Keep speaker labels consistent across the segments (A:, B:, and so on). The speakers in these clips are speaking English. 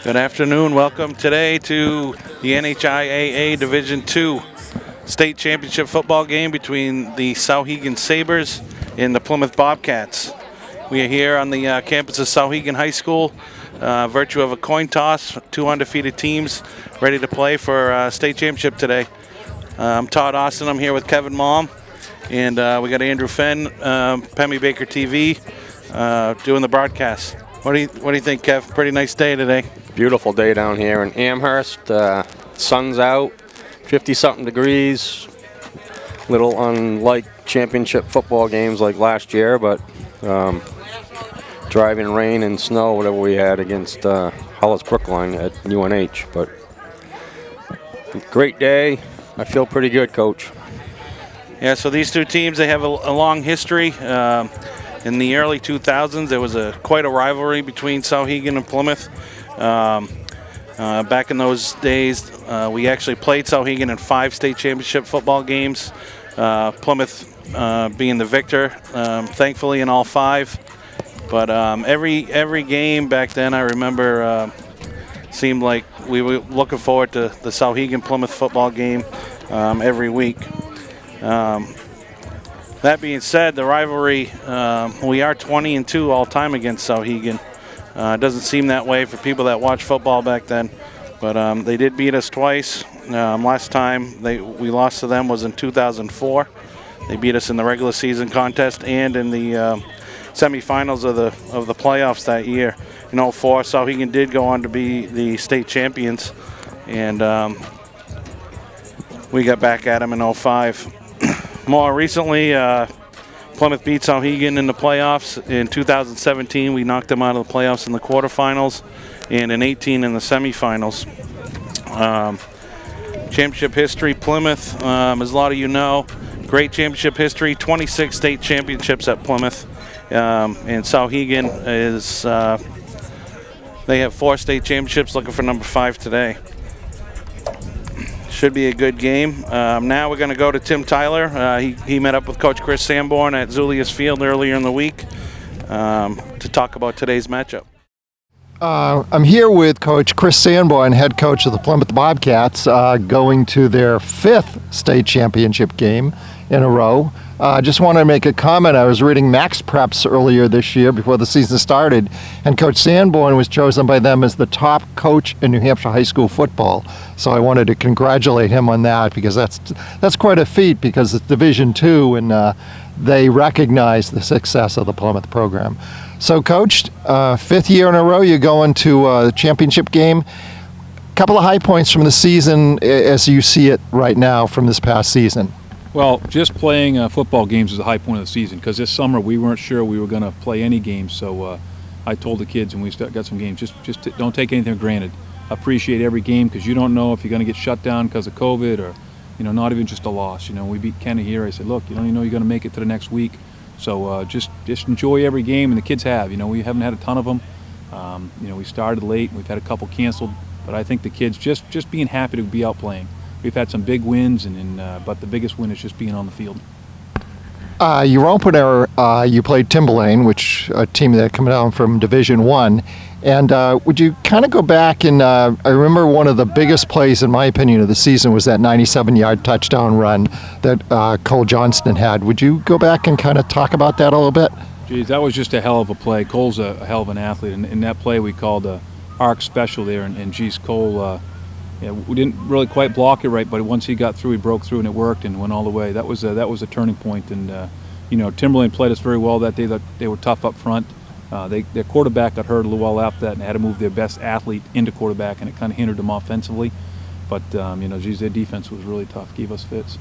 A: Good afternoon. Welcome today to the NHIAA Division II State Championship football game between the Souhegan Sabers and the Plymouth Bobcats. We are here on the campus of Souhegan High School, virtue of a coin toss, two undefeated teams ready to play for state championship today. I'm Todd Austin. I'm here with Kevin Malm, and we got Andrew Fenn, Pemmy Baker TV, doing the broadcast. What do you think, Kev? Pretty nice day today.
B: Beautiful day down here in Amherst. Sun's out, 50-something degrees. Little unlike championship football games like last year, but driving rain and snow, whatever we had against Hollis Brookline at UNH. But great day. I feel pretty good, Coach.
A: Yeah, so these two teams, they have a long history. In the early 2000s, there was quite a rivalry between Souhegan and Plymouth. Back in those days, we actually played Souhegan in 5 state championship football games, Plymouth being the victor, thankfully in all 5. But every game back then, I remember, seemed like we were looking forward to the Souhegan-Plymouth football game every week. That being said, the rivalry, we are 20-2 all time against Souhegan. It doesn't seem that way for people that watch football back then, but they did beat us twice. Last time we lost to them was in 2004. They beat us in the regular season contest and in the semifinals of the playoffs that year. In 2004, Souhegan did go on to be the state champions, and we got back at them in 2005. More recently, Plymouth beat Souhegan in the playoffs. In 2017, we knocked them out of the playoffs in the quarterfinals, and in 2018 in the semifinals. Championship history, Plymouth, as a lot of you know, great championship history, 26 state championships at Plymouth. And Souhegan is, they have 4 state championships, looking for number 5 today. Should be a good game. Now we're going to go to Tim Tyler. He met up with Coach Chris Sanborn at Zulius Field earlier in the week to talk about today's matchup.
C: I'm here with Coach Chris Sanborn, head coach of the Plymouth Bobcats, going to their 5th state championship game in a row. Just want to make a comment. I was reading Max Preps earlier this year before the season started, and Coach Sanborn was chosen by them as the top coach in New Hampshire high school football. So I wanted to congratulate him on that, because that's quite a feat, because it's Division II, and they recognize the success of the Plymouth program. So, Coach, 5th year in a row, you're going to a championship game. Couple of high points from the season as you see it right now from this past season.
D: Well, just playing football games is a high point of the season, because this summer we weren't sure we were going to play any games. So I told the kids, and we got some games, just don't take anything for granted. Appreciate every game, because you don't know if you're going to get shut down because of COVID, or not even just a loss. We beat Kenny here. I said, look, you don't even know you're going to make it to the next week. So just enjoy every game, and the kids have. We haven't had a ton of them. We started late, and we've had a couple canceled. But I think the kids just being happy to be out playing. We've had some big wins, but the biggest win is just being on the field.
C: Your opener, you played Timberlane, which a team that coming down from Division I. And would you kind of go back and I remember one of the biggest plays, in my opinion, of the season was that 97-yard touchdown run that Cole Johnston had. Would you go back and kind of talk about that a little bit?
D: Geez, that was just a hell of a play. Cole's a hell of an athlete, and in that play we called a arc special there, and geez, Cole. We didn't really quite block it right, but once he got through, he broke through and it worked and went all the way. That was a turning point, and Timberlane played us very well that day. They were tough up front. Their quarterback got hurt a little while after that, and had to move their best athlete into quarterback, and it kind of hindered them offensively. But geez, their defense was really tough, gave us fits.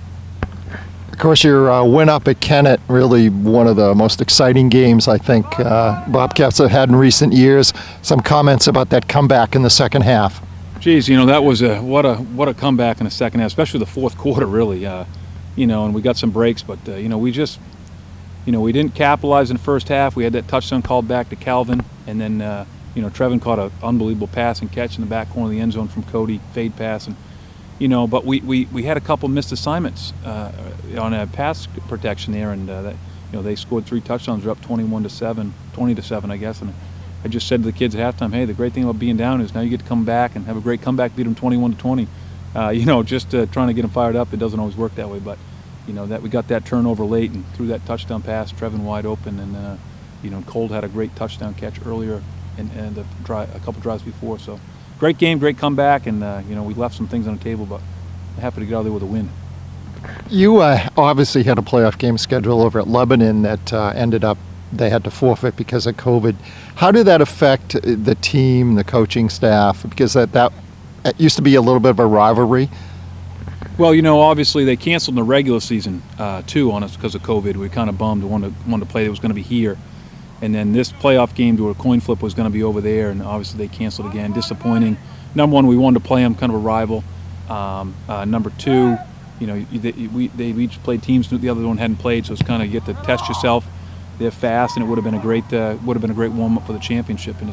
C: Of course, your win up at Kennett, really one of the most exciting games I think Bobcats have had in recent years. Some comments about that comeback in the second half.
D: Geez, that was what a comeback in the second half, especially the fourth quarter, really. And we got some breaks, but we just, we didn't capitalize in the first half. We had that touchdown called back to Calvin, and then Trevin caught an unbelievable pass and catch in the back corner of the end zone from Cody, fade pass, and but we had a couple missed assignments on a pass protection there, and they scored 3 touchdowns. We're up 20-7, I guess, and I just said to the kids at halftime, hey, the great thing about being down is now you get to come back and have a great comeback, beat them 21-20. Just trying to get them fired up. It doesn't always work that way, but that we got that turnover late and threw that touchdown pass, Trevin wide open, and Cold had a great touchdown catch earlier and a couple drives before. So great game, great comeback, and we left some things on the table, but happy to get out of there with a win.
C: You obviously had a playoff game scheduled over at Lebanon that ended up they had to forfeit because of COVID. How did that affect the team, the coaching staff? Because that used to be a little bit of a rivalry.
D: Well, obviously they canceled the regular season too on us because of COVID. We kind of bummed, wanted to play that was going to be here. And then this playoff game to a coin flip was going to be over there, and obviously they canceled again. Disappointing. Number one, we wanted to play them, kind of a rival. Number two, they each played teams the other one hadn't played, so it's kind of you get to test yourself. They're fast, and it would have been a great warm up for the championship. And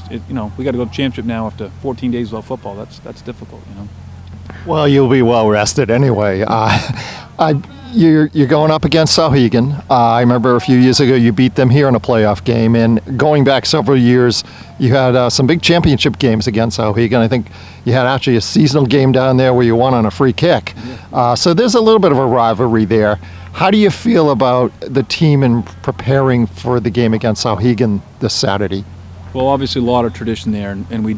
D: we got to go to championship now after 14 days without football. That's difficult,
C: Well, you'll be well rested anyway. You're going up against Souhegan. I remember a few years ago you beat them here in a playoff game, and going back several years, you had some big championship games against Souhegan. I think you had actually a seasonal game down there where you won on a free kick. So there's a little bit of a rivalry there. How do you feel about the team in preparing for the game against Souhegan this Saturday?
D: Well, obviously a lot of tradition there, and we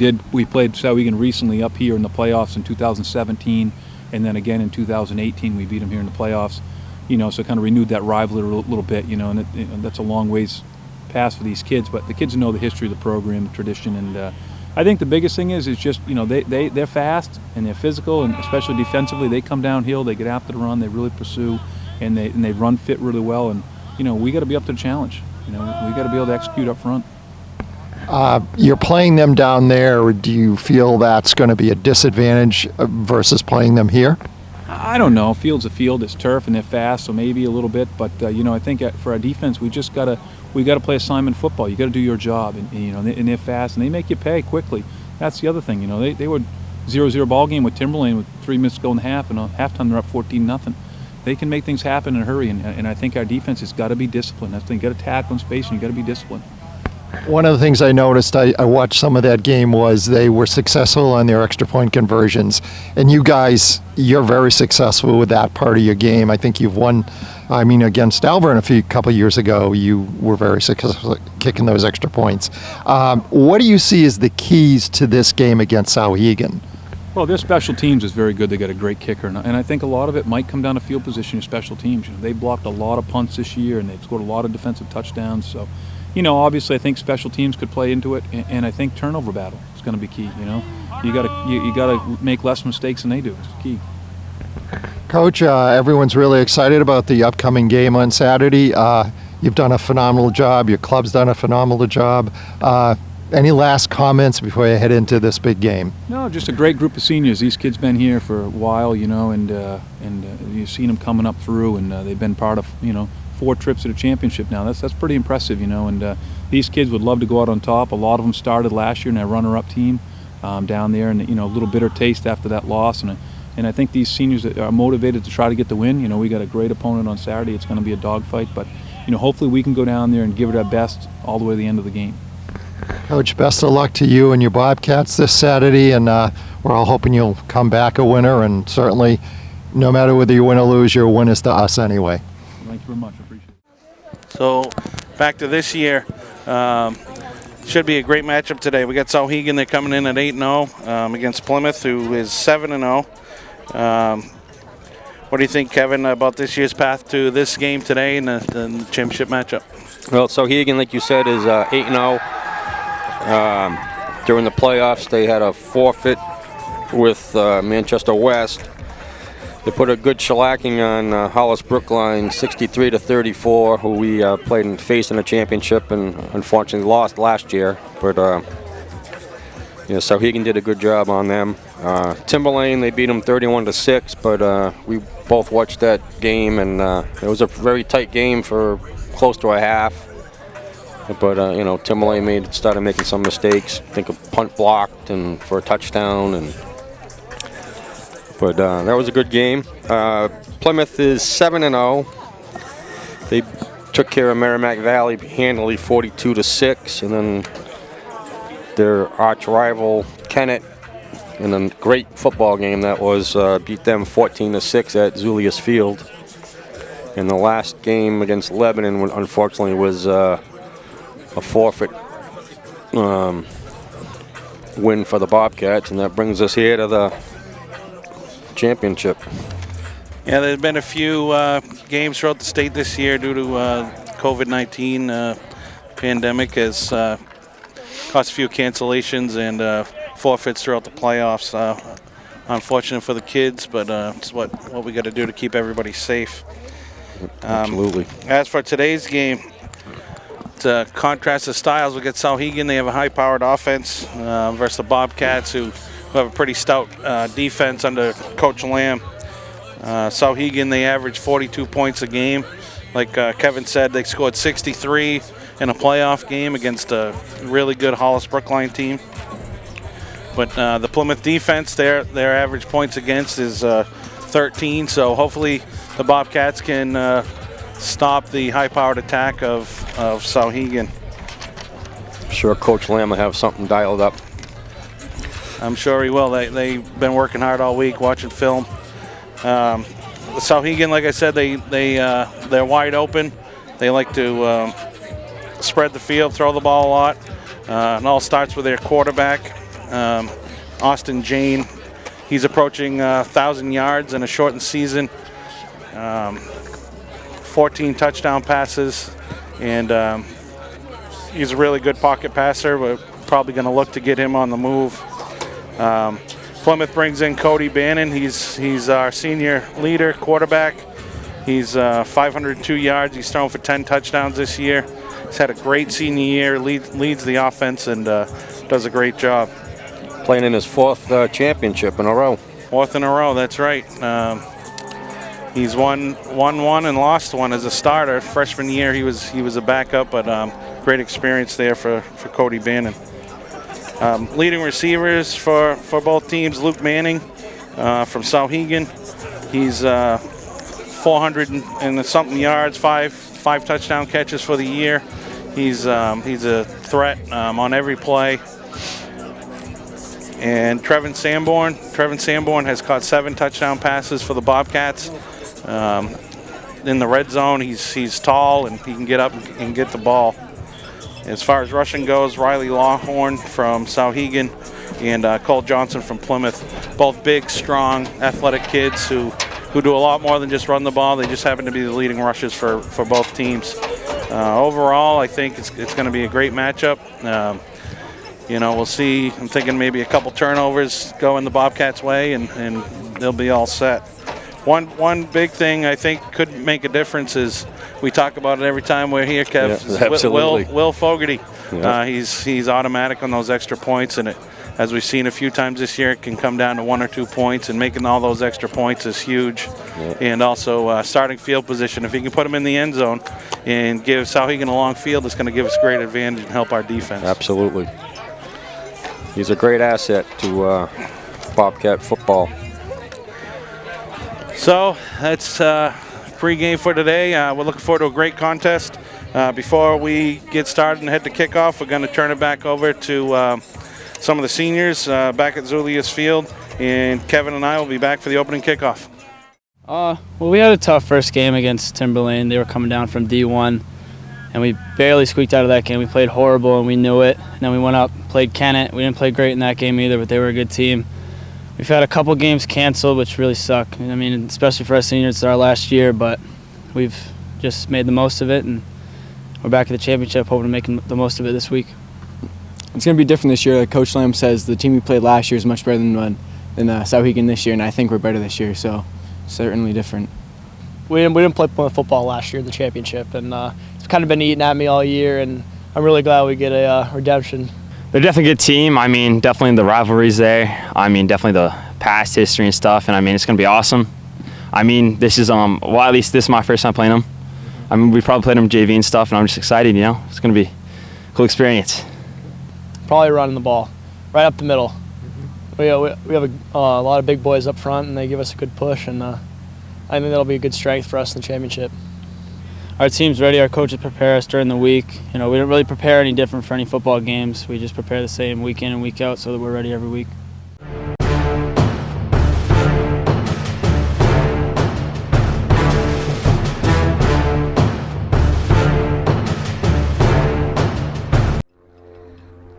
D: played Souhegan recently up here in the playoffs in 2017, and then again in 2018 we beat them here in the playoffs. So kind of renewed that rivalry a little bit, and that's a long ways past for these kids, but the kids know the history of the program, the tradition, and I think the biggest thing is just they're fast and they're physical, and especially defensively they come downhill, they get after the run, they really pursue, and they run fit really well, and we got to be up to the challenge. We got to be able to execute up front.
C: You're playing them down there. Do you feel that's going to be a disadvantage versus playing them here?
D: I don't know. Field's a field. It's turf, and they're fast, so maybe a little bit. But I think for our defense, we got to play assignment football. You got to do your job, and they're fast, and they make you pay quickly. That's the other thing. They were 0-0 ball game with Timberlane with 3 minutes to go in the half, and at halftime they're up 14-0. They can make things happen in a hurry, and I think our defense has got to be disciplined. You got to tackle in space, and you got to be disciplined.
C: One of the things I noticed, I watched some of that game, was they were successful on their extra point conversions. And you guys, you're very successful with that part of your game. I think you've won, against Alvern a couple of years ago, you were very successful kicking those extra points. What do you see as the keys to this game against Souhegan?
D: Well, their special teams is very good. They got a great kicker, and I think a lot of it might come down to field position of special teams. They blocked a lot of punts this year, and they've scored a lot of defensive touchdowns. So, obviously, I think special teams could play into it, and I think turnover battle is going to be key. You got to make less mistakes than they do. It's key.
C: Coach, everyone's really excited about the upcoming game on Saturday. You've done a phenomenal job. Your club's done a phenomenal job. Any last comments before you head into this big game? No,
D: just a great group of seniors. These kids been here for a while, and you've seen them coming up through, and they've been part of, 4 trips to the championship now. That's pretty impressive, and these kids would love to go out on top. A lot of them started last year in that runner-up team down there, and a little bitter taste after that loss. And I think these seniors are motivated to try to get the win. We got a great opponent on Saturday. It's going to be a dogfight, but hopefully we can go down there and give it our best all the way to the end of the game.
C: Coach, best of luck to you and your Bobcats this Saturday, and we're all hoping you'll come back a winner, and certainly no matter whether you win or lose, you're winners to us anyway.
D: Thank you very much. I appreciate it.
A: So back to this year, should be a great matchup today. We got Souhegan, they're coming in at 8-0 against Plymouth, who is 7-0. What do you think, Kevin, about this year's path to this game today and the championship matchup?
B: Well, Souhegan, like you said, is 8-0. During the playoffs, they had a forfeit with Manchester West. They put a good shellacking on Hollis Brookline, 63-34, who we played and faced in the championship and unfortunately lost last year. But Souhegan did a good job on them. Timberlane, they beat them 31-6, but we both watched that game, and it was a very tight game for close to a half. But Timberlane started making some mistakes. I think a punt blocked and for a touchdown, but that was a good game. Plymouth is 7-0. They took care of Merrimack Valley handily, 42-6, and then their arch rival Kennett in a great football game that was, beat them 14-6 at Zulius Field. And the last game against Lebanon, unfortunately, was a forfeit win for the Bobcats, and that brings us here to the championship.
A: Yeah, there's been a few games throughout the state this year due to COVID-19 pandemic has caused a few cancellations and forfeits throughout the playoffs. Unfortunate for the kids, but it's what we got to do to keep everybody safe.
B: Absolutely.
A: As for today's game, to contrast the styles, we got Souhegan. They have a high-powered offense versus the Bobcats, who have a pretty stout defense under Coach Lamb. Souhegan, they average 42 points a game. Like Kevin said, they scored 63 in a playoff game against a really good Hollis Brookline team. But the Plymouth defense, their average points against is 13. So hopefully the Bobcats can stop the high-powered attack of Souhegan.
B: I'm sure Coach Lamb will have something dialed up.
A: I'm sure he will. They've been working hard all week, watching film. Souhegan, like I said, they're wide open. They like to spread the field, throw the ball a lot. It all starts with their quarterback, Austin Jane. He's approaching 1,000 yards in a shortened season. 14 touchdown passes, and he's a really good pocket passer. We're probably going to look to get him on the move. Plymouth brings in Cody Bannon. He's our senior leader quarterback. He's 502 yards. He's thrown for 10 touchdowns this year. He's had a great senior year, leads the offense, and does a great job.
B: Playing in his fourth championship in a row.
A: Fourth in a row, that's right. He's won one and lost one as a starter. Freshman year, he was a backup, but great experience there for Cody Bannon. Leading receivers for both teams, Luke Manning from Souhegan. He's 400 and something yards, five touchdown catches for the year. He's a threat on every play. And Trevin Sanborn has caught 7 touchdown passes for the Bobcats. In the red zone, he's tall and he can get up and get the ball. As far as rushing goes, Riley Lawhorn from Souhegan and Cole Johnson from Plymouth. Both big, strong, athletic kids who do a lot more than just run the ball. They just happen to be the leading rushers for both teams. Overall, I think it's going to be a great matchup. We'll see. I'm thinking maybe a couple turnovers go in the Bobcats' way, and they'll be all set. One big thing I think could make a difference is we talk about it every time we're here, Kev.
B: Yeah, absolutely.
A: Will Fogarty.
B: Yeah.
A: He's automatic on those extra points, and as we've seen a few times this year, it can come down to 1 or 2 points, and making all those extra points is huge. Yeah. And also starting field position. If he can put them in the end zone and give Souhegan a long field, it's going to give us great advantage and help our defense.
B: Absolutely. He's a great asset to Bobcat football.
A: So that's pregame for today. We're looking forward to a great contest. Before we get started and head to kickoff, we're going to turn it back over to some of the seniors back at Zulius Field, and Kevin and I will be back for the opening kickoff.
E: Well, we had a tough first game against Timberlane. They were coming down from D1, and we barely squeaked out of that game. We played horrible, and we knew it. And then we went out and played Kennett. We didn't play great in that game either, but they were a good team. We've had a couple games canceled, which really suck. I mean, especially for us seniors, it's our last year, but we've just made the most of it, and we're back at the championship, hoping to make the most of it this week.
F: It's going to be different this year. Like Coach Lamb says, the team we played last year is much better than Souhegan this year, and I think we're better this year, so certainly different.
G: We didn't play Plymouth football last year in the championship, and it's kind of been eating at me all year, and I'm really glad we get a redemption.
H: They're definitely a good team. I mean, definitely the rivalries there. I mean, definitely the past history and stuff, and I mean, it's going to be awesome. I mean, this is, well, at least this is my first time playing them. I mean, we probably played them JV and stuff, and I'm just excited, It's going to be a cool experience.
G: Probably running the ball right up the middle. We have a lot of big boys up front, and they give us a good push, and I think that'll be a good strength for us in the championship.
E: our team's ready. Our coaches prepare us during the week. We don't really prepare any different for any football games. We just prepare the same week in and week out so that we're ready every week.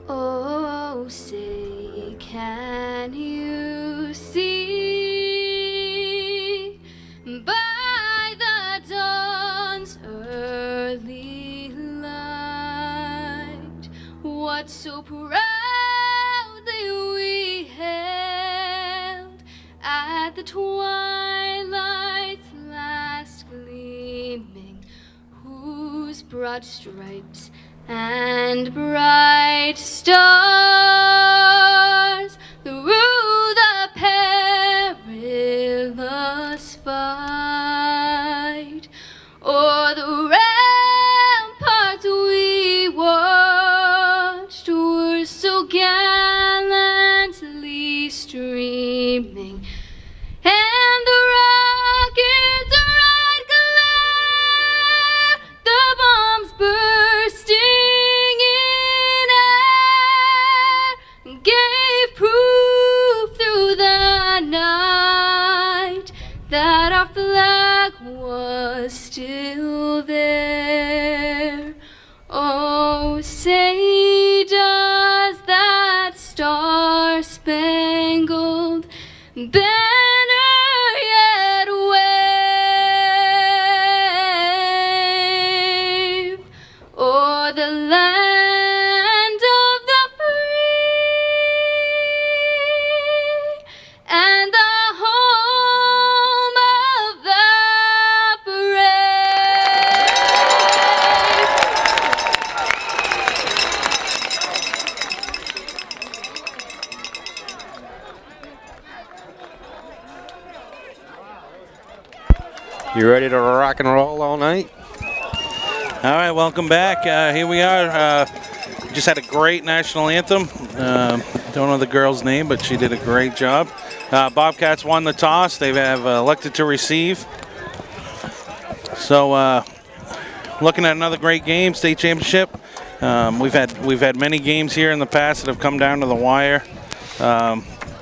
I: Oh, say, can you see by the dawn's early light what so proudly we hailed at the twilight's last gleaming, whose broad stripes and bright stars through the perilous fight o'er the ramparts we watched were so gallantly streaming, and the rockets' red glare, the bombs bursting in air, gave proof through the night that our flag was still there. Oh, say does that star-spangled banner yet wave o'er the land of the free and the home of the brave?
B: You ready to rock and roll all night?
A: All right, welcome back. Here we are. Just had a great national anthem. Don't know the girl's name, but she did a great job. Bobcats won the toss. They have elected to receive. So looking at another great game, state championship. We've had many games here in the past that have come down to the wire.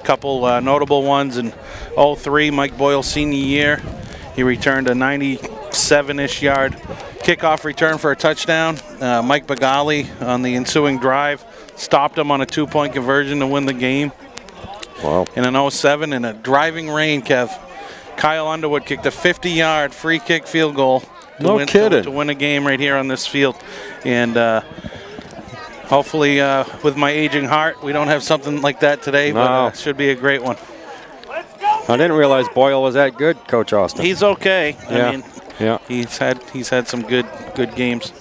A: Couple notable ones in 03, Mike Boyle's senior year. He returned a 97-ish yard kickoff return for a touchdown. Mike Bagali on the ensuing drive stopped him on a 2-point conversion to win the game.
B: Wow.
A: In an 07, in a driving rain, Kev, Kyle Underwood kicked a 50-yard free kick field goal
B: No kidding.
A: to win a game right here on this field. And hopefully with my aging heart, we don't have something like that today, but should be a great one.
B: I didn't realize Boyle was that good, Coach Austin.
A: He's okay.
B: Yeah.
A: I mean,
B: Yeah.
A: he's had some good games.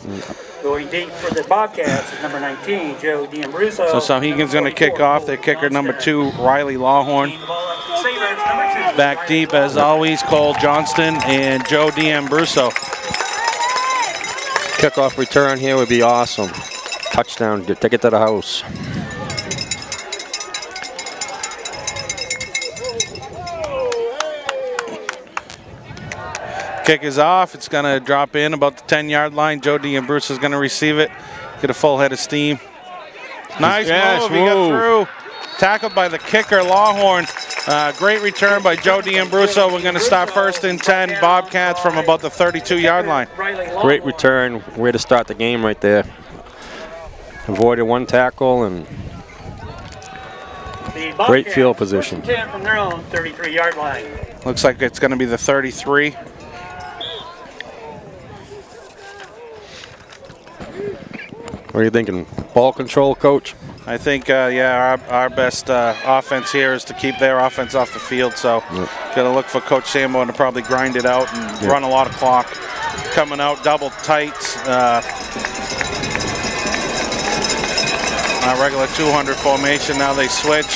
J: Going deep for the Bobcats is number 19, Joe D'Ambruso.
A: So Souhegan's going to kick off. Their kicker number 2, Riley Lawhorn. Back deep as always, Cole Johnston and Joe D'Ambruso.
B: Kickoff return here would be awesome. Touchdown, take it to the house.
A: Kick is off. It's going to drop in about the 10-yard line. Joe D'Ambruso is going to receive it. Get a full head of steam. Nice move. He got through. Tackled by the kicker, Lawhorn. Great return by Joe D'Ambruso. We're going to start 1st and 10 Bobcats from about the 32-yard line.
B: Great return. Way to start the game right there. Avoided one tackle and great field position.
J: 10 from their own 33-yard line.
A: Looks like it's going to be the 33.
B: What are you thinking? Ball control, Coach?
A: I think, our best offense here is to keep their offense off the field. So, got to look for Coach Sanborn to probably grind it out and run a lot of clock. Coming out double tights. Our regular 200 formation. Now they switch.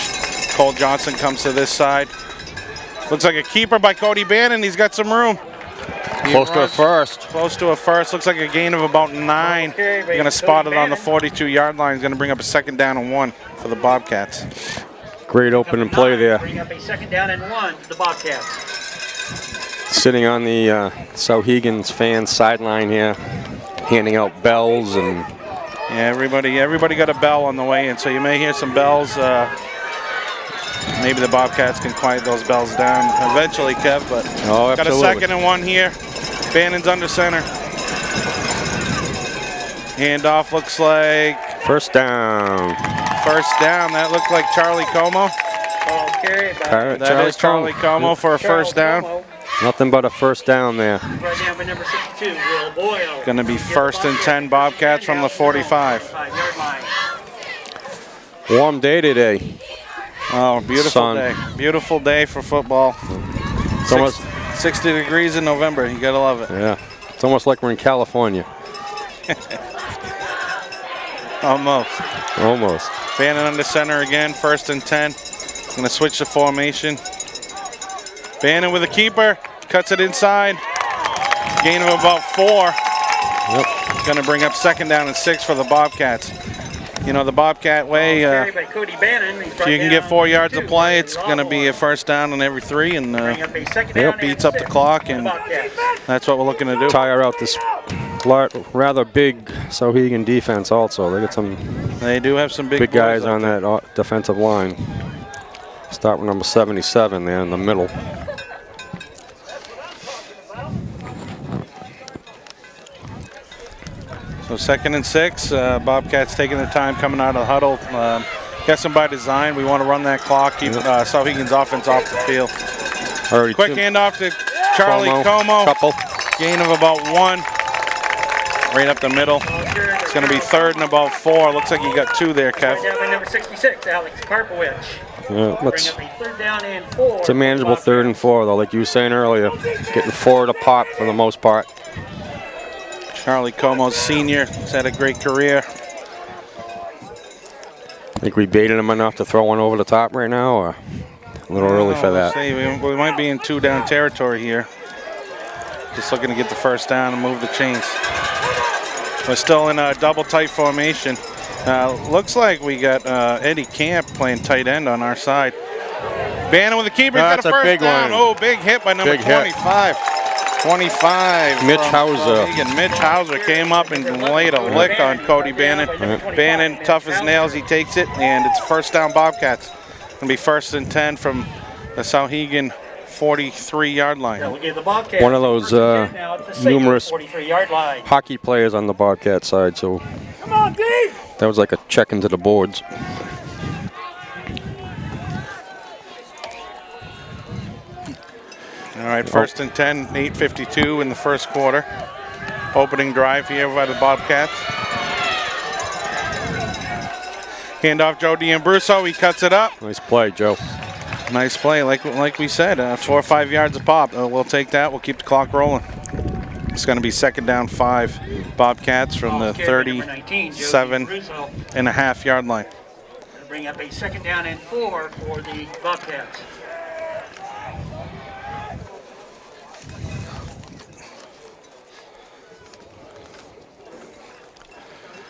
A: Cole Johnson comes to this side. Looks like a keeper by Cody Bannon. He's got some room.
B: Close to a first.
A: Close to a first. Looks like a gain of about 9. They're going to spot it on the 42-yard line. He's going to bring up a 2nd down and 1 for the Bobcats.
B: Great opening play there.
J: Bring up a 2nd down and 1 for the Bobcats.
B: Sitting on the Souhegan's fan sideline here, handing out bells and.
A: Yeah, everybody got a bell on the way in, so you may hear some bells. Maybe the Bobcats can quiet those bells down eventually, Kev, but got a 2nd and 1 here. Bannon's under center. Handoff looks like...
B: First down.
A: First down. That looked like Charlie Como. That is Charlie Como for a first down.
B: Nothing but a first down there.
J: Right down by number 62, Will Boyle.
A: Going to be 1st and 10 Bobcats from the 45.
J: 5-yard line.
B: Warm day today.
A: Oh, beautiful day. Beautiful day for football.
B: It's almost
A: 60 degrees in November. You got to love it.
B: Yeah. It's almost like we're in California.
A: Almost.
B: Almost.
A: Bannon under center again, 1st and 10. Going to switch the formation. Bannon with a keeper, cuts it inside. Gain of about 4.
B: Yep.
A: Going to bring up 2nd down and 6 for the Bobcats. You know, the Bobcat way, if you can get 4 yards of play, it's going to be a first down on every 3, and beats up the clock, and that's what we're looking to do.
B: Tire out this rather big Souhegan defense also.
A: They do have some big
B: guys on that defensive line. Start with number 77 there in the middle.
A: So 2nd and 6, Bobcats taking their time coming out of the huddle. Guessing by design, we want to run that clock, keep Souhegan's offense off the field. Quick handoff to Charlie Como. Gain of about 1. Right up the middle. It's going to be 3rd and about 4. Looks like you got 2 there, Kev.
J: Right down by number 66, Alex Karpowicz.
B: Yeah,
J: Bring up a 3rd down and 4.
B: It's a manageable 3rd and 4, though, like you were saying earlier. Getting 4 to pop for the most part.
A: Charlie Como's senior. He's had a great career.
B: I think we baited him enough to throw one over the top right now, or a little early for that.
A: We might be in 2-down territory here. Just looking to get the first down and move the chains. We're still in a double tight formation. Looks like we got Eddie Camp playing tight end on our side. Bannon with the keeper. Got a first down. Oh, big hit by number 25. 25.
B: Mitch Hauser.
A: Mitch Hauser came up and laid a lick on Cody Bannon. Bannon, tough as nails, he takes it, and it's first down Bobcats. Going to be 1st and 10 from the Souhegan 43-yard line.
B: One of those numerous hockey players on the Bobcat side, so that was like a check into the boards.
A: All right, 1st and 10, 8:52 in the first quarter. Opening drive here by the Bobcats. Handoff Joe D'Ambruso, he cuts it up.
B: Nice play, Joe.
A: Nice play, like we said, 4 or 5 yards a pop. We'll take that, we'll keep the clock rolling. It's going to be 2nd down 5. Bobcats from the 37.5-yard line.
J: Bring up a 2nd down and 4 for the Bobcats.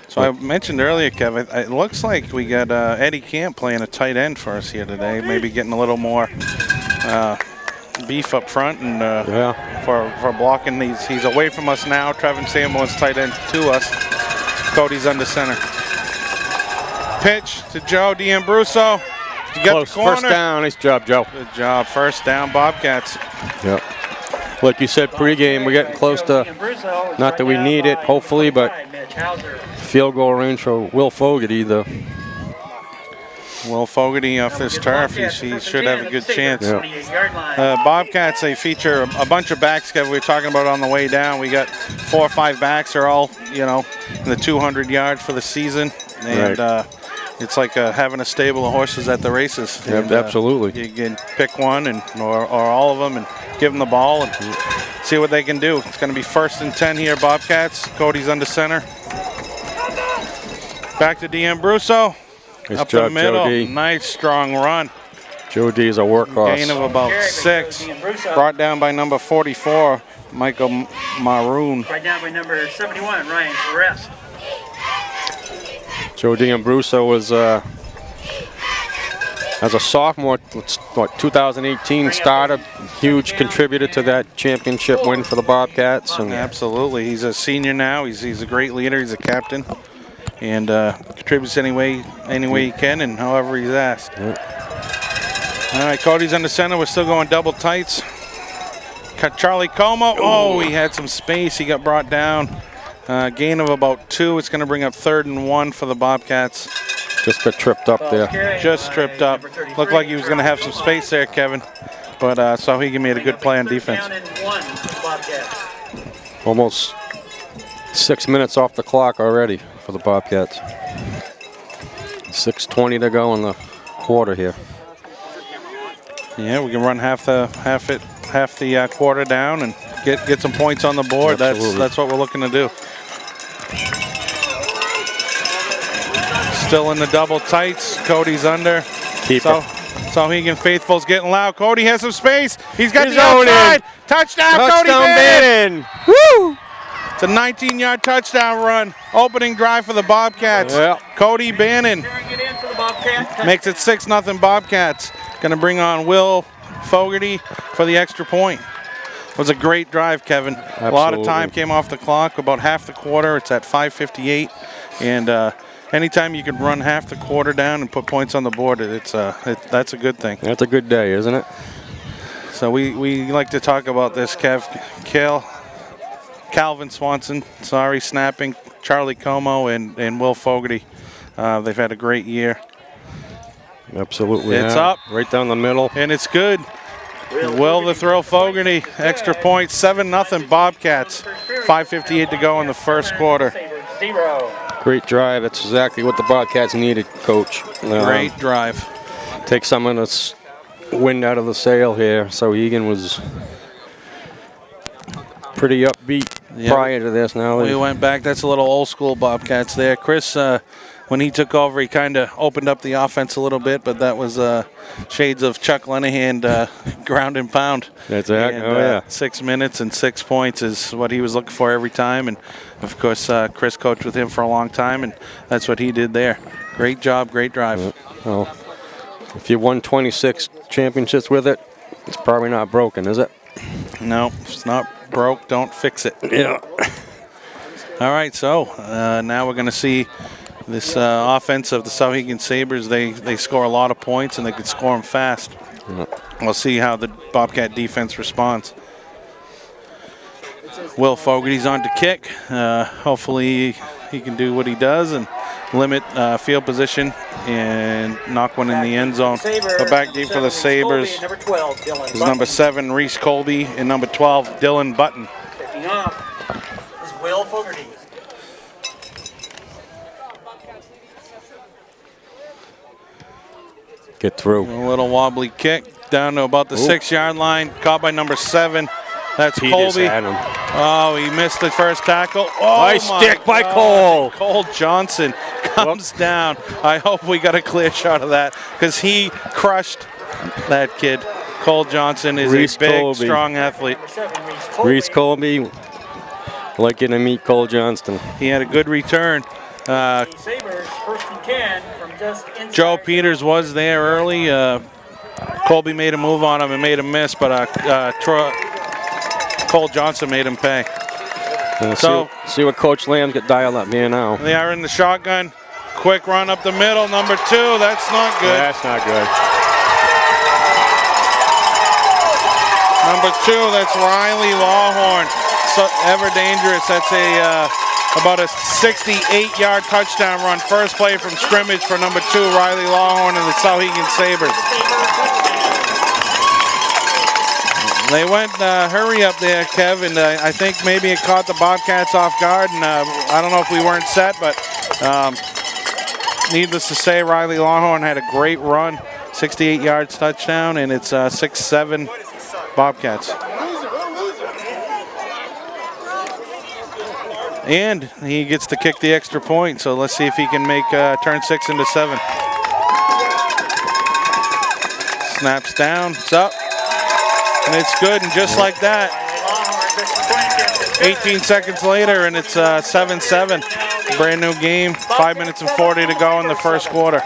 A: So I mentioned earlier, Kevin, it looks like we got Eddie Camp playing a tight end for us here today. Maybe getting a little more beef up front and for blocking these. He's away from us now. Trevin Sanborn's tight end to us. Cody's under center. Pitch to Joe D'Ambruso. You got the corner.
B: First down. Nice job, Joe.
A: Good job. First down, Bobcats.
B: Yep. Like you said, pregame, we're getting close to, not that we need it, hopefully, but field goal range for Will Fogarty.
A: Will Fogarty off this turf, he should have a good chance.
B: Yeah.
A: Bobcats, they feature a bunch of backs, Kevin, we were talking about on the way down. We got 4 or 5 backs. They're all, in the 200 yards for the season. And it's like having a stable of horses at the races.
B: Yeah,
A: and,
B: absolutely.
A: You can pick one or all of them and give them the ball and see what they can do. It's going to be 1st and 10 here, Bobcats. Cody's under center. Back to D'Ambruso.
B: Nice
A: up
B: job,
A: the middle.
B: Joe D.
A: Nice strong run.
B: Joe D is a workhorse.
A: Gain of about 6. Brought down by number 44, Michael Maroon.
J: Right down by number 71, Ryan Forrest.
B: Joe D'Ambruso was As a sophomore, 2018 starter, huge contributor to that championship win for the Bobcats. And
A: Absolutely. He's a senior now. He's a great leader. He's a captain. And contributes any way he can and however he's asked. All right, Cody's under center. We're still going double tights. Got Charlie Como. Oh, he had some space. He got brought down. Gain of about 2. It's going to bring up 3rd and 1 for the Bobcats.
B: Just got tripped up there.
A: Just tripped up. Looked like he was going to have some space there, Kevin. But Souhegan made a good play on defense.
B: Almost 6 minutes off the clock already for the Bobcats. 6:20 to go in the quarter here.
A: Yeah, we can run half the quarter down and get some points on the board.
B: Absolutely.
A: That's what we're looking to do. Still in the double tights. Cody's under.
B: Keeper.
A: Souhegan faithful's getting loud. Cody has some space. He's got
B: He's
A: the
B: on
A: outside.
B: in.
A: Touchdown, Cody
B: Bannon!
A: Woo! It's a 19-yard touchdown run. Opening drive for the Bobcats.
B: Yeah.
A: Cody Bannon makes it 6-0 Bobcats. Going to bring on Will Fogarty for the extra point. It was a great drive, Kevin.
B: Absolutely.
A: A lot of time came off the clock, about half the quarter. It's at 5:58. And anytime you can run half the quarter down and put points on the board, that's a good thing.
B: That's a good day, isn't it?
A: So we like to talk about this, Calvin Swanson, snapping, Charlie Como, and Will Fogarty. They've had a great year.
B: Absolutely.
A: It's
B: yeah.
A: up.
B: Right down the middle.
A: And it's good. Will the throw, Fogarty. Extra point, 7-0 Bobcats. 5:58 to go in the first quarter.
B: Great drive. That's exactly what the Bobcats needed, Coach.
A: Great drive.
B: Take some of this wind out of the sail here. Souhegan was pretty upbeat prior to this. Now
A: we went back. That's a little old school Bobcats there. Chris, when he took over, he kind of opened up the offense a little bit, but that was shades of Chuck Lenahan ground and pound.
B: That's it.
A: 6 minutes and 6 points is what he was looking for every time. And, of course, Chris coached with him for a long time, and that's what he did there. Great job, great drive.
B: Well, if you won 26 championships with it, it's probably not broken, is it?
A: No, if it's not broke, don't fix it.
B: Yeah.
A: All right, so now we're going to see this offense of the Souhegan Sabers. They score a lot of points, and they can score them fast.
B: Yeah.
A: We'll see how the Bobcat defense responds. Will Fogarty's on to kick. Hopefully he can do what he does and limit field position and knock one in the end zone. The back deep for the Sabers is number 7, Reese Colby, and number 12, Dylan Button.
J: Kicking off is Will Fogarty.
B: Get through.
A: A little wobbly kick down to about the 6-yard line. Caught by number 7. That's Colby. Oh, he missed the first tackle. Oh,
B: nice stick by Cole.
A: Cole Johnson comes down. I hope we got a clear shot of that because he crushed that kid. Cole Johnson is a big, strong athlete.
B: Reese Colby, like getting to meet Cole Johnston.
A: He had a good return.
J: Sabers, first and 10 from just inside.
A: Joe Peters was there early. Colby made a move on him and made him miss, but Cole Johnson made him pay.
B: So see what Coach Lamb's got dialed up here now.
A: They are in the shotgun. Quick run up the middle, number 2. That's not good.
B: That's not good.
A: Number 2, that's Riley Lawhorn. So ever dangerous. That's about a 68-yard touchdown run. First play from scrimmage for number 2, Riley Lawhorn and the Souhegan Sabers. They went hurry up there, Kev, and I think maybe it caught the Bobcats off guard, and I don't know if we weren't set, but needless to say, Riley Lawhorn had a great run, 68 yards touchdown, and it's 6-7 Bobcats. And he gets to kick the extra point, so let's see if he can make turn 6 into 7. Snaps down, it's up. And it's good, and just like that, 18 seconds later, and it's 7-7. Brand new game, 5 minutes and 40 to go in the first quarter.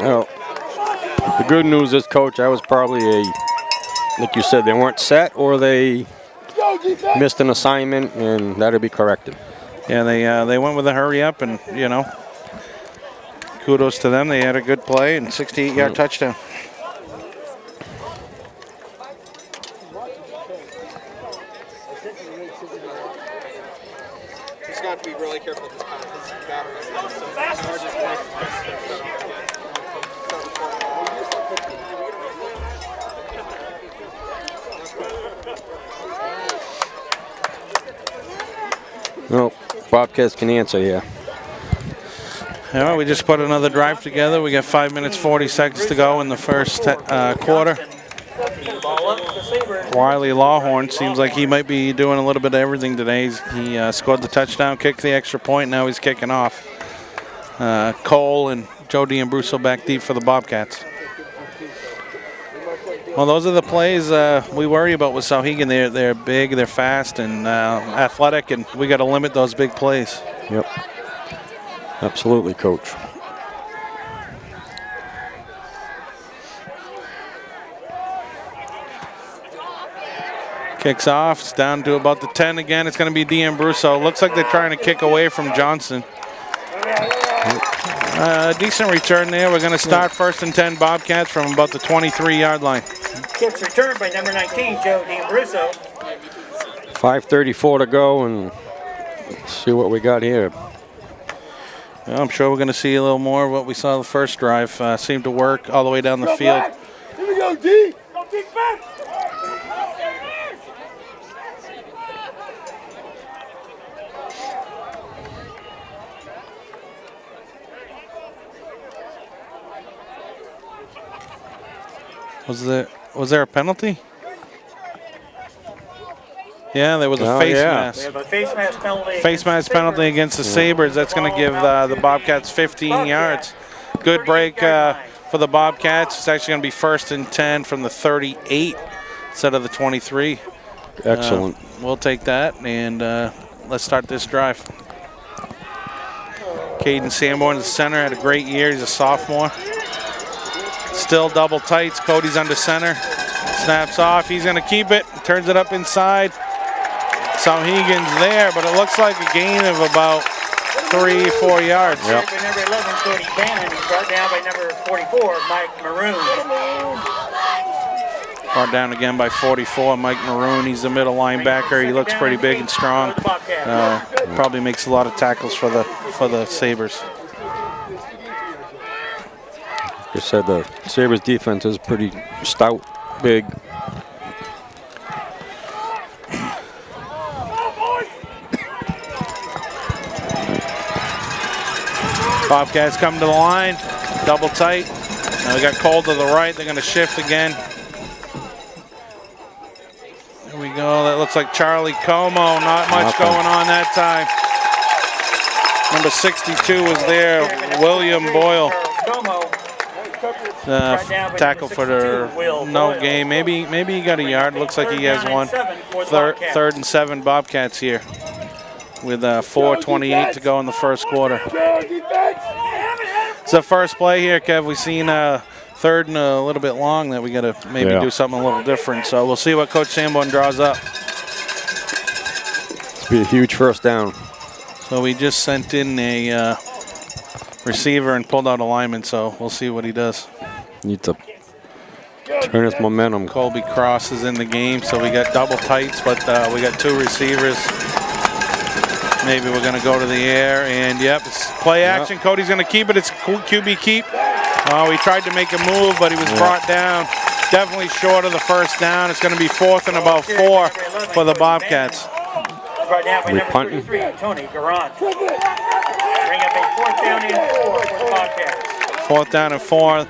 B: Well, the good news is, Coach, I was probably like you said, they weren't set or they missed an assignment, and that'll be corrected.
A: Yeah, they went with a hurry up, and you know, kudos to them. They had a good play and 68-yard touchdown.
K: Just got to be really careful with this battery.
B: No, Bobcats can answer here.
A: All right, we just put another drive together. We got 5 minutes, 40 seconds to go in the first quarter. Wiley Lawhorn seems like he might be doing a little bit of everything today. He scored the touchdown, kicked the extra point, now he's kicking off. Cole and Joe D'Ambruso back deep for the Bobcats. Well, those are the plays we worry about with Souhegan. They're big, they're fast, and athletic, and we got to limit those big plays.
B: Yep. Absolutely, Coach.
A: Kicks off. It's down to about the 10 again. It's going to be D'Ambruso. Looks like they're trying to kick away from Johnson. Decent return there. We're going to start 1st and 10 Bobcats from about the 23-yard line.
J: Kicks returned by number 19, Joe D'Ambruso.
B: 5:34 to go, and let's see what we got here.
A: Well, I'm sure we're going to see a little more of what we saw the first drive. Seemed to work all the way down the field.
K: Here we go, D. Go kick back.
A: Was there a penalty? Yeah, there was a face mask.
J: We have a face mask penalty.
A: Face mask penalty against the Sabers. That's going to give the Bobcats 15 yards. Good break for the Bobcats. It's actually going to be 1st and 10 from the 38 instead of the 23.
B: Excellent.
A: We'll take that, and let's start this drive. Caden Sanborn, the center, had a great year. He's a sophomore. Still double tights. Cody's under center. Snaps off. He's going to keep it. Turns it up inside. Souhegan's there, but it looks like a gain of about 3-4 yards.
J: Yep. By number 11, Cody Bannon. Brought down by number 44, Mike Maroon.
A: Brought down again by 44, Mike Maroon. He's the middle linebacker. He looks pretty big and strong. Probably makes a lot of tackles for the Sabers.
B: Like I said, the Sabres defense is pretty stout, big.
A: Bobcats come to the line, double tight. Now we got Cole to the right. They're going to shift again. There we go. That looks like Charlie Como. Not much going on that time. Number 62 was there. William Boyle. Tackle for the no gain. Maybe he got a yard. Looks like he has one. 3rd and 7 Bobcats here with 4:28 to go in the first quarter. It's the first play here, Kev. We've seen 3rd and a little bit long that we got to maybe do something a little different. So we'll see what Coach Sanborn draws up.
B: It's be a huge first down.
A: So we just sent in a receiver and pulled out a lineman, so we'll see what he does.
B: Need to turn his momentum.
A: Colby Cross is in the game, so we got double tights, but we got 2 receivers. Maybe we're going to go to the air, and yep, it's play action. Cody's going to keep it. It's QB keep. Oh, he tried to make a move, but he was brought down. Definitely short of the first down. It's going to be 4th and about 4 for the Bobcats.
B: We punting.
J: Tony Garant. Bring up a 4th down and 4 for the Bobcats.
A: 4th down and 4.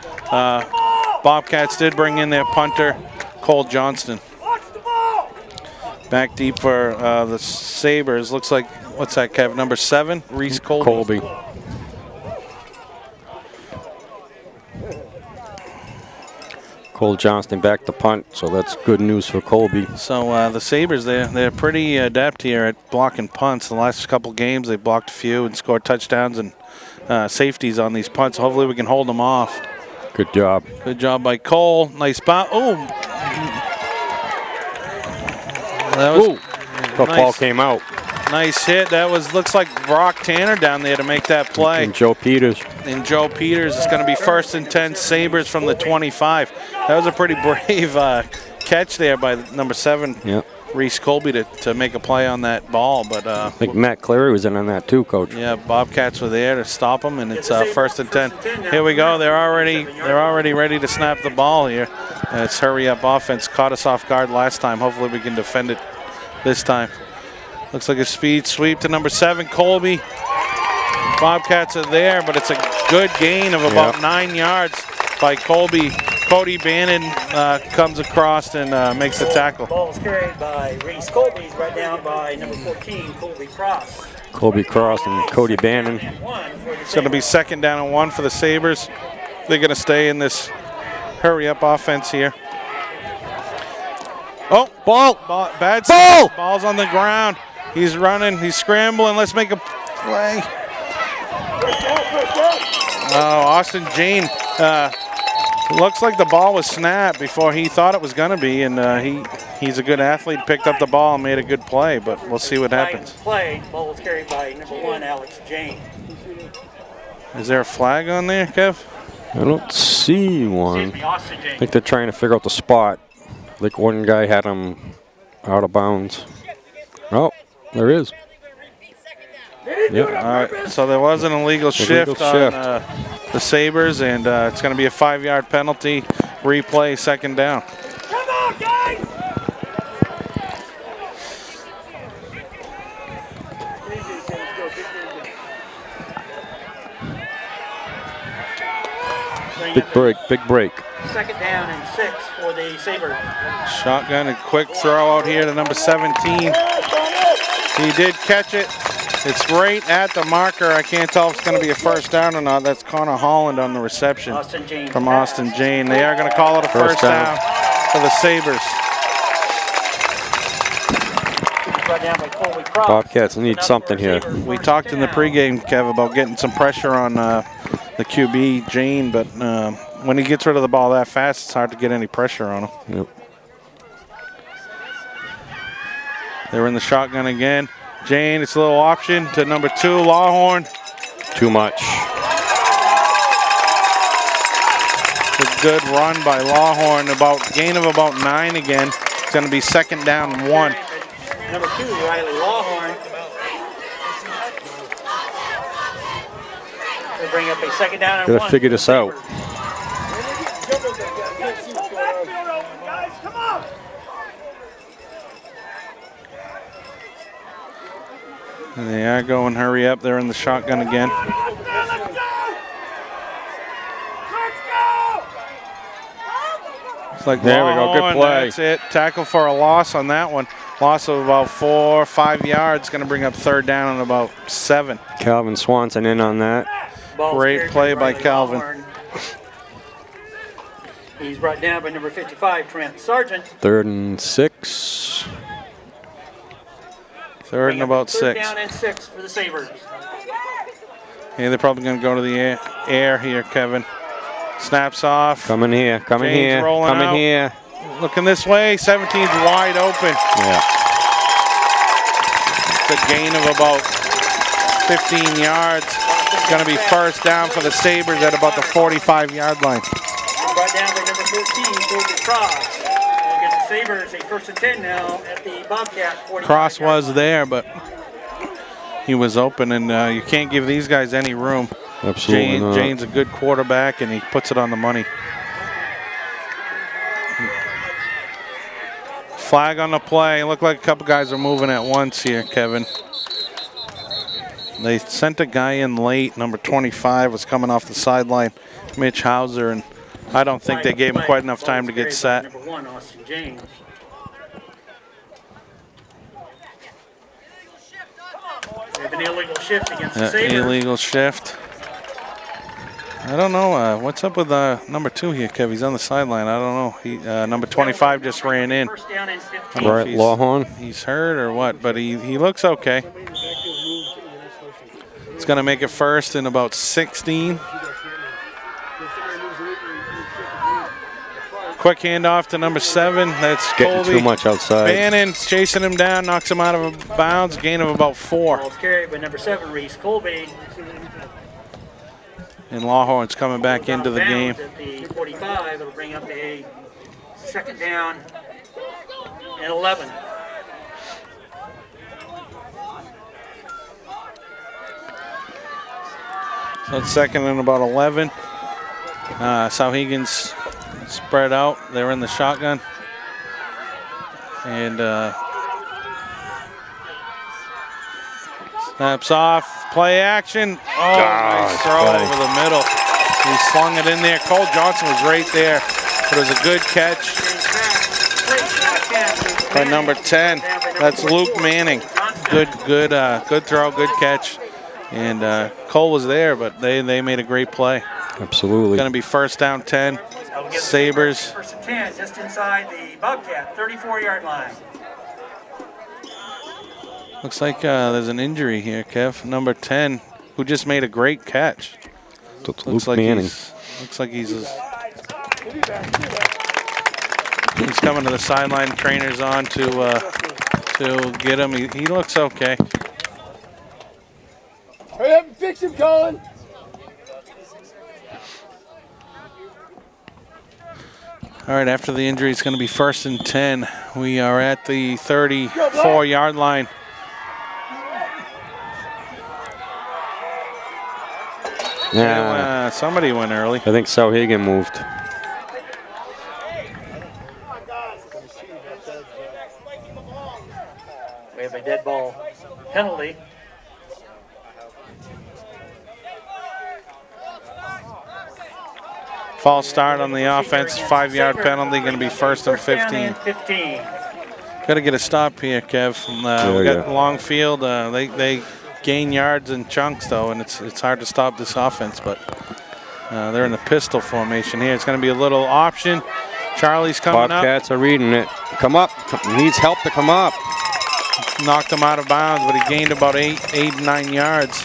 A: Bobcats did bring in their punter, Cole Johnston. Back deep for the Sabers. Looks like, what's that, Kev? Number 7, Reese Colby.
B: Cole Johnston back to punt, so that's good news for Colby.
A: So the Sabres, they're pretty adept here at blocking punts. The last couple games, they blocked a few and scored touchdowns and safeties on these punts. Hopefully we can hold them off.
B: Good job.
A: Good job by Cole. Nice bounce. Oh. That was
B: The ball came out.
A: nice hit. That looks like Brock Tanner down there to make that play.
B: And Joe Peters.
A: And Joe Peters is going to be 1st and 10 Sabers from the 25. That was a pretty brave catch there by number 7,
B: Yep.
A: Reese Colby, to make a play on that ball. But
B: I think Matt Cleary was in on that too, Coach.
A: yeah, Bobcats were there to stop him, and it's 1st and 10. Here we go. They're already ready to snap the ball here. It's hurry up offense. Caught us off guard last time. Hopefully we can defend it this time. Looks like a speed sweep to number 7, Colby. Bobcats are there, but it's a good gain of about 9 yards by Colby. Cody Bannon comes across and makes the tackle.
J: Ball's carried by Reese Colby. He's brought down by number 14, Colby Cross.
B: Colby Cross and Cody Bannon.
A: It's going to be 2nd down and 1 for the Sabres. They're going to stay in this hurry-up offense here. Oh, ball. Bad ball. Ball's on the ground. He's running. He's scrambling. Let's make a play. Oh, Austin Jane. Looks like the ball was snapped before he thought it was going to be, and he's a good athlete. Picked up the ball and made a good play, but we'll see what happens.
J: Play. Ball was carried by number 1, Alex Jane.
A: Is there a flag on there, Kev?
B: I don't see one. I think they're trying to figure out the spot. Like one guy had him out of bounds. Oh, there is.
A: Yep. All right. So there was an illegal shift on the Sabres, and it's going to be a 5-yard penalty. Replay, 2nd down.
J: Come on, guys!
B: Big break, big break.
J: 2nd down and 6 for the Sabres.
A: Shotgun and quick throw out here to number 17. He did catch it. It's right at the marker. I can't tell if it's going to be a 1st down or not. That's Connor Holland on the reception from Austin Jane. They are going to call it a first down for the Sabres.
B: Bobcats need something here.
A: We talked in the pregame, Kev, about getting some pressure on the QB, Jane, but when he gets rid of the ball that fast, it's hard to get any pressure on him.
B: Yep.
A: They're in the shotgun again. Jane, it's a little option to number 2, Lawhorn.
B: Too much.
A: It's a good run by Lawhorn. Gain of about 9 again. It's going to be 2nd down and 1.
J: Number 2, Riley Lawhorn. We'll bring up a 2nd down and 1.
B: Gotta figure this out.
A: And they are going hurry up. They're in the shotgun again. It's like
B: there we go, good play.
A: That's it. Tackle for a loss on that one. Loss of about 4 or 5 yards. Going to bring up 3rd down and about 7.
B: Calvin Swanson in on that.
A: Great play by Calvin.
J: Lawhorn. He's brought down by number 55, Trent Sargent.
B: 3rd and 6.
A: 3rd and about 6.
J: 3rd down and 6 for the Sabres.
A: Yeah, they're probably going to go to the air here, Kevin. Snaps off.
B: Coming here, coming
A: James
B: here,
A: rolling
B: coming
A: out.
B: here.
A: Looking this way, 17's wide open.
B: Yeah.
A: It's a gain of about 15 yards. It's going to be 1st down for the Sabres at about the 45-yard line.
J: Brought down by number 13, Colby Cross. We'll get the Sabres a 1st and 10 now at the Bobcat 45.
A: Cross was there, but he was open, and you can't give these guys any room.
B: Absolutely not.
A: Jane's a good quarterback, and he puts it on the money. Flag on the play. Looked like a couple guys are moving at once here, Kevin. They sent a guy in late. Number 25 was coming off the sideline, Mitch Hauser, and I don't think they gave him quite enough time to get set.
J: Number 1, Austin Jane. They have an illegal shift against the Sabres.
A: Illegal shift. I don't know. What's up with number 2 here, Kev? He's on the sideline. I don't know. He number 25 just ran in.
J: 1st down and 15.
B: Right, Lawhorn.
A: He's hurt or what, but he looks okay. It's going to make it 1st and about 16. Quick handoff to number 7. That's
B: Getting
A: Colby.
B: too much outside.
A: Bannon's chasing him down, knocks him out of bounds, gain of about 4.
J: Ball's carried by number 7, Reese Colby.
A: And Lawhorn's coming back into the game.
J: At the 45, it'll bring up a 2nd down and 11.
A: So it's 2nd and about 11. Souhegan's spread out. They're in the shotgun. And snaps off. Play action. Oh, nice throw over the middle. He slung it in there. Cole Johnson was right there. But it was a good catch by number 10. That's Luke Manning. Good throw, good catch. And Cole was there, but they made a great play.
B: Absolutely.
A: Going to be 1st down 10. Sabers.
J: 1st and 10, just inside the Bobcat 34-yard line.
A: Looks like there's an injury here, Kev. Number 10, who just made a great catch.
B: Luke Manning.
A: Looks like he's coming to the sideline. Trainer's on to get him. He looks okay.
K: Hurry up and fix him, Colin.
A: All right, after the injury, it's going to be 1st and 10. We are at the 34-yard line.
B: Yeah.
A: Somebody went early.
B: I think Souhegan moved.
J: We have a dead ball penalty.
A: False start on the offense, 5-yard penalty, going to be 1st and 15. Got to get a stop here, Kev. We got long field. They gain yards in chunks, though, and it's hard to stop this offense, but they're in the pistol formation here. It's going to be a little option. Charlie's coming
B: Bobcats are reading it. Come up. Needs help to come up.
A: Knocked him out of bounds, but he gained about 9 yards.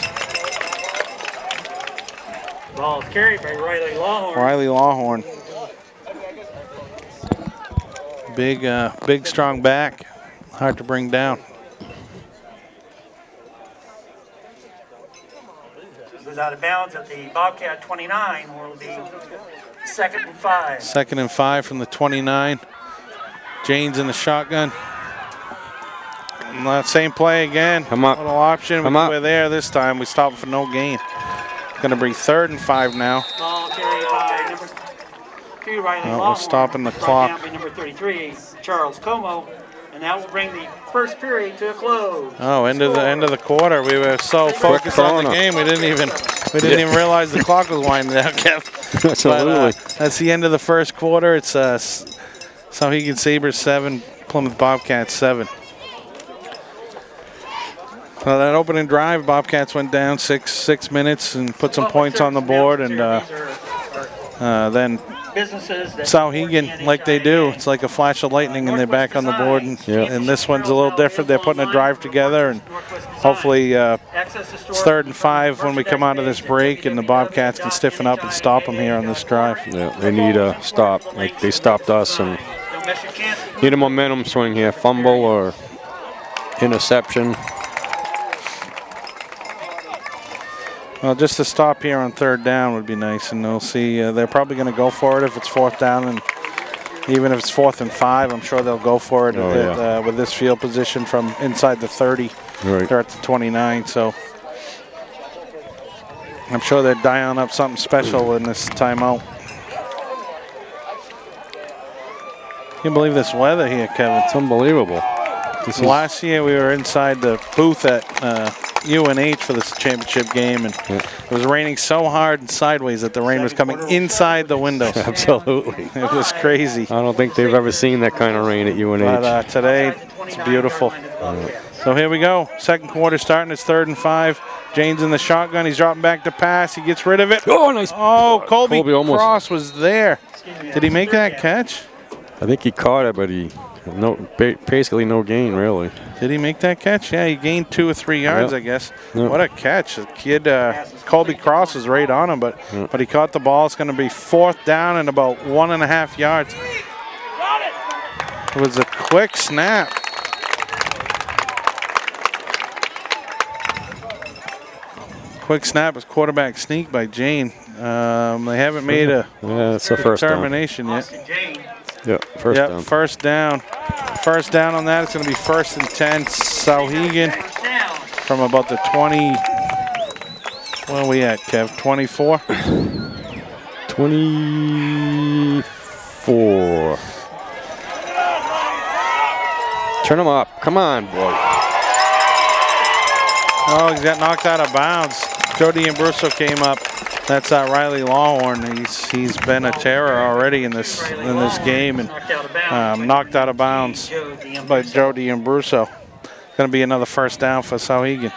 J: Ball is carried by Riley Lawhorn.
A: Riley Lawhorn. Big, strong back. Hard to bring down.
J: Goes out of bounds at the Bobcat 29, where it'll be 2nd and 5.
A: 2nd and 5 from the 29. Jane's in the shotgun. And that same play again.
B: Come up.
A: Little option.
B: Come up.
A: We're there this time. We stopped for no gain. Going to be 3rd and 5 now.
J: Ball carried by number 2, Riley Lawhorn.
A: We're stopping the
J: Brought
A: clock.
J: down by number 33, Charles Como. And that will bring the 1st period to a close.
A: Oh, end of the quarter. We were so focused on the game, we didn't even realize the clock was winding down, Kev.
B: Absolutely.
A: But, that's the end of the 1st quarter. It's Souhegan Sabers 7, Plymouth Bobcats 7. So that opening drive, Bobcats went down 6 minutes and put some points on the board, and then Souhegan, like they do, it's like a flash of lightning, and they're back on the board. And this one's a little different. They're putting a drive together, and hopefully it's 3rd and 5 when we come out of this break, and the Bobcats can stiffen up and stop them here on this drive.
B: Yeah, they need a stop. Like they stopped us, and need a momentum swing here. Fumble or interception.
A: Well, just to stop here on 3rd down would be nice, and they'll see they're probably going to go for it if it's 4th down, and even if it's 4th and 5, I'm sure they'll go for it with this field position from inside the 30.
B: Right.
A: They're at the 29, so I'm sure they're dialing up something special in this timeout. Can't believe this weather here, Kevin.
B: It's unbelievable.
A: Last year we were inside the booth at UNH for this championship game, and it was raining so hard and sideways that the rain was coming inside the windows.
B: Absolutely.
A: It was crazy.
B: I don't think they've ever seen that kind of rain at UNH.
A: But today, it's beautiful. So here we go. 2nd quarter starting. It's 3rd and 5. Jane's in the shotgun. He's dropping back to pass. He gets rid of it.
B: Oh, nice.
A: Oh, Colby
B: almost.
A: Cross was there. Did he make that catch?
B: I think he caught it, but basically no gain, really.
A: Did he make that catch? Yeah, he gained 2 or 3 yards, I guess.
B: Yep.
A: What a catch. The kid, Colby Cross was right on him, but he caught the ball. It's going to be 4th down and about 1.5 yards. It was a quick snap. Quick snap is quarterback sneak by Jane. They haven't made a
B: it's the first
A: determination yet.
B: Yeah, first down.
A: First down. First down on that. It's going to be 1st and 10. Souhegan from about the 20. Where are we at, Kev? 24?
B: 24. Turn him up. Come on, boy.
A: Oh, he's got knocked out of bounds. Jody Ambruso came up. That's Riley Lawhorn. He's been a terror already in this game and knocked out of bounds by Jody Ambruso. Going to be another first down for Souhegan.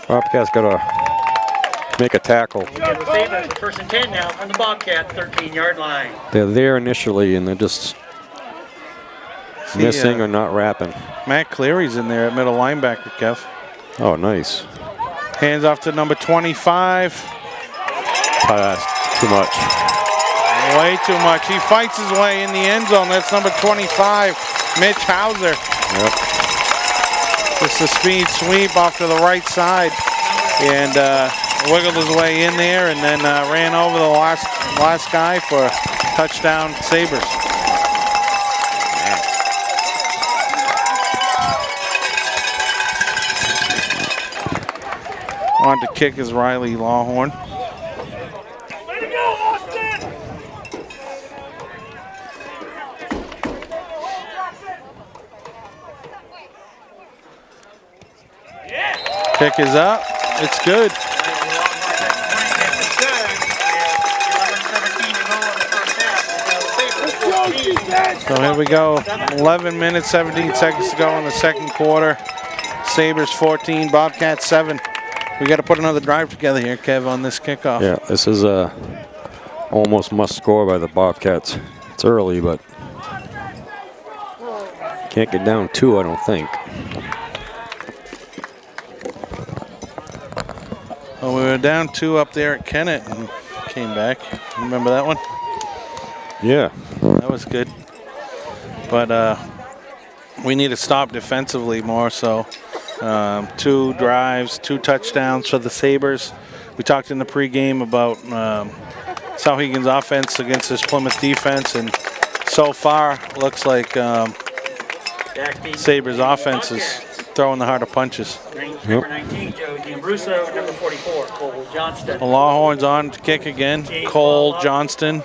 B: Bobcats got to make a tackle.
J: First and 10 now from the Bobcat 13-yard line.
B: They're there initially and they're just missing or not wrapping.
A: Matt Cleary's in there at middle linebacker, Kev.
B: Oh, nice.
A: Hands off to number 25.
B: Pass. Too much.
A: Way too much. He fights his way in the end zone. That's number 25, Mitch Hauser.
B: Yep.
A: Just a speed sweep off to the right side. And wiggled his way in there and then ran over the last guy for touchdown Sabers. On to kick is Riley Lawhorn.
J: Way to go, Austin!
A: Kick is up. It's good. So here we go. 11 minutes, 17 seconds to go in the second quarter. Sabers 14, Bobcats 7. We got to put another drive together here, Kev, on this kickoff.
B: Yeah, this is a almost must score by the Bobcats. It's early, but can't get down 2, I don't think.
A: Well, we were down 2 up there at Kennett and came back. Remember that one?
B: Yeah.
A: That was good. But we need to stop defensively more so. 2 drives, 2 touchdowns for the Sabers. We talked in the pregame about Souhegan's offense against this Plymouth defense, and so far looks like Sabers' offense is throwing the harder punches.
J: Number 19, Joe D'Ambruso. Number 44, Cole Johnston.
A: Lawhorn's on to kick again. Cole Johnston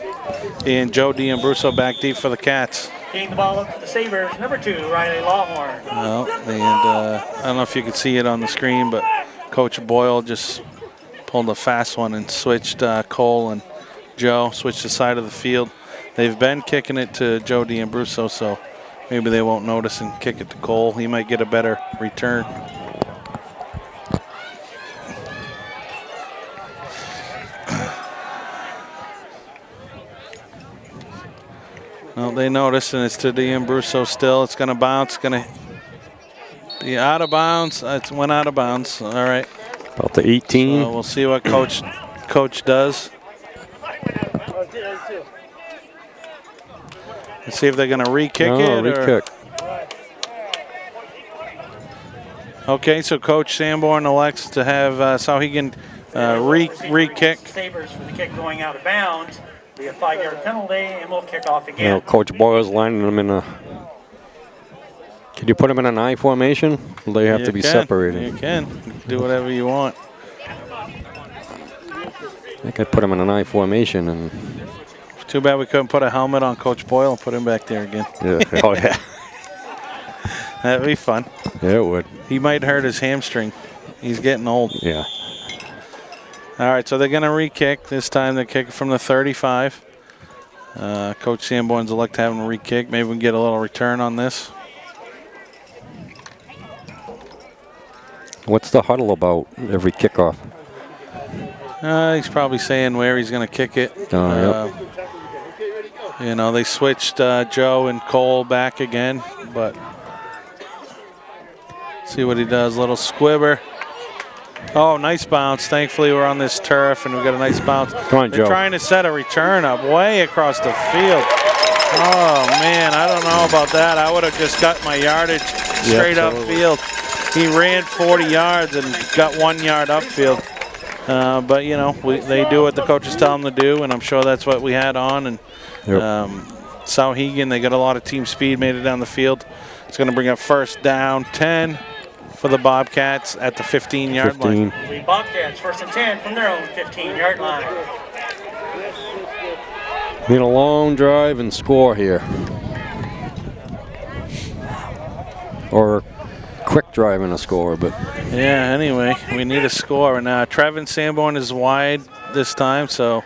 A: and Joe D'Ambruso back deep for the Cats.
J: Getting the ball up to the Sabers. Number 2, Riley Lawhorn.
A: Well, and I don't know if you could see it on the screen, but Coach Boyle just pulled a fast one and switched Cole and Joe, switched the side of the field. They've been kicking it to Joe D'Ambruso, so maybe they won't notice and kick it to Cole. He might get a better return. Well, they noticed, and it's to D'Ambruso still. It's going to bounce. Going to be out of bounds. It went out of bounds. All right.
B: About the 18.
A: So we'll see what Coach does. Let's see if they're going to re-kick it.
B: Re-kick.
A: Okay, so Coach Sanborn elects to have Souhegan re-kick.
J: Sabers for the kick going out of bounds. Be a 5-yard penalty, and we'll kick off again.
B: You know, Coach Boyle's lining them in a. Can you put them in an I formation? Or they have to be separated.
A: You can do whatever you want.
B: I could put them in an I formation and.
A: Too bad we couldn't put a helmet on Coach Boyle and put him back there again.
B: Yeah. Oh yeah.
A: That'd be fun.
B: Yeah, it would.
A: He might hurt his hamstring. He's getting old.
B: Yeah.
A: All right, so they're going to re-kick. This time they're kicking from the 35. Coach Sanborn's elect to have them re-kick. Maybe we can get a little return on this.
B: What's the huddle about every kickoff?
A: He's probably saying where he's going to kick it.
B: Yep.
A: You know, they switched Joe and Cole back again, but see what he does. Little squibber. Oh, nice bounce. Thankfully, we're on this turf, and we got a nice bounce.
B: Come on,
A: They're
B: Joe.
A: trying to set a return up way across the field. Oh, man, I don't know about that. I would have just got my yardage straight upfield. He ran 40 yards and got 1 yard upfield. But, you know, they do what the coaches tell them to do, and I'm sure that's what we had on. And Souhegan, they got a lot of team speed, made it down the field. It's going to bring up first down, 10 for the Bobcats at the 15-yard line.
J: The Bobcats, first and 10 from their own 15-yard line.
B: Need a long drive and score here. Or quick drive and a score, but.
A: Yeah, anyway, we need a score. And Trevin Sanborn is wide this time, so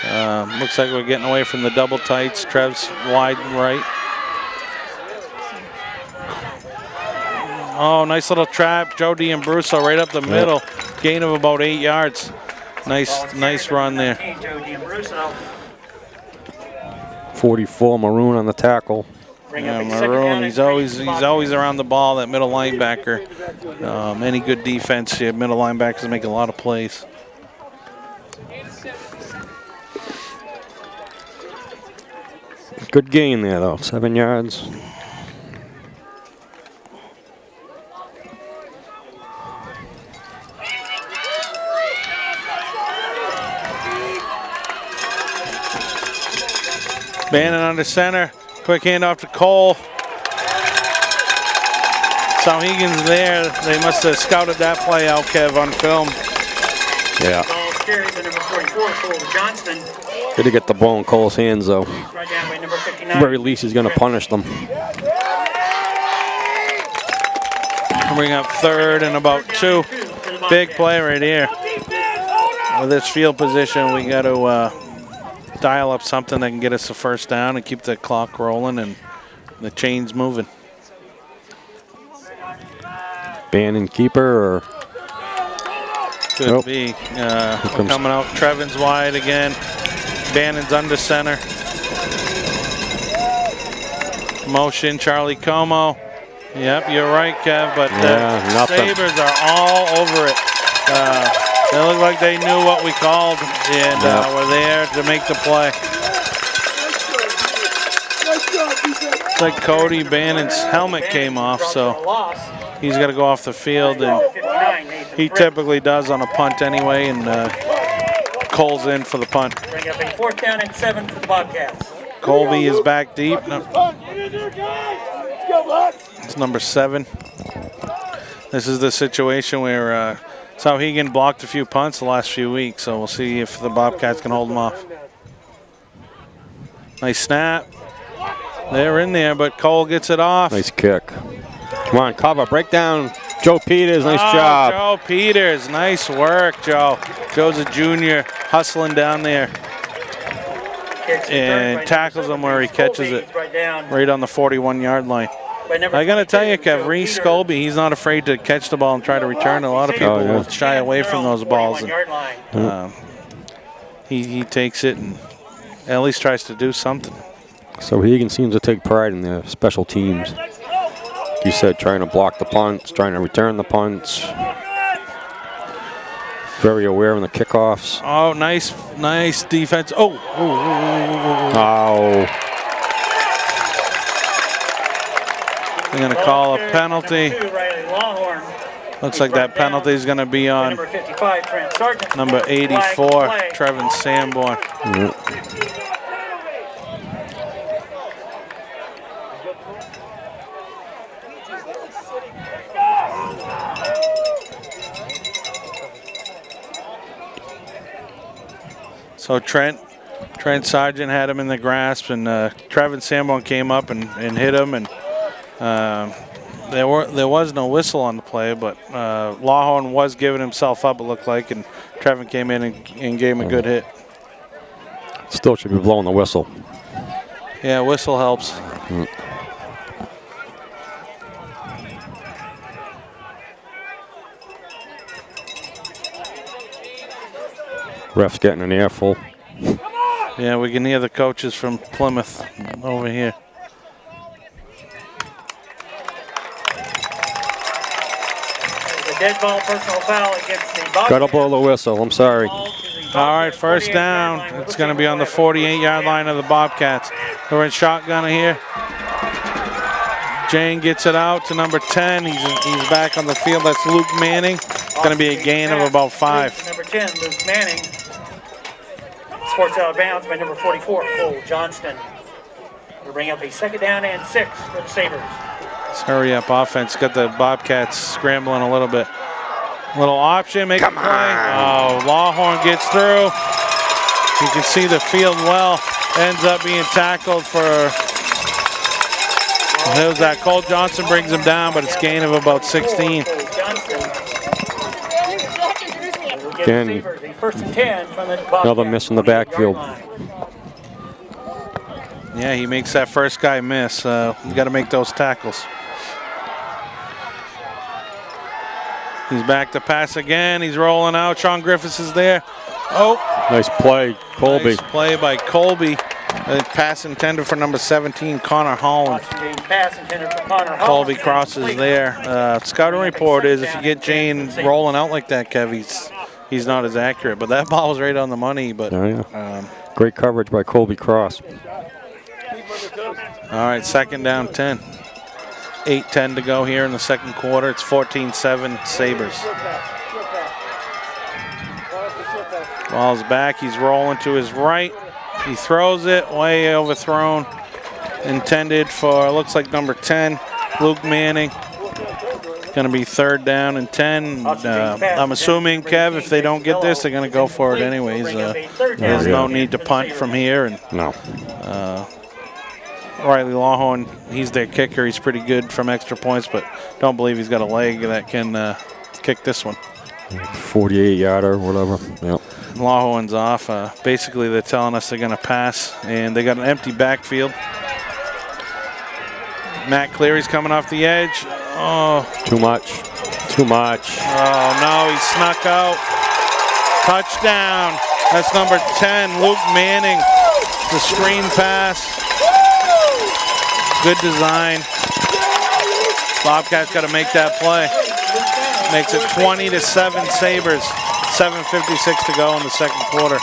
A: looks like we're getting away from the double tights. Trev's wide and right. Oh, nice little trap. Joe D'Ambruso right up the middle. Gain of about 8 yards. Nice run there.
B: 44 Maroon on the tackle.
A: Yeah, Maroon, he's always around the ball, that middle linebacker. Any good defense, middle linebackers make a lot of plays.
B: Good gain there, though, 7 yards.
A: Bannon under center. Quick handoff to Cole. Souhegan's there. They must have scouted that play out, Kev, on film.
B: Yeah.
J: Ball carried by number 44, Cole Johnston.
B: Good to get the ball in Cole's hands, though.
J: Right down by number 59.
B: At the very least, he's going to punish them.
A: Bring up third and about 2. Big play right here. With this field position, we got to dial up something that can get us the first down and keep the clock rolling and the chains moving.
B: Bannon keeper or?
A: Could be. Coming out. Trevin's wide again. Bannon's under center. Motion, Charlie Como. Yep, you're right, Kev, but the Sabers are all over it. They look like they knew what we called and were there to make the play. It's like Cody Bannon's helmet came off, so he's got to go off the field, and he typically does on a punt anyway, and Cole's in for the punt.
J: Bring up a 4th down and 7 for the Bobcats.
A: Colby is back deep. It's number 7. This is the situation where Souhegan blocked a few punts the last few weeks, so we'll see if the Bobcats can hold them off. Nice snap. They're in there, but Cole gets it off.
B: Nice kick. Come on, cover, break down. Joe Peters, nice job.
A: Joe Peters, nice work, Joe. Joe's a junior, hustling down there. And tackles him where he catches it right on the 41-yard line. I got to tell you, Kev, Reese Colby, he's not afraid to catch the ball and try to return. A lot of people will shy away from those balls. And, he takes it and at least tries to do something.
B: So Souhegan seems to take pride in their special teams. You said trying to block the punts, trying to return the punts. Very aware of the kickoffs.
A: Oh, nice defense. Oh. They're going to call a penalty. Looks like that penalty is going to be on number 84, Trevin Sanborn. So Trent Sargent had him in the grasp, and Trevin Sanborn came up and hit him, and there was no whistle on the play, but Lawhorn was giving himself up, it looked like, and Trevin came in and gave him a good hit.
B: Still should be blowing the whistle.
A: Yeah, whistle helps.
B: Ref's getting an earful.
A: Yeah, we can hear the coaches from Plymouth over here.
J: The dead ball personal foul against the Bobcats.
B: Gotta blow the whistle, I'm sorry.
J: Ball to the
A: All right, first down. It's going to be on the 48-yard line of the Bobcats. We're in shotgun here. Jane gets it out to number 10. He's back on the field. That's Luke Manning. Going to be a gain of about 5.
J: Number 10, Luke Manning. Sports out of bounds by number 44, Cole Johnston. We'll bring up a 2nd down and 6 for the Sabers.
A: Let's hurry up offense. Got the Bobcats scrambling a little bit. Little option, make a play. Oh, Lawhorn gets through. You can see the field well. Ends up being tackled for, who's that? Cole Johnson brings him down, but it's gain of about 16.
B: Again, another miss in the backfield.
A: Yeah, he makes that first guy miss. You got to make those tackles. He's back to pass again. He's rolling out. Sean Griffiths is there. Oh.
B: Nice play, Colby.
A: Nice play by Colby. Pass intended for number 17, Connor Holland. Colby crosses there. Scouting report is if you get Jane rolling out like that, Kev, he's not as accurate. But that ball was right on the money. But
B: great coverage by Colby Cross.
A: All right, 2nd down, 10. 8:10 to go here in the second quarter. It's 14-7 Sabers. Ball's back. He's rolling to his right. He throws it, way overthrown. Intended for, looks like number 10, Luke Manning. Going to be 3rd down and 10. I'm assuming, Kev, if they don't get this, they're going to go for it anyways. There's no need to punt from here. And
B: no.
A: Riley Lawhorn, he's their kicker. He's pretty good from extra points, but don't believe he's got a leg that can kick this one.
B: 48-yarder, whatever. Yep.
A: Lawhorn's off. Basically, they're telling us they're going to pass, and they got an empty backfield. Matt Cleary's coming off the edge. Oh.
B: Too much. Too much.
A: Oh, no, he snuck out. Touchdown. That's number 10, Luke Manning. The screen pass. Good design. Bobcats got to make that play. Makes it 20-7 Sabers. 7:56 to go in the second quarter.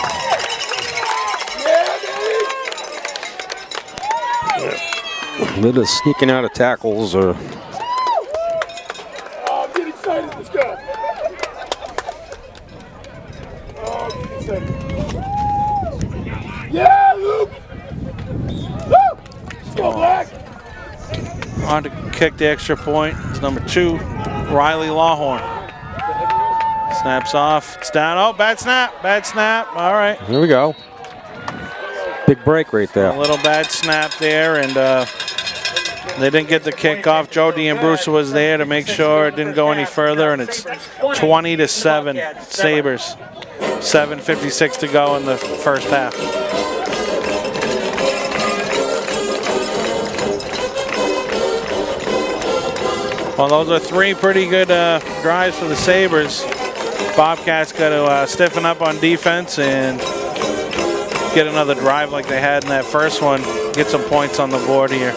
B: They're just sneaking out of tackles.
K: Oh, I'm getting excited. Let's go. Oh, I'm getting excited. Yeah, Luke. Woo! Let's go, Black.
A: On to kick the extra point. It's number 2, Riley Lawhorn. Snaps off. It's down. Oh, bad snap. Bad snap. All right.
B: Here we go. Big break right there.
A: A little bad snap there, and they didn't get the kickoff. Joe D'Ambrusa was there to make sure it didn't go any further, and it's 20-7 Sabers. 7:56 to go in the first half. Well, those are 3 pretty good drives for the Sabers. Bobcats got to stiffen up on defense and get another drive like they had in that first one. Get some points on the board here.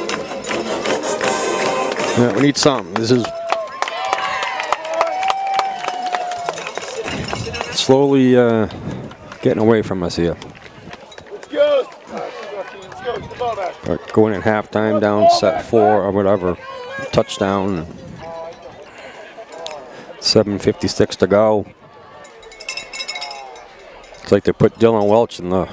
B: Yeah, we need something. This is slowly getting away from us here.
K: Let's go. Let's go. Get the ball back.
B: But going at halftime down set 4 or whatever. Touchdown. 7:56 to go. It's like they put Dylan Welch in the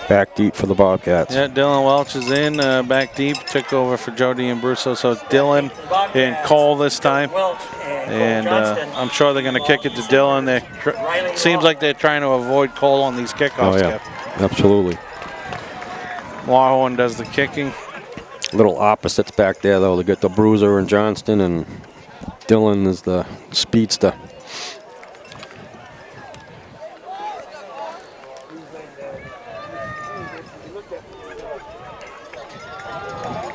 B: back deep for the Bobcats.
A: Yeah, Dylan Welch is in back deep. Took over for Joe D'Ambrusa. So it's Dylan and Cole this time. And I'm sure they're going to kick it to Dylan. It seems like they're trying to avoid Cole on these kickoffs.
B: Oh, yeah. Absolutely.
A: Lawhorn does the kicking.
B: Little opposites back there, though. They get the Bruiser and Johnston, and Dylan is the speedster.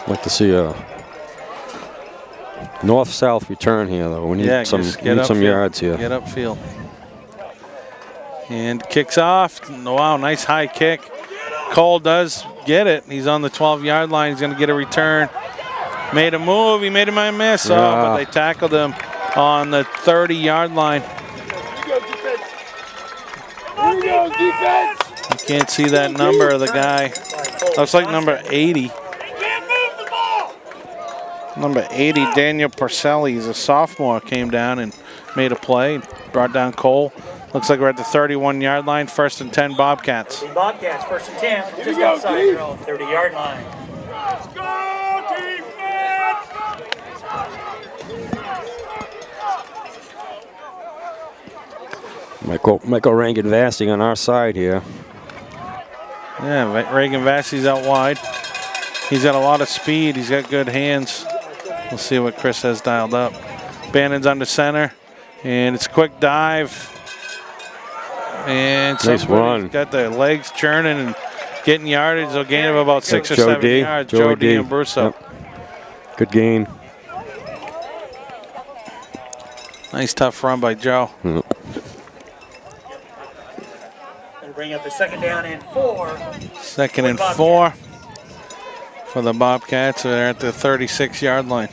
B: I'd like to see a north-south return here, though. We need some yards here.
A: Get upfield. And kicks off. Wow, nice high kick. Cole does get it. He's on the 12-yard line. He's going to get a return. Made a move. He made him a miss. Oh, but they tackled him on the 30-yard line. You can't see that number of the guy. Looks like number 80. Number 80, Daniel Porcelli, he's a sophomore, came down and made a play, brought down Cole. Looks like we're at the 31-yard line, 1st and 10 Bobcats.
J: The Bobcats, 1st and 10, from just outside their own 30-yard line.
K: Let's go, defense!
B: Michael Rangan-Vassy on our side here.
A: Yeah, Rangan-Vassy's out wide. He's got a lot of speed. He's got good hands. We'll see what Chris has dialed up. Bannon's under center, and it's a quick dive. And
B: nice run.
A: Got the legs churning and getting yardage. A gain of about 6 or 7 yards. Joe D. and Brusso.
B: Yep. Good gain.
A: Nice tough run by Joe.
B: Yep.
J: It'll bring up the 2nd down and 4.
A: 2nd and 4 for the Bobcats. They're at the 36-yard line.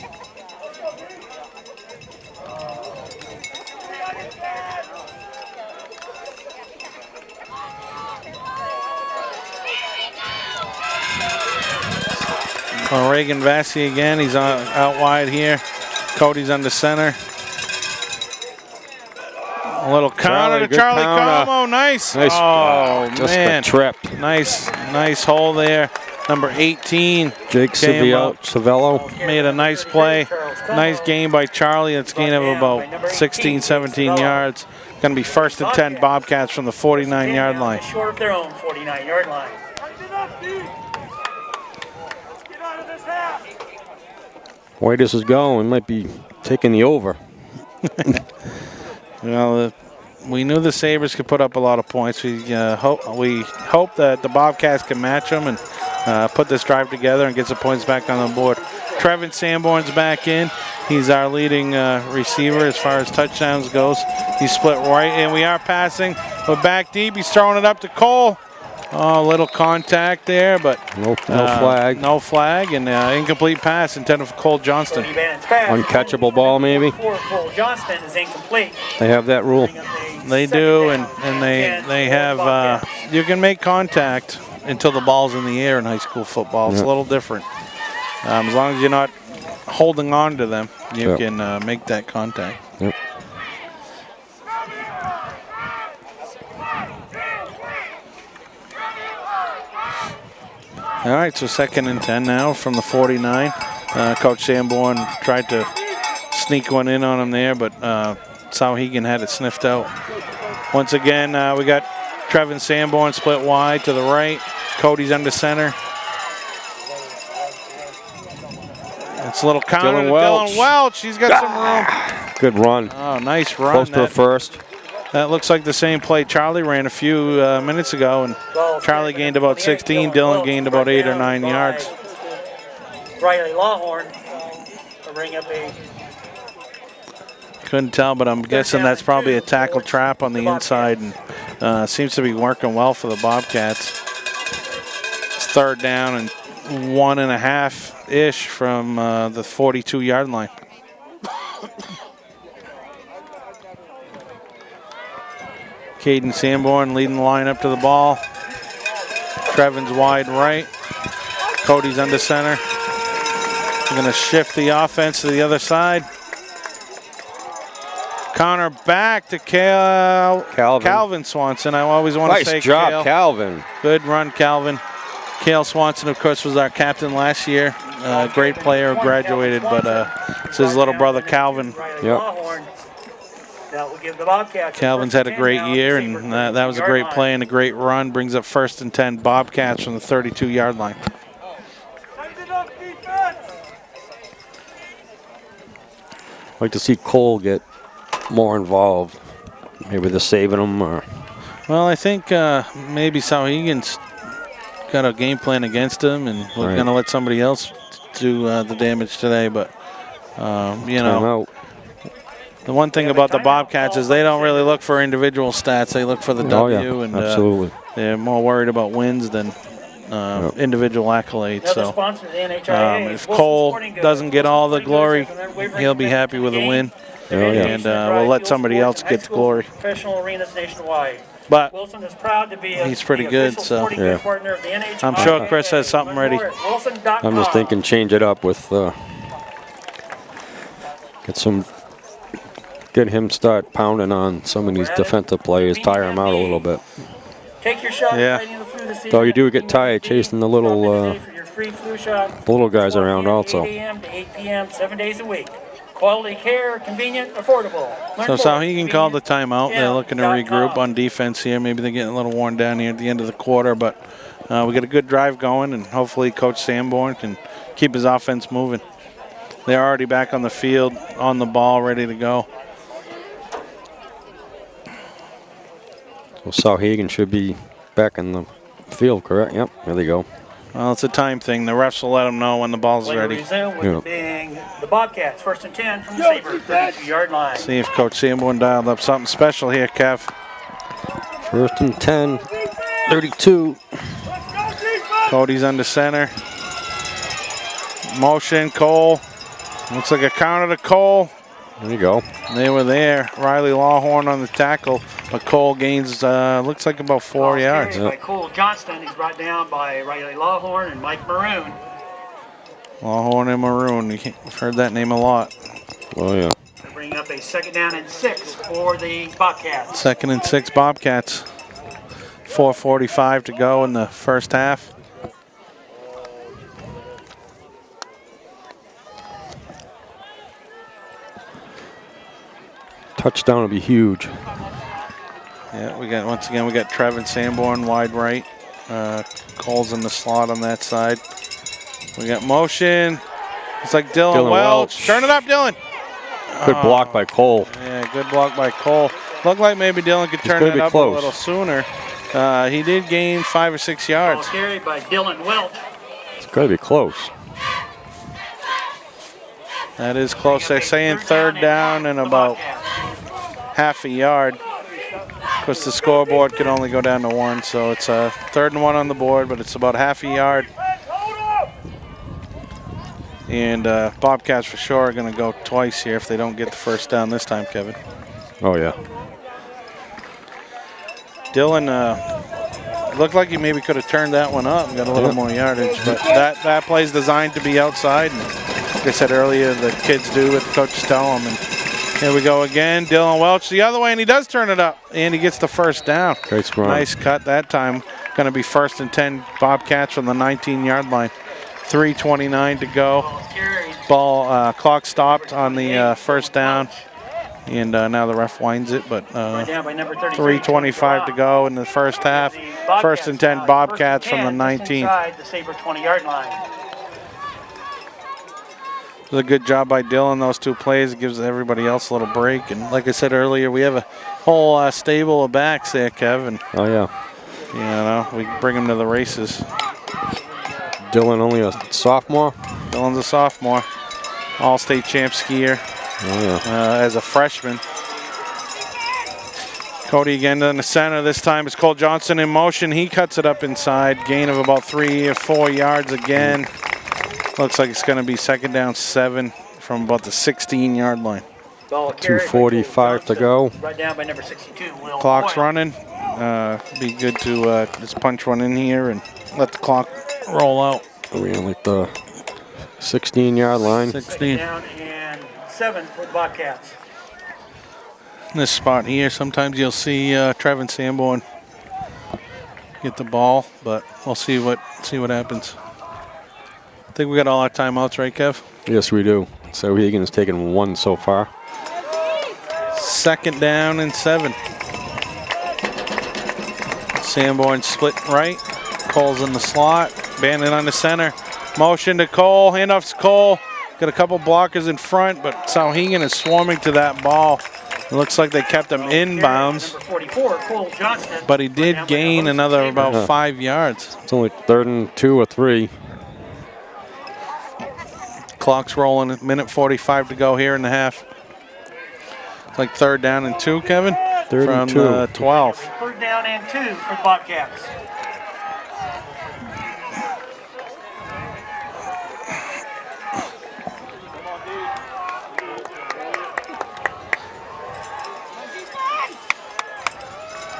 A: Rangan-Vassy again. He's out wide here. Cody's under center. A little counter to Charlie Como. Nice.
B: Oh,
A: just man.
B: Tripped.
A: Nice hole there. Number 18.
B: Jake Savello
A: made a nice play. Nice game by Charlie. That's gain of about 16, 17 yards. Going to be 1st and 10 Bobcats from the 49-yard line.
J: Short of their own 49-yard line.
B: Way this is going, might be taking the over.
A: Well, we knew the Sabers could put up a lot of points. We hope that the Bobcats can match them and put this drive together and get some points back on the board. Trevin Sanborn's back in. He's our leading receiver as far as touchdowns goes. He's split right, and we are passing. We're back deep. He's throwing it up to Cole. Oh, a little contact there, but
B: no flag.
A: No flag, and incomplete pass intended for Cole Johnston.
B: Uncatchable ball, maybe.
J: Cole Johnston is incomplete.
B: They have that rule.
A: They do, and they have. You can make contact until the ball's in the air in high school football. It's a little different. As long as you're not holding on to them, you can make that contact.
B: Yep.
A: All right, so 2nd and 10 now from the 49. Coach Sanborn tried to sneak one in on him there, but Souhegan had it sniffed out. Once again, we got Trevin Sanborn split wide to the right. Cody's under center. It's a little counter to Dylan Welch. He's got some room.
B: Good run.
A: Oh, nice run.
B: Close to a first.
A: That looks like the same play Charlie ran a few minutes ago, and Charlie gained about 16. Dylan gained about 8 or 9 yards.
J: Riley Lawhorn will bring up a...
A: Couldn't tell, but I'm guessing that's probably a tackle trap on the inside, and seems to be working well for the Bobcats. It's 3rd down and 1.5-ish from the 42-yard line. Caden Sanborn leading the line up to the ball. Trevin's wide right. Cody's under center. We're going to shift the offense to the other side. Connor back to Calvin Swanson. I always want to say
B: nice job, Calvin.
A: Good run, Calvin. Cale Swanson, of course, was our captain last year. Great player, graduated, but it's his little brother, Calvin.
B: Yep.
A: Calvin's had a great year, and that was a great play and a great run. Brings up 1st and 10 Bobcats from the 32-yard line.
B: I'd like to see Cole get more involved. Maybe they're saving him. Or
A: well, I think maybe Souhegan's got a game plan against him, and we're going to let somebody else do the damage today. But, you know, the one thing about the Bobcats is they don't really look for individual stats. They look for the W, and
B: absolutely.
A: They're more worried about wins than individual accolades. So if Cole doesn't get all the glory, he'll be happy with a win. And we'll let somebody else get the glory.
J: Professional arenas nationwide.
A: But
J: Wilson is proud to be
A: he's pretty
J: the
A: good,
J: official
A: so
J: sporting goods partner of the NHIAA.
A: I'm sure Chris has something ready.
J: Learn more at wilson.com.
B: I'm just thinking change it up with get him start pounding on some of these defensive players, tire him out a little bit.
J: Take your shot.
A: Yeah.
J: Fighting the flu this
B: Though you
J: season.
B: do get tired chasing the little
J: For your free flu shot.
B: little guys
J: 12
B: around
J: p.m. to
B: also.
J: 8 a.m. to 8 p.m. 7 days a week. Quality care, convenient, affordable. Learn
A: So
J: more
A: Souhegan
J: at
A: called the timeout. They're looking to regroup
J: convenientm.com.
A: on defense here. Maybe they're getting a little worn down here at the end of the quarter, but we got a good drive going, and hopefully Coach Sanborn can keep his offense moving. They're already back on the field, on the ball, ready to go.
B: Well, Souhegan should be back in the field, correct? Yep, there they go.
A: Well, it's a time thing. The refs will let them know when the ball's
J: Play to
A: ready.
J: resume with
B: Yeah.
J: it being the Bobcats, 1st and 10 from the Sabers, 32-yard line.
A: See if Coach Sanborn dialed up something special here, Kev.
B: 1st and 10, 32.
A: Cody's under center. Motion, Cole. Looks like a counter to Cole.
B: There you go.
A: They were there. Riley Lawhorn on the tackle, but Cole gains, looks like about 4
J: Ball
A: yards.
J: carried by Cole Johnston. He's brought down by Riley Lawhorn and Mike Maroon.
A: Lawhorn and Maroon. You've heard that name a lot.
B: Oh, yeah.
J: They're bringing up a 2nd down and 6 for the Bobcats.
A: 2nd and 6 Bobcats. 4:45 to go in the first half.
B: Touchdown would be huge.
A: Yeah, we got, once again, we got Trevin Sanborn wide right. Cole's in the slot on that side. We got motion. It's like Dylan Welch. Turn it up, Dylan.
B: Good block by Cole.
A: Yeah, good block by Cole. Looked like maybe Dylan could turn
B: gonna
A: it
B: be
A: up
B: close.
A: a little sooner. He did gain 5 or 6
J: Ball
A: yards.
J: carried by Dylan Welch.
B: It's got to be close.
A: That is close. They're saying 3rd down and about half a yard. Of course, the scoreboard can only go down to 1, so it's a 3rd and 1 on the board, but it's about half a yard. And Bobcats for sure are going to go twice here if they don't get the first down this time, Kevin.
B: Oh, yeah.
A: Dylan looked like he maybe could have turned that one up and got a little more yardage, but that play's designed to be outside. And like I said earlier, the kids do what the coaches tell them. And here we go again. Dylan Welch the other way, and he does turn it up, and he gets the first down.
B: Great scrum.
A: Nice cut that time. Going to be 1st and 10 Bobcats from the 19-yard line. 3:29 to go. Ball clock stopped on the first down, and now the ref winds it. But 3:25 to go in the first half. 1st and 10 Bobcats from the 19.
J: Inside the Saber 20-yard line.
A: It was a good job by Dylan, those 2 plays. It gives everybody else a little break. And like I said earlier, we have a whole stable of backs there, Kevin.
B: Oh, yeah.
A: You know, we bring them to the races.
B: Dylan only a sophomore?
A: Dylan's a sophomore. All-state champ skier.
B: Oh, yeah.
A: As a freshman. Cody again in the center. This time it's Cole Johnson in motion. He cuts it up inside. Gain of about 3 or 4 yards again. Looks like it's going to be 2nd down 7 from about the 16-yard line.
B: 2:45 to go.
J: Right down by number 62, Will
A: Clock's
J: Boyle.
A: running. Be good to just punch one in here and let the clock roll out.
B: Are we on like the 16-yard line?
A: 16.
J: Down and 7 for the Bobcats.
A: This spot here, sometimes you'll see Trevin Sanborn get the ball, but we'll see what happens. I think we got all our timeouts, right, Kev?
B: Yes, we do. Souhegan has taken 1 so far.
A: 2nd down and 7. Sanborn split right. Cole's in the slot. Bandit on the center. Motion to Cole. Handoffs to Cole. Got a couple blockers in front, but Souhegan is swarming to that ball. It looks like they kept him inbounds.
J: Number 44, Cole Johnston.
A: But he did gain another about 5 yards.
B: It's only 3rd and 2 or 3.
A: Clock's rolling. Minute 45 to go here in the half. It's like 3rd down and 2, Kevin?
B: 3rd
A: from
B: and 2.
A: the 12.
J: 3rd down and 2 for the Bobcats.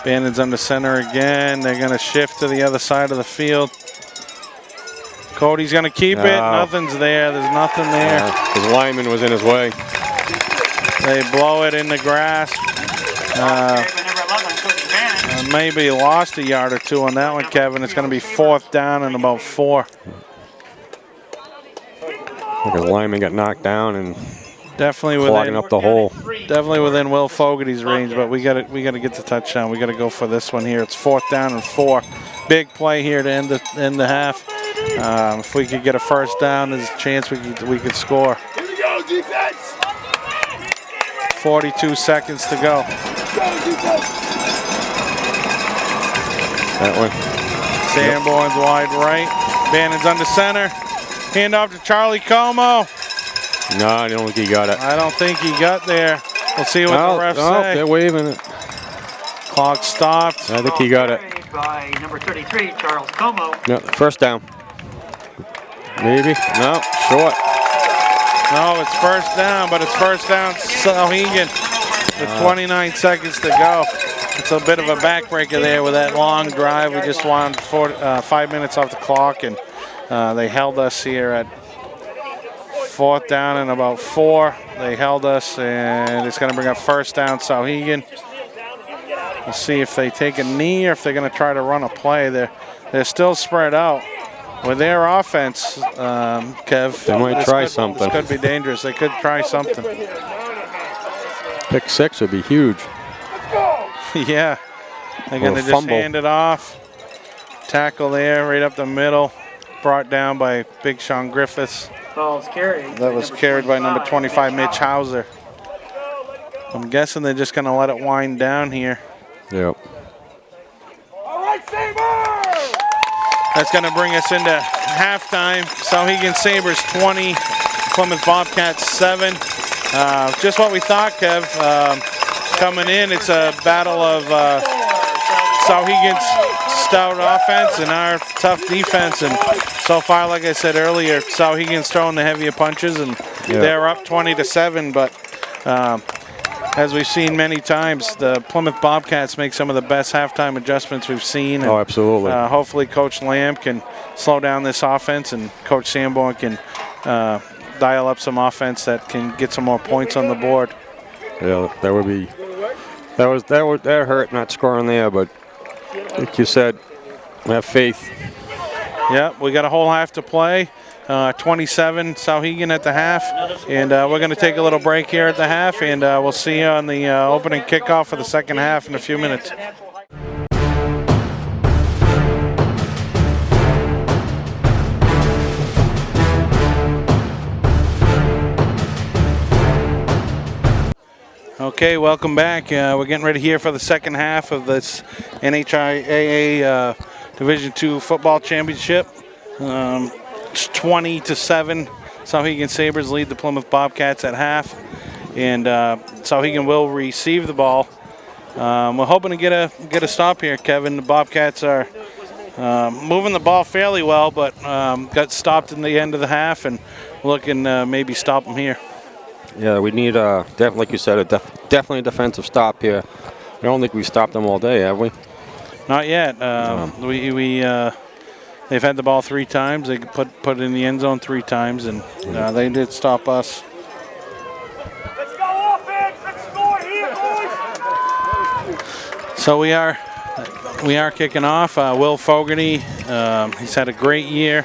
A: Bandon's under center again. They're going to shift to the other side of the field. Cody's going to keep it. Nothing's there. There's nothing there.
B: His lineman was in his way.
A: They blow it in the grass. Maybe lost a yard or two on that one, Kevin. It's going to be 4th down and about 4.
B: I think his lineman got knocked down and
A: definitely
B: clogging up the hole.
A: Definitely within Will Fogarty's range, but we got to get the touchdown. We got to go for this one here. It's 4th down and 4. Big play here to end the half. If we could get a first down, there's a chance we could score.
K: Here we go, defense.
A: 42 seconds to go.
B: That one.
A: Sanborn's wide right. Bannon's under center. Hand off to Charlie Como.
B: No, I don't think he got it.
A: I don't think he got there. We'll see what the refs say.
B: They're waving it.
A: Clock stopped.
B: I think he got it.
J: By number 33, Charles Como.
B: No, first down. Maybe. No, short.
A: No, it's first down, but it's first down Souhegan with 29 seconds to go. It's a bit of a backbreaker there with that long drive. We just wanted 5 minutes off the clock, and they held us here at 4th down and about 4. They held us, and it's going to bring up first down Souhegan. We'll see if they take a knee or if they're going to try to run a play. They're still spread out. With their offense, Kev,
B: they might try something.
A: This could be dangerous. They could try something.
B: Pick 6 would be huge.
A: Yeah. They're going to just hand it off. Tackle there, right up the middle. Brought down by Big Sean Griffiths. That was carried by number 25, Mitch Hauser. I'm guessing they're just going to let it wind down here.
B: Yep.
K: All right, Sabers!
A: That's going to bring us into halftime. Souhegan Sabers 20, Plymouth Bobcats 7. Just what we thought, Kev. Coming in, it's a battle of Souhegan's stout offense and our tough defense. And so far, like I said earlier, Souhegan's throwing the heavier punches, and they're up 20-7. But as we've seen many times, the Plymouth Bobcats make some of the best halftime adjustments we've seen. And,
B: absolutely.
A: Hopefully Coach Lamb can slow down this offense, and Coach Sanborn can dial up some offense that can get some more points on the board.
B: Yeah, that hurt not scoring there, but like you said, we have faith.
A: Yeah, we got a whole half to play. 27 Souhegan at the half, and we're going to take a little break here at the half, and we'll see you on the opening kickoff for the second half in a few minutes. Okay, welcome back. We're getting ready here for the second half of this NHIAA Division II football championship. It's 20-7. Souhegan Sabers lead the Plymouth Bobcats at half, and Souhegan will receive the ball. We're hoping to get a stop here, Kevin. The Bobcats are moving the ball fairly well, but got stopped in the end of the half, and looking maybe stop them here.
B: Yeah, we need like you said, definitely a defensive stop here. I don't think we've stopped them all day, have we?
A: Not yet. They've had the ball 3 times. They put it in the end zone 3 times, and they did stop us.
K: Let's go offense. Let's score here, boys.
A: So we are kicking off. Will Fogarty, he's had a great year.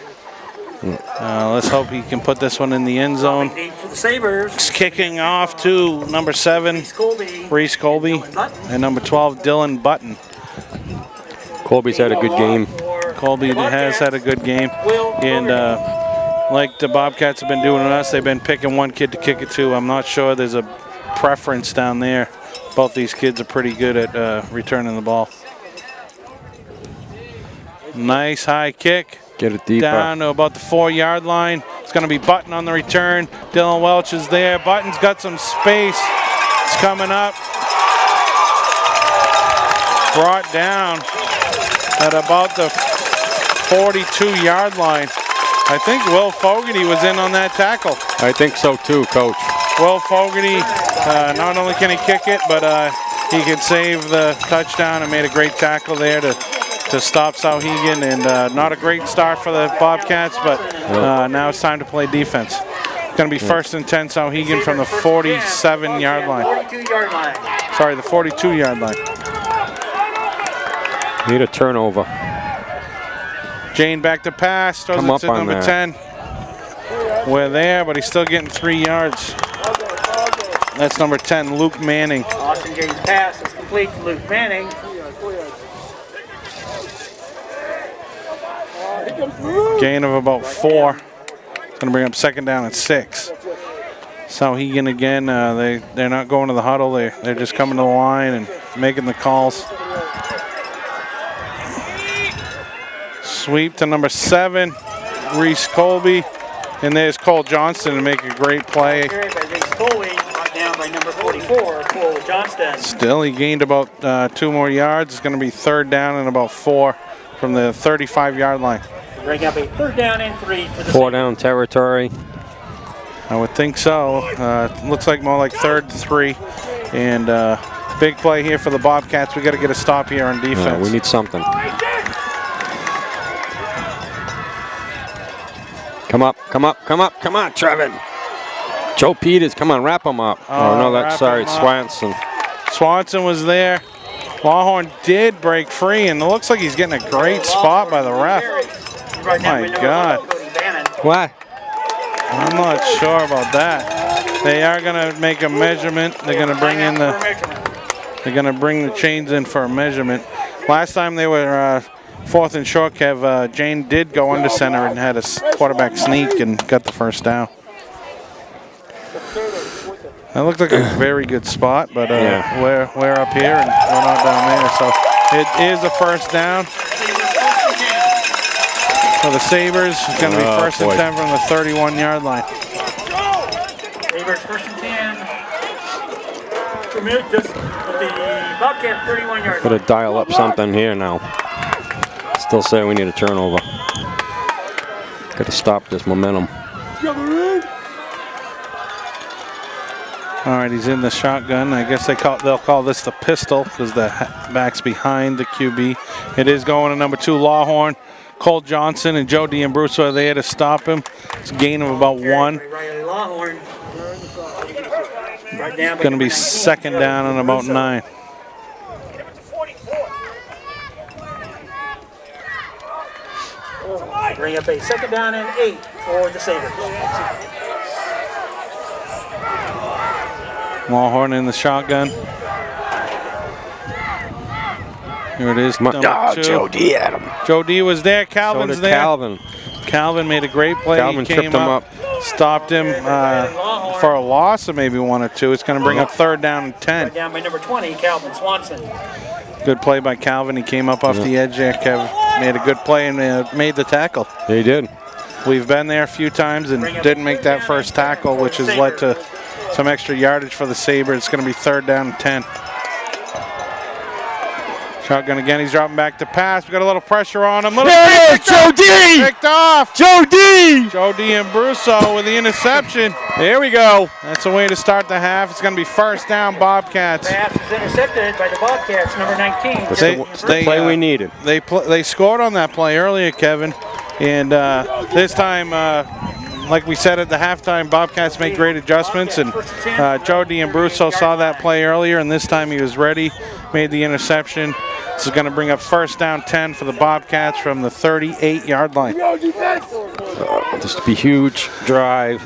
A: Let's hope he can put this one in the end zone. It's kicking off to number 7, Reese Colby, and number 12, Dylan Button.
B: Colby's had a good game.
A: Colby has had a good game, and like the Bobcats have been doing to us, they've been picking one kid to kick it to. I'm not sure there's a preference down there. Both these kids are pretty good at returning the ball. Nice high kick.
B: Get it deep.
A: Down to about the 4-yard line. It's going to be Button on the return. Dylan Welch is there. Button's got some space. It's coming up. Brought down at about the 42-yard line. I think Will Fogarty was in on that tackle.
B: I think so too, Coach.
A: Will Fogarty, not only can he kick it, but he could save the touchdown and made a great tackle there to stop Souhegan. And not a great start for the Bobcats, but now it's time to play defense. It's going to be 1st and 10 Souhegan from the 47-yard line.
J: 42-yard line.
A: Sorry, the 42-yard line.
B: Need a turnover.
A: Jane back to pass, throws it to number 10. We're there, but he's still getting 3 yards. That's number 10, Luke Manning.
J: Austin Jane's pass is complete to Luke Manning.
A: Gain of about 4. It's going to bring up 2nd down and 6. Souhegan again, they're not going to the huddle. They're just coming to the line and making the calls. Sweep to number 7, Reese Colby. And there's Cole Johnston to make a great play.
J: Down by number 44, Cole Johnston.
A: Still, he gained about 2 more yards. It's going to be 3rd down and about 4 from the 35-yard line.
J: Bring up a 3rd down and 3 for the
B: 4 down territory.
A: I would think so. Looks like more like 3rd and 3. And big play here for the Bobcats. We got to get a stop here on defense.
B: Yeah, we need something. Come up, come up, come up, come on, Trevin. Joe Peters, come on, wrap him up. Oh, no, that's sorry, Swanson.
A: Swanson was there. Lawhorn did break free, and it looks like he's getting a great spot by the ref. My God.
B: What?
A: I'm not sure about that. They are going to make a measurement. They're going to bring in the chains in for a measurement. Last time they were 4th and short, Kev, Jane did go under center and had a quarterback sneak and got the 1st down. That looked like a very good spot, but we're up here and we're not down there. So it is a 1st down for the Sabers. It's going to be 1st and 10 from the 31-yard line.
J: Sabers 1st and 10. Just with the Bobcat 31-yard line.
B: Gotta dial up something here now. Still say we need a turnover. Gotta stop this momentum.
A: All right, he's in the shotgun. I guess they'll call this the pistol because the back's behind the QB. It is going to number 2, Lawhorn. Cole Johnson and Joe D'Ambruso are there to stop him. It's a gain of about 1. It's going to be 2nd down and about 9.
J: Bring up a 2nd down and 8 for the Sabres.
A: Lawhorn in the shotgun. Here it is. Number 2.
B: Joe D had him.
A: Joe D was there. Calvin's there. Calvin made a great play.
B: Calvin tripped him up.
A: Stopped him for a loss of maybe 1 or 2. It's going to bring up 3rd down and 10.
J: Down by number 20, Calvin Swanson.
A: Good play by Calvin. He came up off the edge there. Kev made a good play and made the tackle.
B: He did.
A: We've been there a few times and didn't make that first tackle, which has led to some extra yardage for the Sabres. It's going to be 3rd down and 10. Shotgun again. He's dropping back to pass. We got a little pressure on him.
B: Joe D!
A: Picked off.
B: Joe D!
A: Joe D'Ambruso with the interception.
B: There we go.
A: That's a way to start the half. It's going to be 1st down, Bobcats.
J: Pass is intercepted by the Bobcats, number 19.
B: That's the play we needed.
A: They scored on that play earlier, Kevin. And this time, like we said at the halftime, Bobcats make great adjustments. And Joe D'Ambruso saw that play earlier, and this time he was ready, made the interception. This is going to bring up 1st down 10 for the Bobcats from the 38-yard line.
B: This will be huge drive.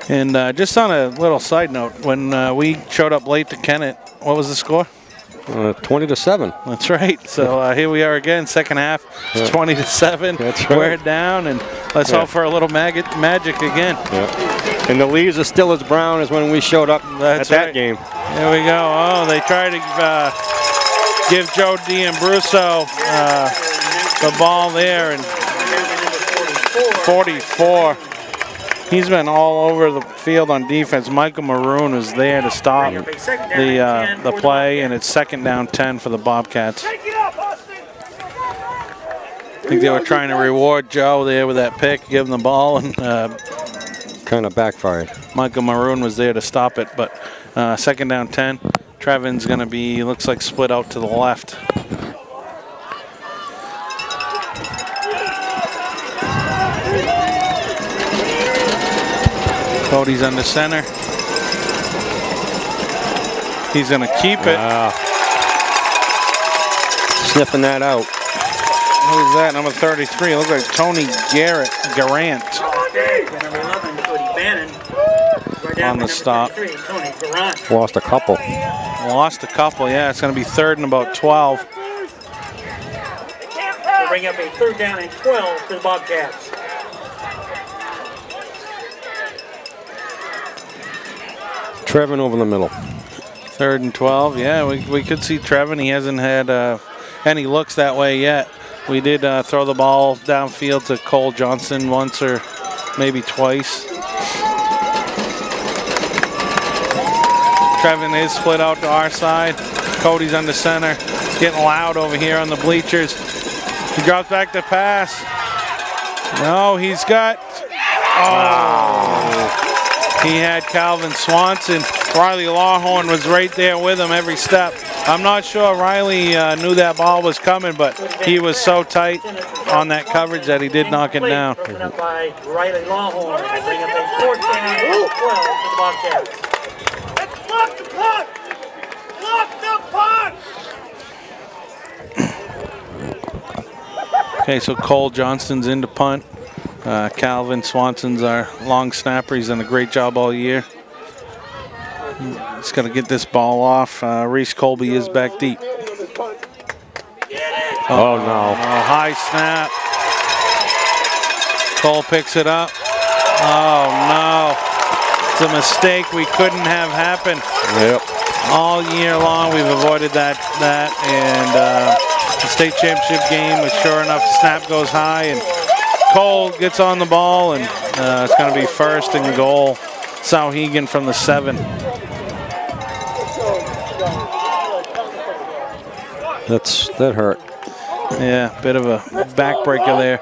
A: And just on a little side note, when we showed up late to Kennett, what was the score?
B: 20-7.
A: That's right. So here we are again, 2nd half. It's 20-7.
B: That's right.
A: We're down, and let's hope for a little magic again.
B: Yeah. And the leaves are still as brown as when we showed up at that game.
A: There we go. Oh, they tried to give Joe D'Ambruso the ball there, and 44. He's been all over the field on defense. Michael Maroon is there to stop the play, and it's 2nd down 10 for the Bobcats. I think they were trying to reward Joe there with that pick, give him the ball, and
B: kind of backfired.
A: Michael Maroon was there to stop it, but Second down 10. Trevin's going to be, looks like, split out to the left. Cody's under center. He's going to keep it.
B: Sniffing that out.
A: Who's that? Number 33. Looks like Tony Garant.
J: Number 11, Cody Bannon.
A: On the stop.
J: Tony Garant.
B: Lost a couple.
A: Lost a couple, yeah. It's going to be third and about 12.
J: We'll bring up a third down and 12 for the Bobcats.
B: Trevin over the middle.
A: Third and 12. Yeah, we could see Trevin. He hasn't had any looks that way yet. We did throw the ball downfield to Cole Johnson once or maybe twice. Trevin is split out to our side. Cody's under center. It's getting loud over here on the bleachers. He drops back to pass. No, he's got... Oh! He had Calvin Swanson. Riley Lawhorn was right there with him every step. I'm not sure Riley knew that ball was coming, but he was so tight on that coverage that he did knock it down.
J: Broken up by Riley Lawhorn. They bring up a fourth down and 12 for the Bobcats.
K: Lock the punt! Lock the punt!
A: Okay, so Cole Johnston's into punt. Calvin Swanson's our long snapper. He's done a great job all year. He's going to get this ball off. Reese Colby is back deep.
B: Oh, no.
A: High snap. Cole picks it up. Oh, no. It's a mistake we couldn't have happen.
B: Yep.
A: All year long, we've avoided that. And the state championship game, but sure enough, the snap goes high, and Cole gets on the ball, and it's going to be first and goal. Souhegan from the 7.
B: That hurt.
A: Yeah, bit of a backbreaker there.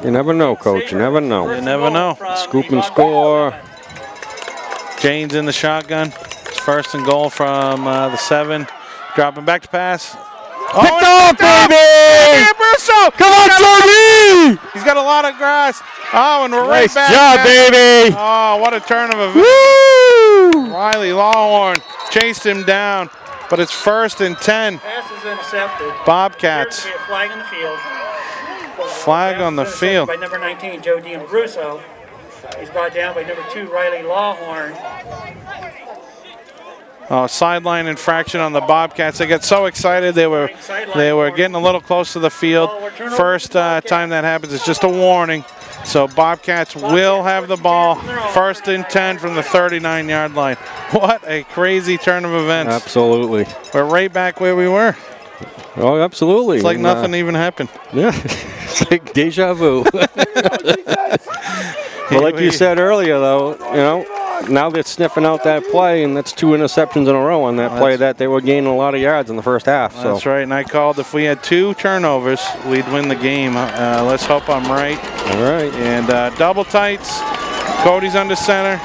B: You never know, Coach. You never know.
A: You never know.
B: Scoop and score.
A: Jane's in the shotgun. It's first and goal from the 7. Dropping back to pass.
B: Picked off, baby!
A: Brusso!
B: Come on, Tony!
A: He's got a lot of grass. Oh, and we're
B: Nice
A: right back.
B: job, baby!
A: Oh, what a turn of events.
B: Woo!
A: Riley Lawhorn chased him down, but it's first and 10.
J: Pass is intercepted.
A: Bobcats.
J: There's a flag on the field.
A: Flag on the field.
J: By number 19, Joe D'Ambruso. He's brought down by number 2, Riley Lawhorn.
A: Sideline infraction on the Bobcats. They got so excited they were getting a little close to the field. First time that happens, it's just a warning. So Bobcats will have the ball. First and 10 from the 39-yard line. What a crazy turn of events.
B: Absolutely.
A: We're right back where we were.
B: Oh, absolutely.
A: It's like nothing even happened.
B: Yeah, it's like deja vu. Well, like you said earlier, though, you know, now they're sniffing out that play, and that's 2 interceptions in a row on that play that they were gaining a lot of yards in the first half. So.
A: That's right, and I called if we had 2 turnovers, we'd win the game. Let's hope I'm right.
B: All right.
A: And double tights. Cody's under center.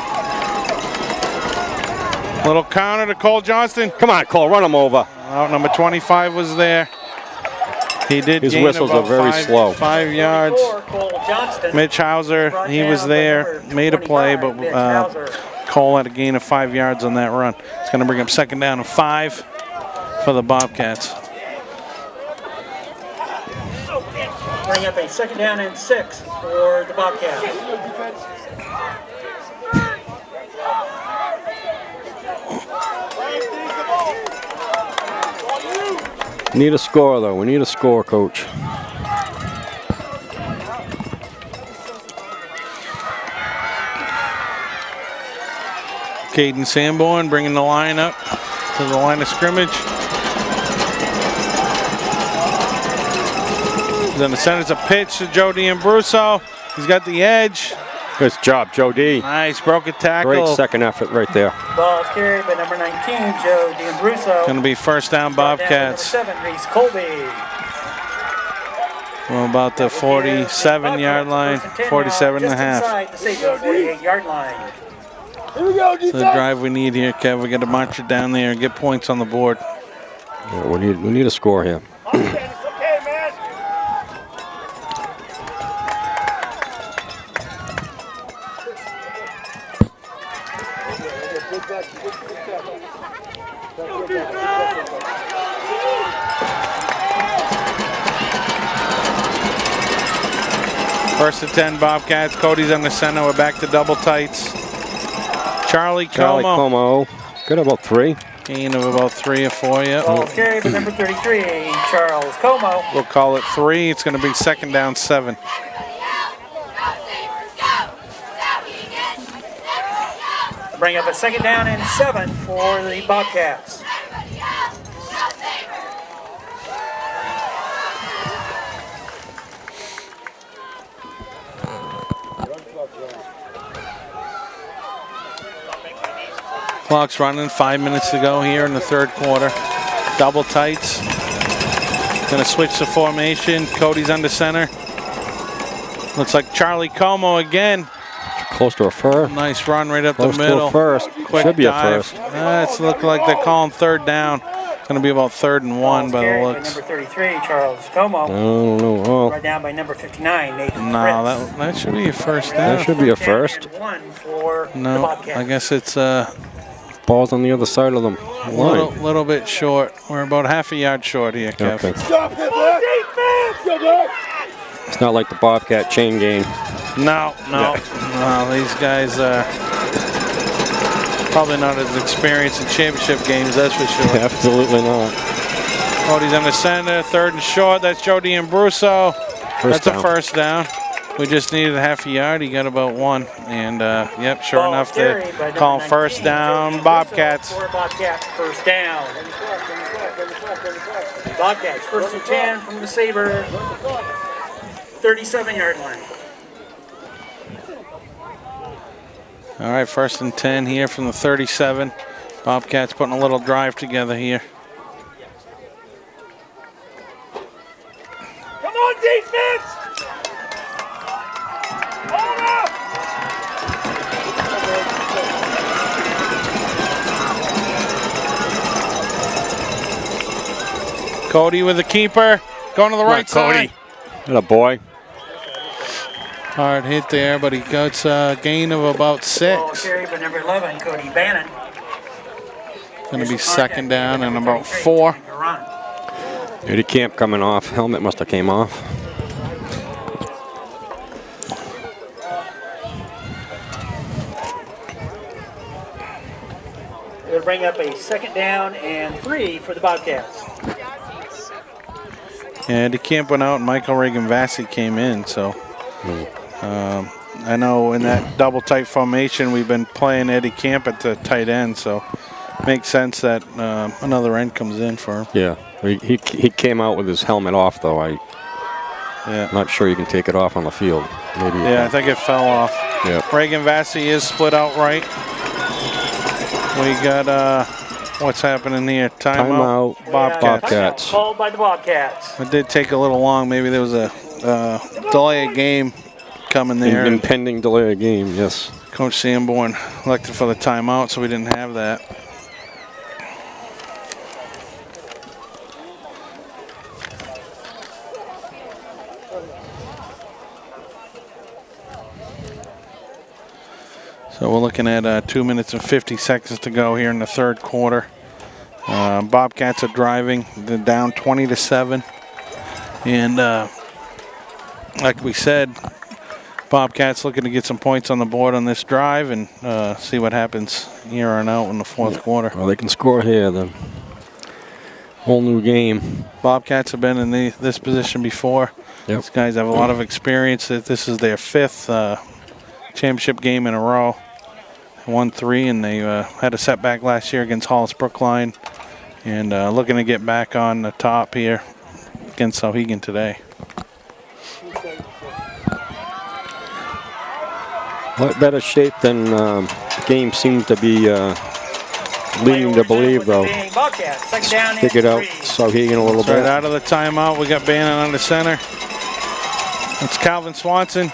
A: Little counter to Cole Johnston.
B: Come on, Cole, run him over.
A: Number 25 was there. He did
B: His
A: gain
B: whistles
A: about
B: are very slow.
A: 5 yards. Mitch Hauser, he was there, made a play, but Cole had a gain of 5 yards on that run. It's going to bring up second down and 5 for the Bobcats.
J: Bring up a second down and 6 for the Bobcats.
B: Need a score, though. We need a score, Coach.
A: Caden Sanborn bringing the line up to the line of scrimmage. Then the center's a pitch to Joe D'Ambruso. He's got the edge.
B: Good job, Joe D.
A: Nice, broke a tackle.
B: Great second effort right there.
J: Ball is carried by number 19, Joe D'Ambruso.
A: Going to be first down Bobcats.
J: Number 7, Reese Colby.
A: Well, about the 47-yard line, 47 and a half.
J: Inside the Sabers 48-yard line.
A: It's the drive we need here, Kev. We got to march it down there and get points on the board.
B: Yeah, we need a score here.
A: First and 10 Bobcats. Cody's on the center. We're back to double tights. Charlie Como.
B: Good, about 3.
A: Gain of about 3 or 4, yeah.
J: Ball carried by number 33, Charles Como.
A: We'll call it 3. It's going to be second down 7.
J: Bring up a second down and 7 for the Bobcats.
A: Clock's running, 5 minutes to go here in the third quarter. Double tights. Gonna switch the formation. Cody's under center. Looks like Charlie Como again.
B: Close to a first.
A: Nice run right up
B: Close
A: the middle.
B: to a first.
A: Quick
B: Should be
A: dive.
B: a first.
A: It's looking like they're calling third down. It's gonna be about 3rd and 1 by the
J: Carried by
A: looks.
J: number 33, Charles Como.
B: I don't know. Oh,
J: Right down by number 59, Nathan
A: No,
J: Fritz.
A: that should be a first down.
B: that should be a first.
J: And 1 for the
A: No,
J: Bobcats.
A: I guess it's
B: Ball's on the other side of them.
A: little bit short. We're about half a yard short here, Kev.
B: Okay. It's not like the Bobcat chain game.
A: No. These guys probably not as experienced in championship games, that's for sure.
B: Absolutely not.
A: Cody's in the center, 3rd and short. That's Joe D'Ambruso. That's
B: down.
A: a first down. We just needed a half a yard. He got about 1. And, yep, sure
J: Ball
A: enough,
J: carried
A: they
J: by
A: call
J: number
A: first
J: 19,
A: down.
J: Joe
A: Bobcats.
J: For Bobcats, first down. Bobcats, first and 10 from the Saber 37-yard line.
A: All right, first and 10 here from the 37. Bobcats putting a little drive together here.
K: Come on, defense! Hold up!
A: Cody with the keeper. Going to the right side.
B: What a boy.
A: Hard hit there, but he gets a gain of about
J: Ball
A: 6.
J: carried by number 11, Cody Bannon.
A: Going to be second down and about 4.
B: Eddie Camp coming off. Helmet must have came off.
J: It'll bring up a second down and 3 for the Bobcats.
A: And DeCamp went out and Michael Reagan-Vassy came in, so I know in that double tight formation we've been playing Eddie Camp at the tight end, so makes sense that another end comes in for him.
B: Yeah, he came out with his helmet off though. I'm not sure you can take it off on the field. Maybe.
A: Yeah, I think it fell off.
B: Yeah.
A: Reagan-Vassy is split out right. We got what's happening here? Timeout.
B: Bobcats.
J: Called by the Bobcats.
A: It did take a little long. Maybe there was a delay of game coming there.
B: Impending delay of game, yes.
A: Coach Sanborn elected for the timeout, so we didn't have that. So we're looking at 2 minutes and 50 seconds to go here in the third quarter. Bobcats are driving. They're down 20-7. And like we said, Bobcats looking to get some points on the board on this drive and see what happens here on out in the fourth quarter.
B: Well, they can score here then. Whole new game.
A: Bobcats have been in this position before.
B: Yep.
A: These guys have a lot of experience. This is their 5th championship game in a row. 1-3, and they had a setback last year against Hollis Brookline, and looking to get back on the top here against Souhegan today.
B: A lot better shape than the game seemed to be leading to believe, though. Figured out Souhegan a little bit.
A: Right out of the timeout, we got Bannon under center. It's Calvin Swanson.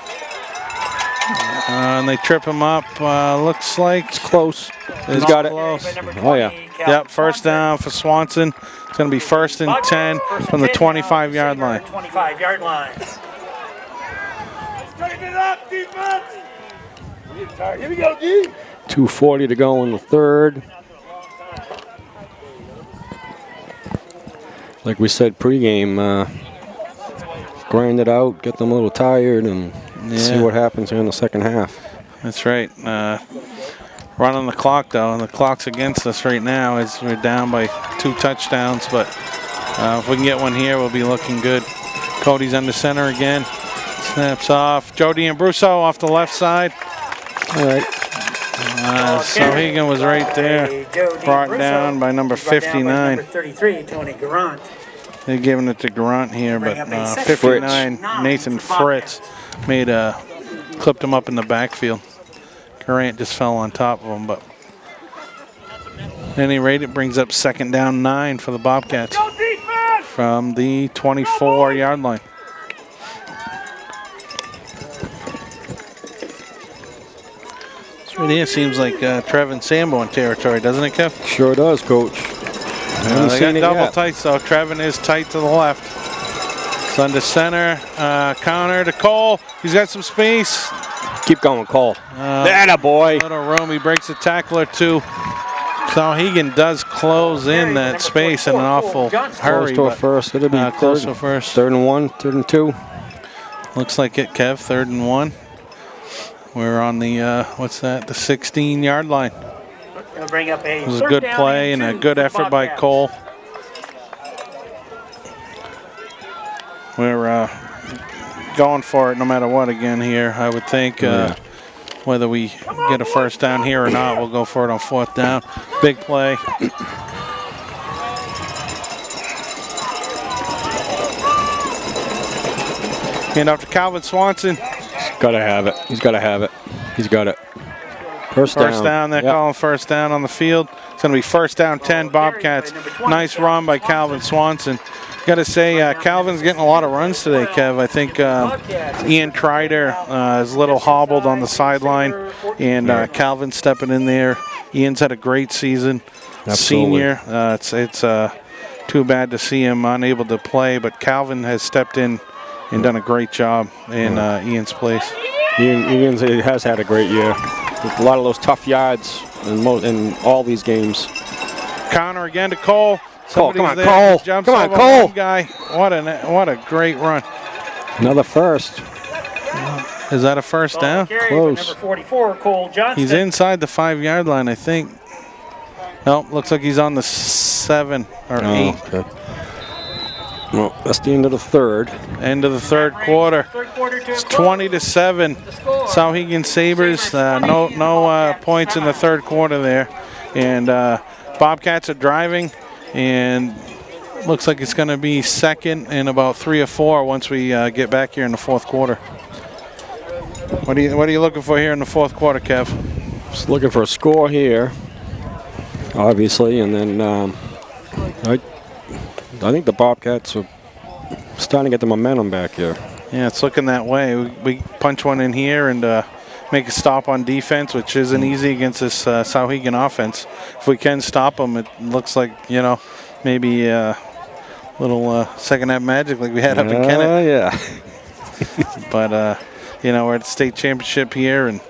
A: And they trip him up. Looks like
B: It's close. He's
A: it's
B: got it.
A: close.
B: Oh, yeah.
A: Yep, first down for Swanson. It's going to be 1st and 10 from the 25-yard line.
J: 25-yard line.
K: Straighten it up, defense. Here we go, D.
B: 2:40 to go in the third. Like we said pregame, grind it out, get them a little tired, and see what happens here in the second half.
A: That's right. Running the clock, though, and the clock's against us right now as we're down by 2 touchdowns. But if we can get one here, we'll be looking good. Cody's under center again. Snaps off. Jody and Brusso off the left side.
B: All right.
A: Souhegan was right there. Brought down by number 59.
J: Number 33, Tony Garant.
A: They're giving it to Garant here, but 59, Nathan Fritz clipped him up in the backfield. Garant just fell on top of him, but at any rate, it brings up 2nd down 9 for the Bobcats from the 24-yard line. This right here seems like Trevin Sanborn territory, doesn't it, Kev?
B: Sure does, Coach.
A: They got double tights, though. Trevin is tight to the left. It's under center. Counter to Cole. He's got some space.
B: Keep going, Cole. That boy.
A: Little room. He breaks a tackler, too. Souhegan does close in that space in an awful hurry.
B: Close to a first. It'll be
A: close to first.
B: 3rd and 1, 3rd and 2.
A: Looks like it, Kev. 3rd and 1. We're on the, what's that, the 16-yard line.
J: Gonna bring up a
A: it was a good play and a good effort by Cole. We're going for it no matter what again here, I would think. Whether we get a first down here or not, we'll go for it on 4th down. Big play. Hand off to Calvin Swanson.
B: He's got to have it. He's got to have it. He's got it. First down.
A: They're calling first down on the field. It's going to be 1st down 10 Bobcats. Nice run by Calvin Swanson. Got to say, Calvin's getting a lot of runs today, Kev. I think Ian Trider is a little hobbled on the sideline, and Calvin's stepping in there. Ian's had a great season.
B: Absolutely.
A: Senior. It's too bad to see him unable to play, but Calvin has stepped in and done a great job in Ian's place.
B: Ian has had a great year. A lot of those tough yards in all these games.
A: Counter again to Cole.
B: Cole, come on,
A: there.
B: Cole.
A: Jumps
B: Come on,
A: over
B: Cole.
A: one guy. What a great run.
B: Another first.
A: Is that a first down?
B: Close.
J: Number 44, Cole Johnston.
A: He's inside the 5-yard line, I think. Nope, looks like he's on the 7 or 8.
B: Okay. Well, that's the end of the third.
A: End of the third quarter. It's 20-7. Souhegan Sabers. No points in the third quarter there, and Bobcats are driving, and looks like it's going to be 2nd and about 3 or 4 once we get back here in the 4th quarter. What are you looking for here in the 4th quarter, Kev?
B: Just looking for a score here, obviously, and then I think the Bobcats are starting to get the momentum back here.
A: Yeah, it's looking that way. We punch one in here and make a stop on defense, which isn't easy against this Souhegan offense. If we can stop them, it looks like, maybe a little second half magic like we had up in Kennett.
B: Yeah.
A: But, we're at the state championship here, and,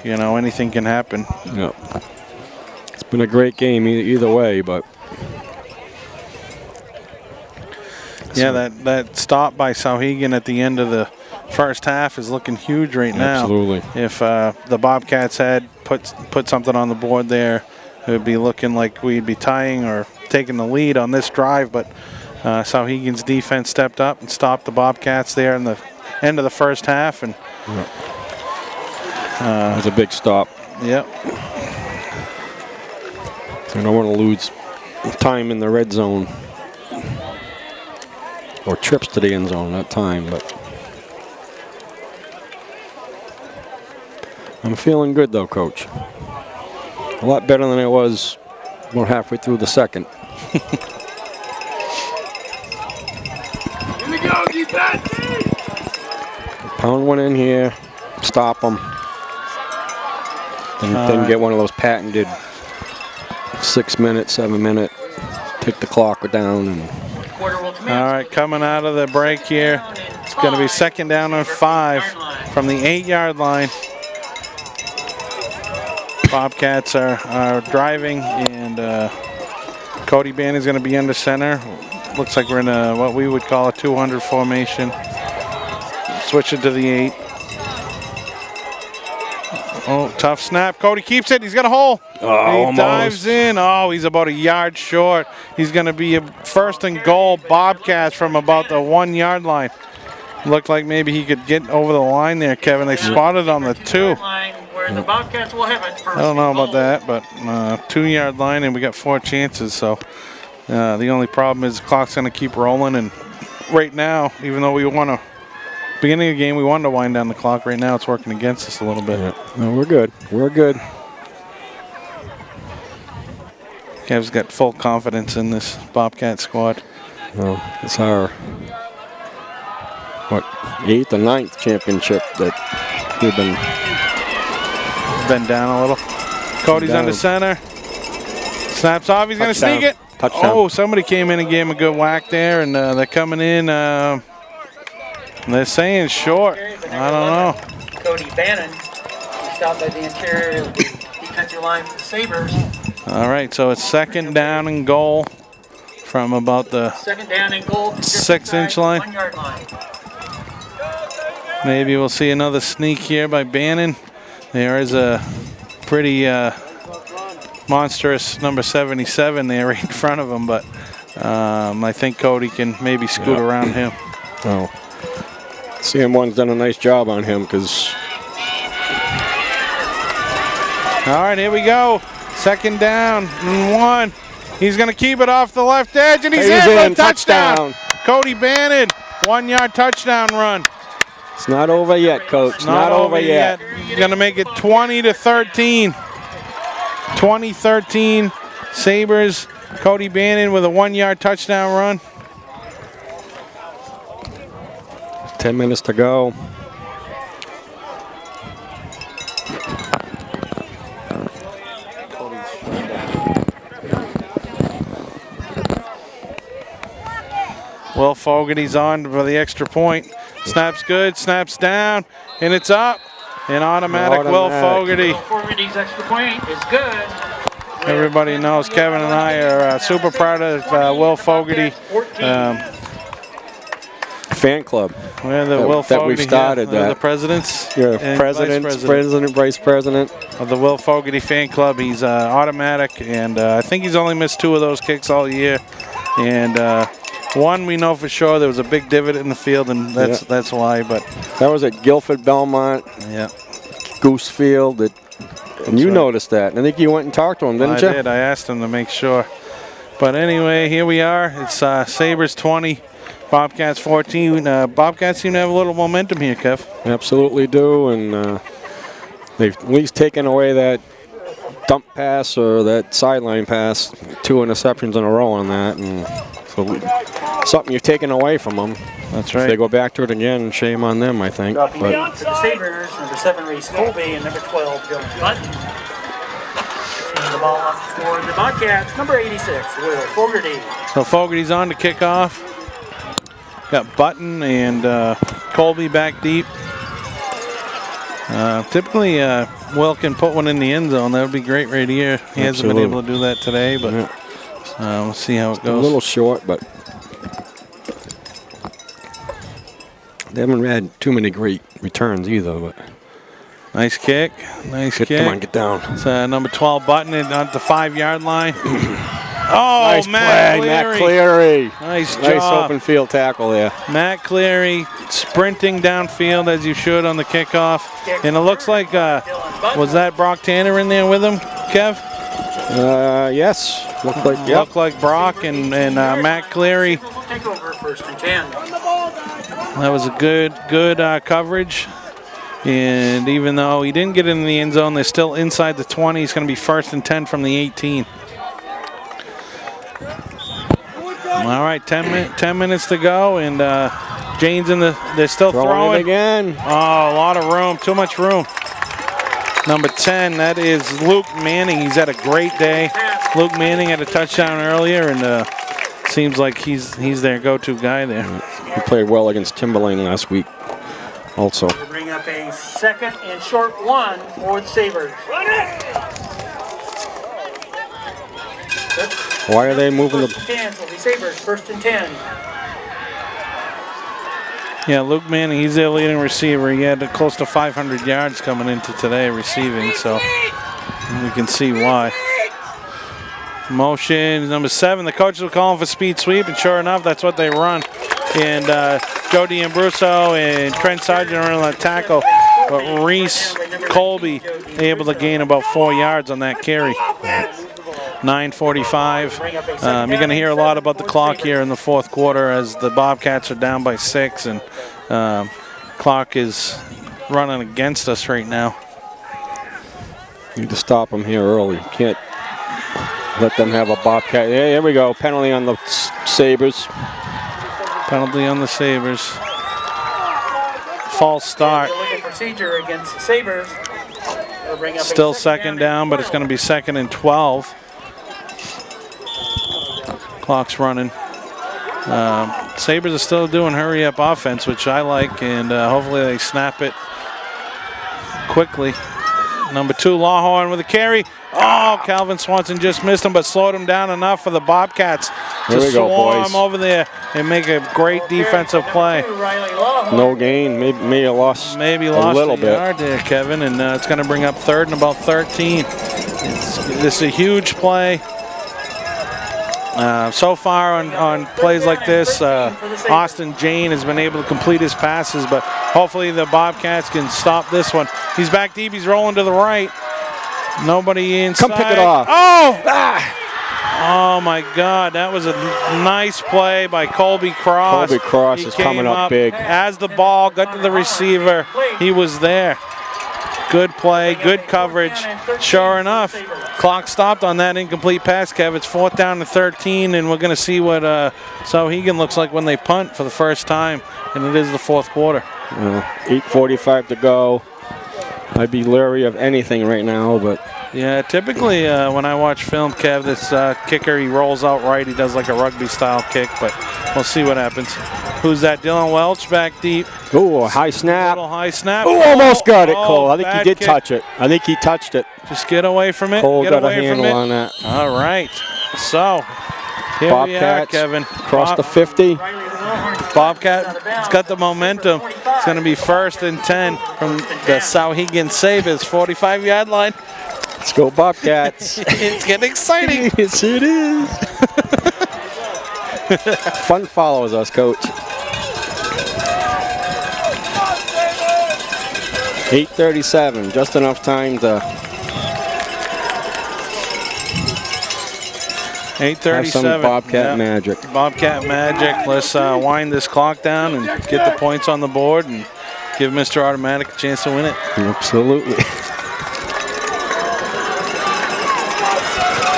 A: anything can happen.
B: Yeah. It's been a great game either way, but.
A: Yeah, that stop by Souhegan at the end of the first half is looking huge right now.
B: Absolutely.
A: If the Bobcats had put something on the board there, it would be looking like we'd be tying or taking the lead on this drive. But Souhegan's defense stepped up and stopped the Bobcats there in the end of the first half. And
B: it was a big stop.
A: Yep.
B: So I don't want to lose time in the red zone. Or trips to the end zone, not time, but I'm feeling good though, Coach. A lot better than I was about halfway through the second.
K: Here we go, defense!
B: Pound one in here, stop them. And then get one of those patented 6 minute, 7 minute, take the clock down. And
A: all right, coming out of the break here, it's going to be 2nd down and 5 from the 8-yard line. Bobcats are driving, and Cody Bannon's going to be under center. Looks like we're in a what we would call a 200 formation. Switching to the 8. Oh, tough snap. Cody keeps it. He's got a hole.
B: Oh,
A: he dives in. Oh, he's about a yard short. He's going to be a 1st and goal Bobcats from about the 1-yard line. Looked like maybe he could get over the line there, Kevin. They spotted on the 2.
J: The Bobcats will have it.
A: I don't know about that, but 2-yard line, and we got 4 chances. So the only problem is the clock's going to keep rolling. And right now, even though we want to, beginning of the game, we wanted to wind down the clock. Right now, it's working against us a little bit.
B: Yeah. No, we're good. We're good.
A: Kev's got full confidence in this Bobcat squad.
B: Well, it's our 8th or 9th championship that we've been
A: down a little. Cody's under center. Snaps off. He's going to sneak it.
B: Touchdown.
A: Oh, somebody came in and gave him a good whack there, and they're coming in. They're saying short. I don't know.
J: Cody Bannon, he stopped by the interior of the defensive line for the Sabers.
A: All right, so it's 2nd down and goal from about the
J: 2nd down and goal.
A: 6-inch line.
J: 1-yard line.
A: Maybe we'll see another sneak here by Bannon. There is a pretty monstrous number 77 there right in front of him, but I think Cody can maybe scoot around him.
B: Oh. CM1's done a nice job on him because.
A: All right, here we go. 2nd down and 1. He's going to keep it off the left edge, and he's in for a touchdown. Cody Bannon, 1-yard touchdown run.
B: It's not over yet, Coach. Not over yet.
A: Going to make it 20-13. 20-13. Sabers. Cody Bannon with a 1-yard touchdown run.
B: 10 minutes to go.
A: Will Fogarty's on for the extra point. Snaps good, snaps down, and it's up. An automatic Will Fogarty.
J: Will Fogarty's extra point is good.
A: Everybody knows Kevin and I are super proud of Will Fogarty.
B: Fan club.
A: We're the Will Fogarty.
B: That we've started.
A: We're the presidents.
B: President, vice president
A: of the Will Fogarty fan club. He's automatic, and I think he's only missed 2 of those kicks all year. And one we know for sure there was a big divot in the field, and that's why. But
B: that was at Guilford, Belmont.
A: Yeah.
B: Goose Field. And you noticed that. And I think you went and talked to him, didn't you?
A: I did. I asked him to make sure. But anyway, here we are. It's Sabers 20, Bobcats 14. Bobcats seem to have a little momentum here, Kev.
B: Absolutely do. And they've at least taken away that dump pass or that sideline pass. 2 interceptions in a row on that. And so something you're taking away from them.
A: That's right.
B: If they go back to it again, shame on them, I think.
J: But for the Sabers, number 7, Reese Colby, and number 12, Dylan Button. Taking the ball up for the Bobcats, number 86, Will Fogarty.
A: So Fogarty's on to kick off. Got Button and Colby back deep. Typically, Will can put one in the end zone. That would be great right here. He hasn't been able to do that today, but we'll see how it goes.
B: A little short, but they haven't had too many great returns either. But
A: nice kick, nice kick.
B: Come on, get down.
A: It's number 12 Button on the 5-yard line.
B: Oh, nice
A: Matt
B: play,
A: Cleary.
B: Matt Cleary.
A: Nice job.
B: Nice open field tackle there.
A: Matt Cleary sprinting downfield as you should on the kickoff. And it looks like, was that Brock Tanner in there with him, Kev?
B: Yes.
A: Looked like Brock and Matt Cleary.
J: Take over 1st and 10.
A: That was a good coverage. And even though he didn't get in the end zone, they're still inside the 20. It's going to be 1st and 10 from the 18. All right, 10 minutes to go, and Jane's they're still throwing.
B: It again.
A: Oh, a lot of room, too much room. Number 10, that is Luke Manning. He's had a great day. Luke Manning had a touchdown earlier, and seems like he's their go-to guy there.
B: He played well against Timberlane last week also.
J: We'll bring up a 2nd and short 1 for the Sabers.
B: Why are they moving the...
J: 10 will be Sabers, 1st and 10.
A: Yeah, Luke Manning, he's their leading receiver. He had close to 500 yards coming into today receiving, so we can see why. Motion, number 7, the coaches will call him for speed sweep, and sure enough, that's what they run. And Joe D'Ambruso and Trent Sargent are on that tackle, but Reese Colby able to gain about 4 yards on that carry. 9:45. You're going to hear a lot about the clock here in the 4th quarter as the Bobcats are down by 6, and clock is running against us right now.
B: Need to stop them here early. Can't let them have a Bobcat. Yeah, here we go. Penalty on the Sabers.
A: Penalty on the Sabers. False start.
J: Procedure against Sabers.
A: Still 2nd down, but it's going to be 2nd and 12. Clock's running. Sabres are still doing hurry-up offense, which I like, and hopefully they snap it quickly. Number 2, Lawhorn with a carry. Oh, Calvin Swanson just missed him, but slowed him down enough for the Bobcats to swarm over there and make a great defensive play.
B: No gain, maybe a loss.
A: Maybe
B: a
A: lost
B: little
A: a yard there, Kevin, and it's going to bring up 3rd and about 13. This is a huge play. So far on plays like this, Austin Jane has been able to complete his passes, but hopefully the Bobcats can stop this one. He's back deep. He's rolling to the right. Nobody inside.
B: Come pick it off.
A: Oh! Oh, my God. That was a nice play by Colby Cross.
B: Colby Cross is coming up big.
A: As the ball got to the receiver, he was there. Good play, good coverage. Sure enough, clock stopped on that incomplete pass, Kev. It's 4th down to 13, and we're going to see what Souhegan looks like when they punt for the first time, and it is the 4th quarter.
B: 8:45 to go. I'd be leery of anything right now, but...
A: Yeah, typically when I watch film, Kev, this kicker, he rolls out right. He does like a rugby-style kick, but we'll see what happens. Who's that? Dylan Welch back deep.
B: Ooh, a high snap.
A: Little high snap.
B: Ooh, almost got it, Cole. I think he did
A: kick.
B: touch it. I think he touched it.
A: Just get away from it.
B: Cole
A: get
B: got
A: away
B: a handle
A: from it.
B: on that.
A: All right. So, here
B: Bobcats
A: we are, Kevin.
B: Cross the 50.
A: Bobcat, it's got the momentum. It's going to be 1st and 10 from the Souhegan Sabers 45-yard line.
B: Let's go Bobcats.
A: It's getting exciting.
B: Yes, it is. Fun follows us, Coach. 8:37, just enough time to
A: 8:37.
B: have some Bobcat magic.
A: Bobcat magic. Let's wind this clock down and get the points on the board and give Mr. Automatic a chance to win it.
B: Absolutely.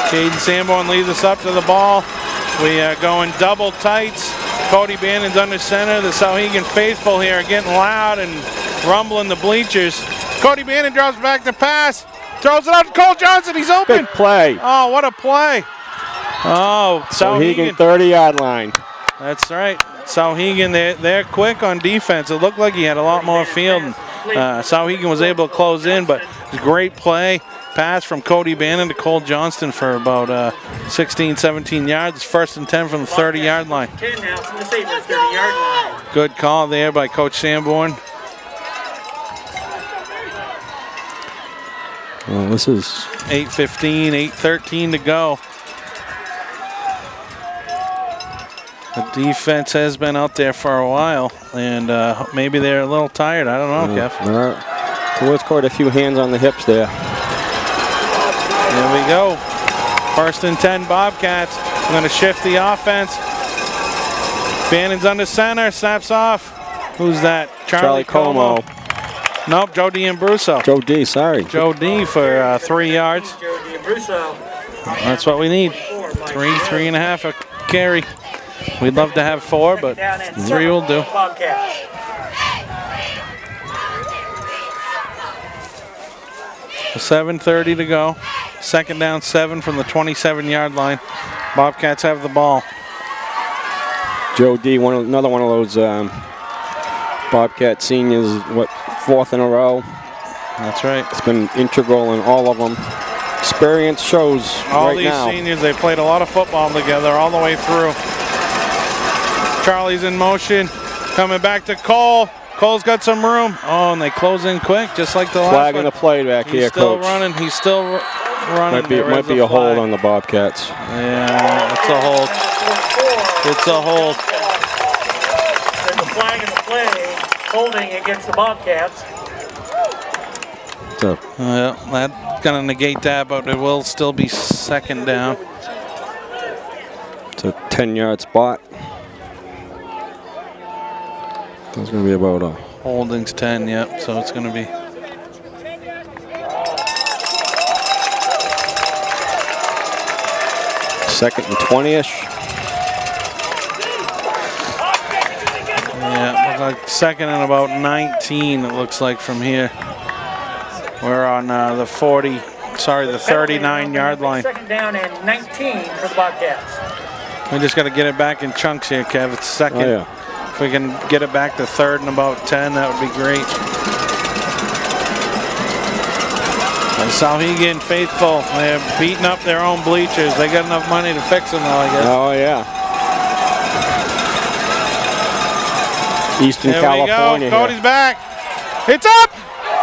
A: Caden Sanborn leads us up to the ball. We are going double tights. Cody Bannon's under center. The Souhegan faithful here getting loud and rumbling the bleachers. Cody Bannon drops back to pass. Throws it out to Cole Johnson. He's open.
B: Big play.
A: Oh, what a play. Oh,
B: Souhegan 30-yard line.
A: That's right. Souhegan, they're quick on defense. It looked like he had a lot more field. And, Souhegan was able to close in, but great play. Pass from Cody Bannon to Cole Johnston for about 16, 17 yards. 1st and 10 from the 30-yard line.
J: 10 now from the Sabres 30-yard line.
A: Good call there by Coach Sanborn.
B: Well, this is
A: 8:15, 8:13 to go. The defense has been out there for a while, and maybe they're a little tired. I don't know, Kev.
B: Let's quite a few hands on the hips there.
A: There we go. 1st and 10 Bobcats. We're going to shift the offense. Bannon's under center, snaps off. Who's that? Charlie Como. Nope, Joe D'Ambruso.
B: Joe D, sorry.
A: Joe D for 3 yards.
J: Joe D'Ambruso.
A: That's what we need. 3.5 a carry. We'd love to have 4, but 3 will do. 7:30 to go. Second down, 7 from the 27-yard line. Bobcats have the ball.
B: Joe D, another one of those Bobcat seniors, what, 4th in a row?
A: That's right.
B: It's been integral in all of them. Experience shows
A: all
B: right
A: these
B: now.
A: seniors, they played a lot of football together all the way through. Charlie's in motion, coming back to Cole. Cole's got some room. Oh, and they close in quick, just like the last one.
B: Flagging the play back here, Coach.
A: He's still running.
B: Might be a hold on the Bobcats.
A: Yeah, it's a hold. It's a hold.
J: There's a flag in the play, holding against the Bobcats.
A: Yeah, that's going to negate that, but it will still be second down.
B: It's a 10-yard spot. It's going to be about a...
A: Holding's 10, yep, so it's going to be...
B: Second and 20-ish.
A: Yeah, looks like second and about 19, it looks like, from here. We're on the 39-yard line.
J: Second down and 19 for the Bobcats.
A: We just got to get it back in chunks here, Kev. It's second.
B: Oh, yeah.
A: If we can get it back to third and about 10, that would be great. And Souhegan faithful, they're beating up their own bleachers. They got enough money to fix them now, I guess.
B: Oh, yeah. Eastern
A: There
B: California.
A: we go. Cody's back. It's up.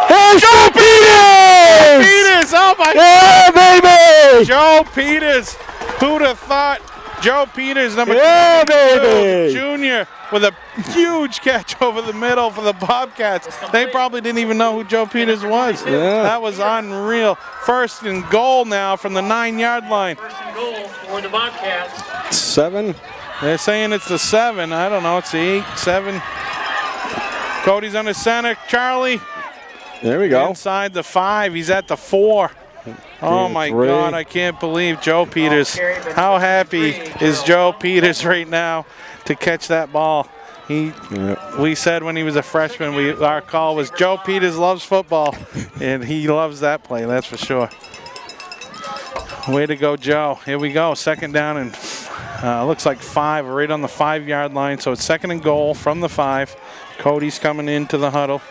B: Hey, Joe Peters!
A: Peters, oh my
B: God. Baby!
A: Joe Peters. Who'd have thought? Joe Peters, number
B: 22,
A: junior, with a huge catch over the middle for the Bobcats. They probably didn't even know who Joe Peters was.
B: Yeah.
A: That was unreal. First and goal now from the 9-yard line.
J: First and goal for the Bobcats.
B: 7.
A: They're saying it's the 7. I don't know. It's the 8, 7. Cody's under center. Charlie.
B: There we go.
A: Inside the 5. He's at the 4. Oh my God, I can't believe Joe Peters. How happy is Joe Peters right now to catch that ball? We said when he was a freshman, our call was Joe Peters loves football, and he loves that play, that's for sure. Way to go, Joe. Here we go, second down and looks like 5, right on the 5-yard line. So it's second and goal from the 5. Cody's coming into the huddle.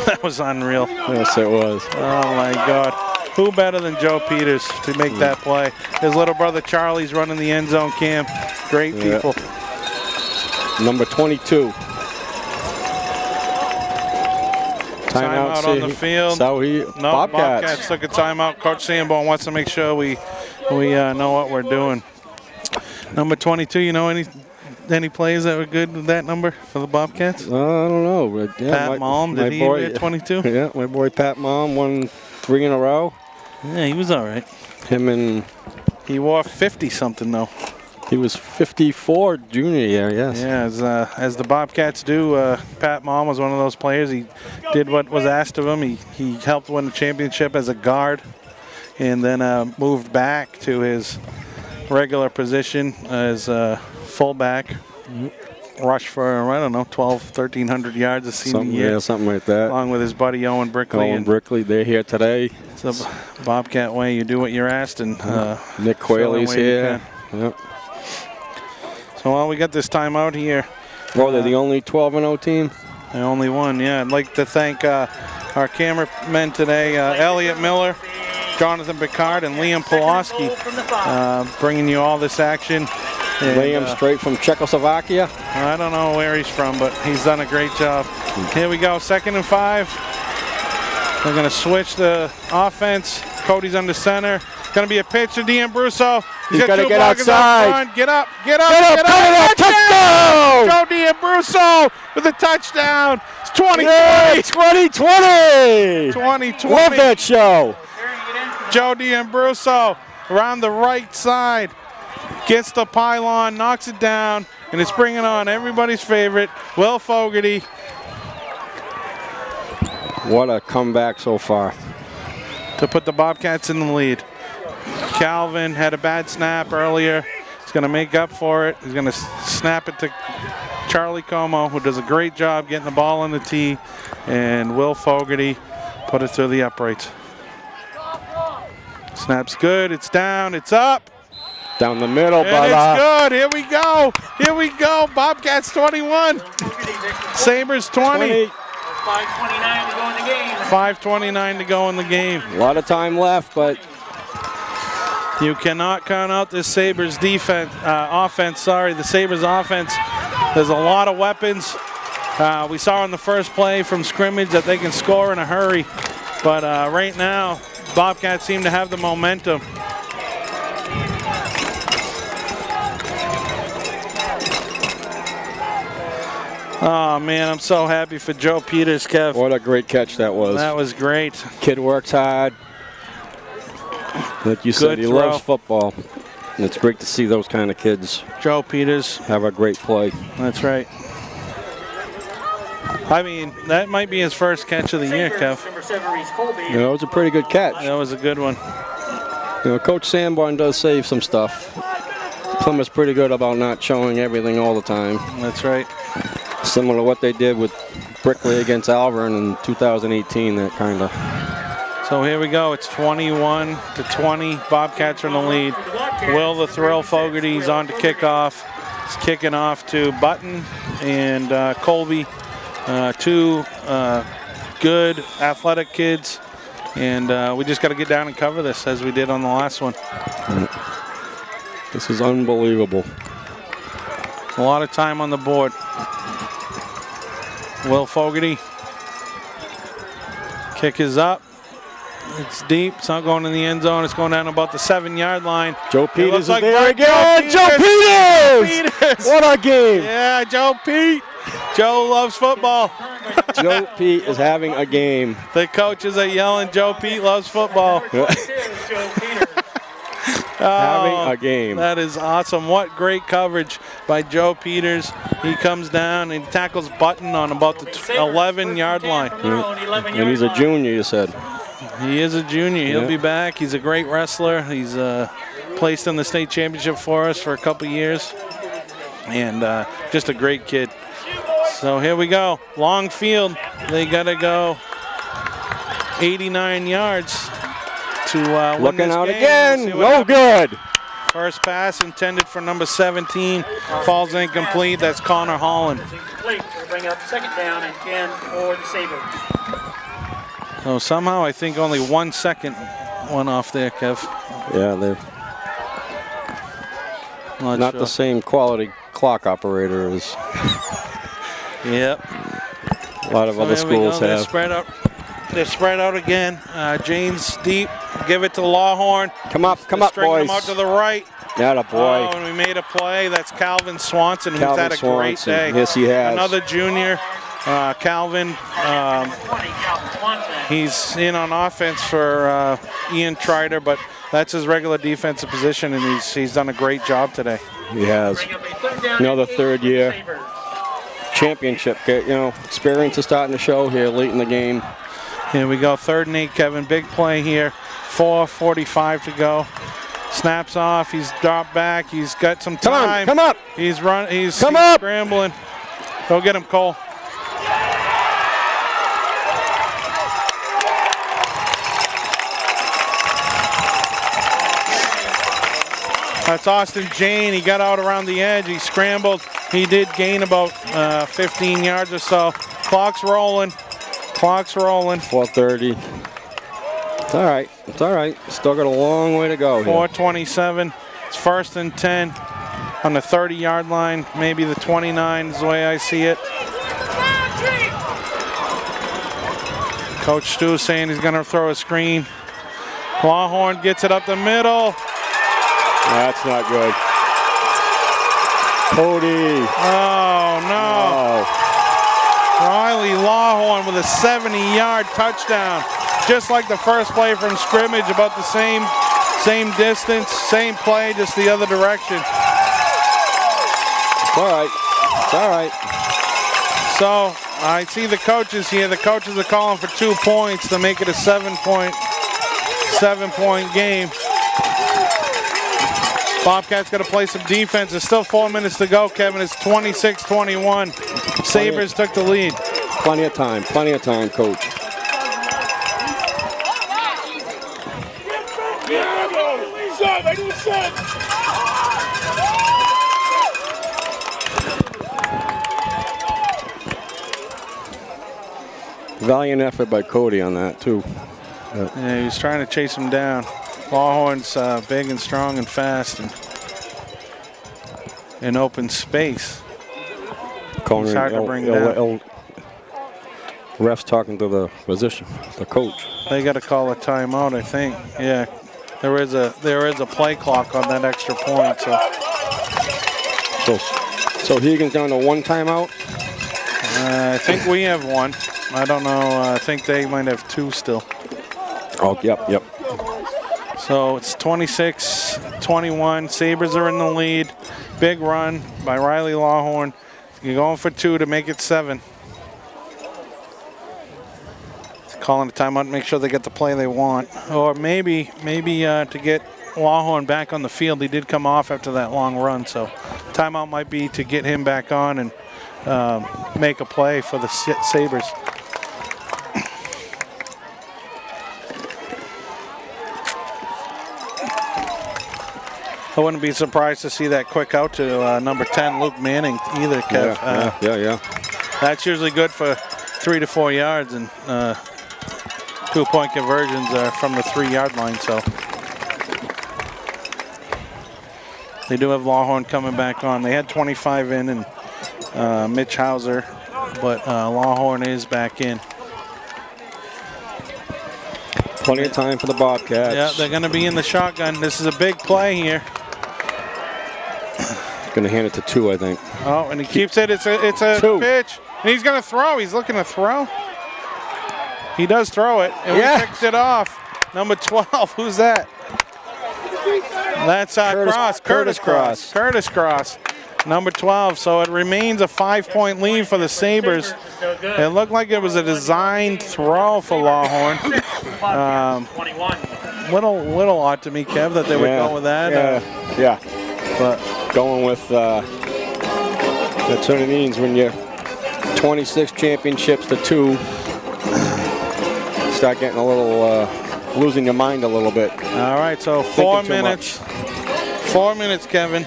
A: That was unreal.
B: Yes, it was.
A: Oh my God. Who better than Joe Peters to make that play? His little brother Charlie's running the end zone cam. Great people.
B: Number 22.
A: Timeout on the field.
B: Bobcats
A: took a timeout. Coach Sanborn wants to make sure we know what we're doing. Number 22, you know any plays that were good with that number for the Bobcats?
B: I don't know. But yeah,
A: Pat Malm, did he wear 22?
B: Yeah, my boy Pat Malm won 3 in a row.
A: Yeah, he was all right.
B: Him and...
A: He wore 50-something, though.
B: He was 54 junior year, yes.
A: Yeah, as the Bobcats do, Pat Malm was one of those players. He did what was asked of him. He helped win the championship as a guard and then moved back to his regular position as fullback. Rushed for, I don't know, 1,300 yards a senior year.
B: Yeah, something like that.
A: Along with his buddy Owen Brickley.
B: Brickley, they're here today.
A: It's a Bobcat way. You do what you're asked. And
B: Nick Qualey's here. Yep.
A: So while we got this timeout here.
B: Oh, they're the only 12-0 team?
A: The only one, yeah. I'd like to thank our cameramen today, Elliot Miller, Jonathan Picard, and Liam Pelosky, bringing you all this action. And,
B: Liam straight from Czechoslovakia.
A: I don't know where he's from, but he's done a great job. Here we go, 2nd and 5. They're going to switch the offense. Cody's under center. Going to be a pitch to D'Ambruso.
B: He's got to get outside.
A: Get up. Touchdown! Joe D'Ambruso with a touchdown. It's 2020.
B: Yeah, 2020.
A: 2020.
B: Love that show.
A: Joe D'Ambruso around the right side. Gets the pylon, knocks it down, and it's bringing on everybody's favorite, Will Fogarty.
B: What a comeback so far.
A: To put the Bobcats in the lead. Calvin had a bad snap earlier. He's going to make up for it. He's going to snap it to Charlie Como, who does a great job getting the ball on the tee, and Will Fogarty put it through the uprights. Snap's good, it's down, it's up.
B: Down the middle,
A: And
B: but
A: it's good, here we go. Here we go, Bobcats 21. Sabers 20.
J: 5:29 to go in the game.
A: 5:29 to go in the game.
B: a lot of time left, but
A: You cannot count out this Sabres defense, offense. The Sabres offense. There's a lot of weapons. We saw in the first play from scrimmage that they can score in a hurry. But right now, Bobcats seem to have the momentum. Oh, man, I'm so happy for Joe Peters, Kev.
B: what a great catch that was.
A: That was great.
B: Kid works hard. Like you said, he
A: throw.
B: loves football. And it's great to see those kind of kids
A: Joe Peters.
B: have a great play.
A: That's right. I mean, that might be his first catch of the year, Kev.
J: Number 7, Reese Colby.
B: You know, it was a pretty good catch.
A: That was a good one.
B: You know, Coach Sanborn does save some stuff. Plymouth's pretty good about not showing everything all the time.
A: That's right.
B: Similar to what they did with Brickley against Alvern in 2018, that kind of.
A: So here we go. It's 21-20. Bobcats are in the lead. Will the Thrill Fogarty's on to kickoff. He's kicking off to Button and Colby. Two good athletic kids. And we just got to get down and cover this as we did on the last one.
B: This is unbelievable.
A: A lot of time on the board. Will Fogarty. Kick is up. It's deep. It's not going in the end zone. It's going down about the 7-yard line.
B: Joe Peters is
A: like
B: there
A: Mike
B: again. Joe Peters! What a game.
A: Yeah, Joe Pete. Joe loves football.
B: Joe Pete is having a game.
A: The coaches are yelling, Joe Pete loves football.
B: Having a game.
A: That is awesome. What great coverage by Joe Peters. He comes down and tackles Button on about the 11-yard line.
B: And he's a junior, you said.
A: He is a junior. He'll
B: Yeah.
A: be back. He's a great wrestler. He's placed in the state championship for us for a couple years. And just a great kid. So here we go. Long field. They got to go 89 yards to win
B: Looking
A: this
B: out
A: game.
B: again.
A: See what
B: No
A: happens.
B: good.
A: First pass intended for number 17. Falls incomplete. That's Connor Holland.
J: Complete. We'll bring up second down and 10 for the Sabres.
A: So somehow I think only 1 second went off there, Kev.
B: Yeah, they're not
A: sure.
B: the same quality clock operator as
A: Yep.
B: a lot of other
A: there we go.
B: schools
A: They're
B: have.
A: spread out. They're spread out again. James deep. Give it to Lawhorn.
B: Come up,
A: String
B: boys.
A: them out to the right.
B: That a boy.
A: Oh, and we made a play. That's Calvin Swanson, who's
B: Calvin
A: had a great
B: Swanson.
A: day.
B: Yes, he has.
A: Another junior, Calvin. He's in on offense for Ian Trider, but that's his regular defensive position, and he's done a great job today.
B: He has. Another third year championship. You know, experience is starting to show here late in the game.
A: Here we go, 3rd and 8, Kevin. Big play here. 4:45 to go. Snaps off. He's dropped back. He's got some time.
B: Come up.
A: He's run. He's
B: Come up.
A: scrambling. Go get him, Cole. That's Austin Jane. He got out around the edge. He scrambled. He did gain about 15 yards or so. Clock's rolling. Clock's rolling.
B: 4:30. It's all right. It's all right. Still got a long way to go here.
A: 4:27. It's 1st and 10 on the 30-yard line. Maybe the 29 is the way I see it. Coach Stu saying he's going to throw a screen. Lawhorn gets it up the middle.
B: That's not good. Cody.
A: Oh, no. Riley Lawhorn with a 70-yard touchdown. Just like the first play from scrimmage, about the same distance, same play, just the other direction.
B: It's all right. It's all right.
A: So I see the coaches here. The coaches are calling for 2 points to make it a 7-point game. Bobcats got to play some defense. There's still 4 minutes to go, Kevin. It's 26-21. Sabers took the lead.
B: Plenty of time, coach. Valiant effort by Cody on that, too.
A: Yeah, he was trying to chase him down. Lawhorn's big and strong and fast and in open space. It's hard to bring down.
B: Ref's talking to the coach.
A: They got to call a timeout, I think. Yeah, there is a play clock on that extra point.
B: So Hegan's down to 1 timeout.
A: I think we have 1. I don't know. I think they might have 2 still.
B: Oh, yep.
A: So it's 26-21. Sabers are in the lead. Big run by Riley Lawhorn. You're going for 2 to make it 7. Calling a timeout, make sure they get the play they want, or maybe to get Lawhorn back on the field. He did come off after that long run, so timeout might be to get him back on and make a play for the Sabers. I wouldn't be surprised to see that quick out to number 10, Luke Manning, either, Kev.
B: Yeah.
A: That's usually good for 3 to 4 yards, and 2-point conversions are from the 3-yard line, so they do have Lawhorn coming back on. They had 25 in and Mitch Hauser, but Lawhorn is back in.
B: Plenty of time for the Bobcats.
A: Yeah, they're going to be in the shotgun. This is a big play here.
B: Going to hand it to 2, I think.
A: Oh, and he keeps it. It's a pitch. And he's going to throw. He's looking to throw. He does throw it, and we picked it off. Number 12, who's that? That's Curtis Cross. Number 12, so it remains a 5-point lead for the Sabers. It looked like it was a designed throw for Lawhorn. Little odd to me, Kev, that they would go with that.
B: But going with that's what it means when you're 26 championships to 2. Start getting a little, losing your mind a little bit.
A: All right, so 4 minutes. 4 minutes, Kevin.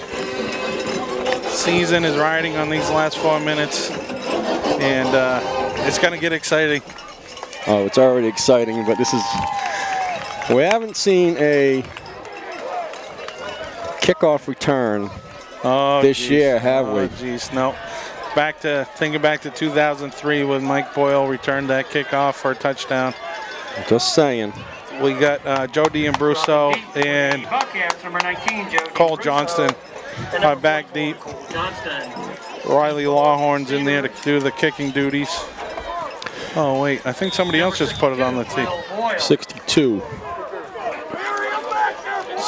A: Season is riding on these last 4 minutes, and it's going to get exciting.
B: Oh, it's already exciting, but this is, we haven't seen a kickoff return this year, have we?
A: Oh, geez, no. Thinking back to 2003 when Mike Boyle returned that kickoff for a touchdown.
B: Just saying.
A: We got Joe D'Ambruso and Cole Johnston back deep. Riley Lawhorn's in there to do the kicking duties. Oh, wait. I think somebody else just put it on the tee.
B: 62.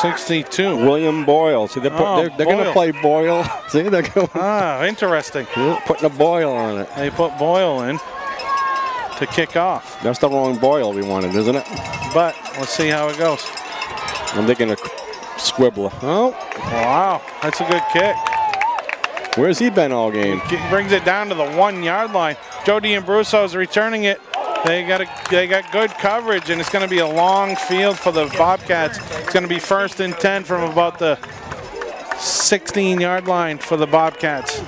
A: 62.
B: William Boyle. See, they're going to play Boyle. See, they're going.
A: Interesting.
B: Putting a Boyle on it.
A: They put Boyle in to kick off.
B: That's the wrong Boyle we wanted, isn't it?
A: But let's see how it goes.
B: I'm thinking a Squibbler. Oh.
A: Wow. That's a good kick.
B: Where's he been all game?
A: He brings it down to the 1-yard line. Joe D'Ambruso is returning it. They got good coverage, and it's going to be a long field for the Bobcats. It's going to be 1st and 10 from about the 16-yard line for the Bobcats.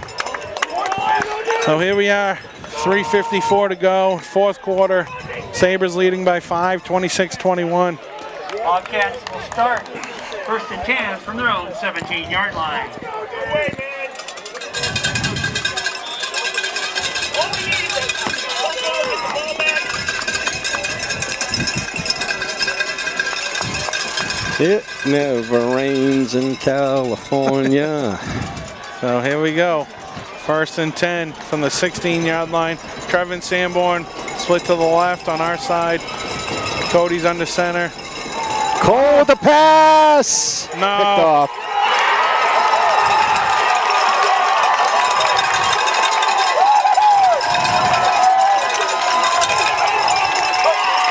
A: So here we are, 3:54 to go, 4th quarter. Sabers leading by 5, 26-21.
J: Bobcats will start 1st and 10 from their own 17-yard line.
B: It never rains in California.
A: So here we go. 1st and 10 from the 16-yard line. Trevin Sanborn split to the left on our side. Cody's under center.
B: Cole with the pass.
A: No.
B: Picked off.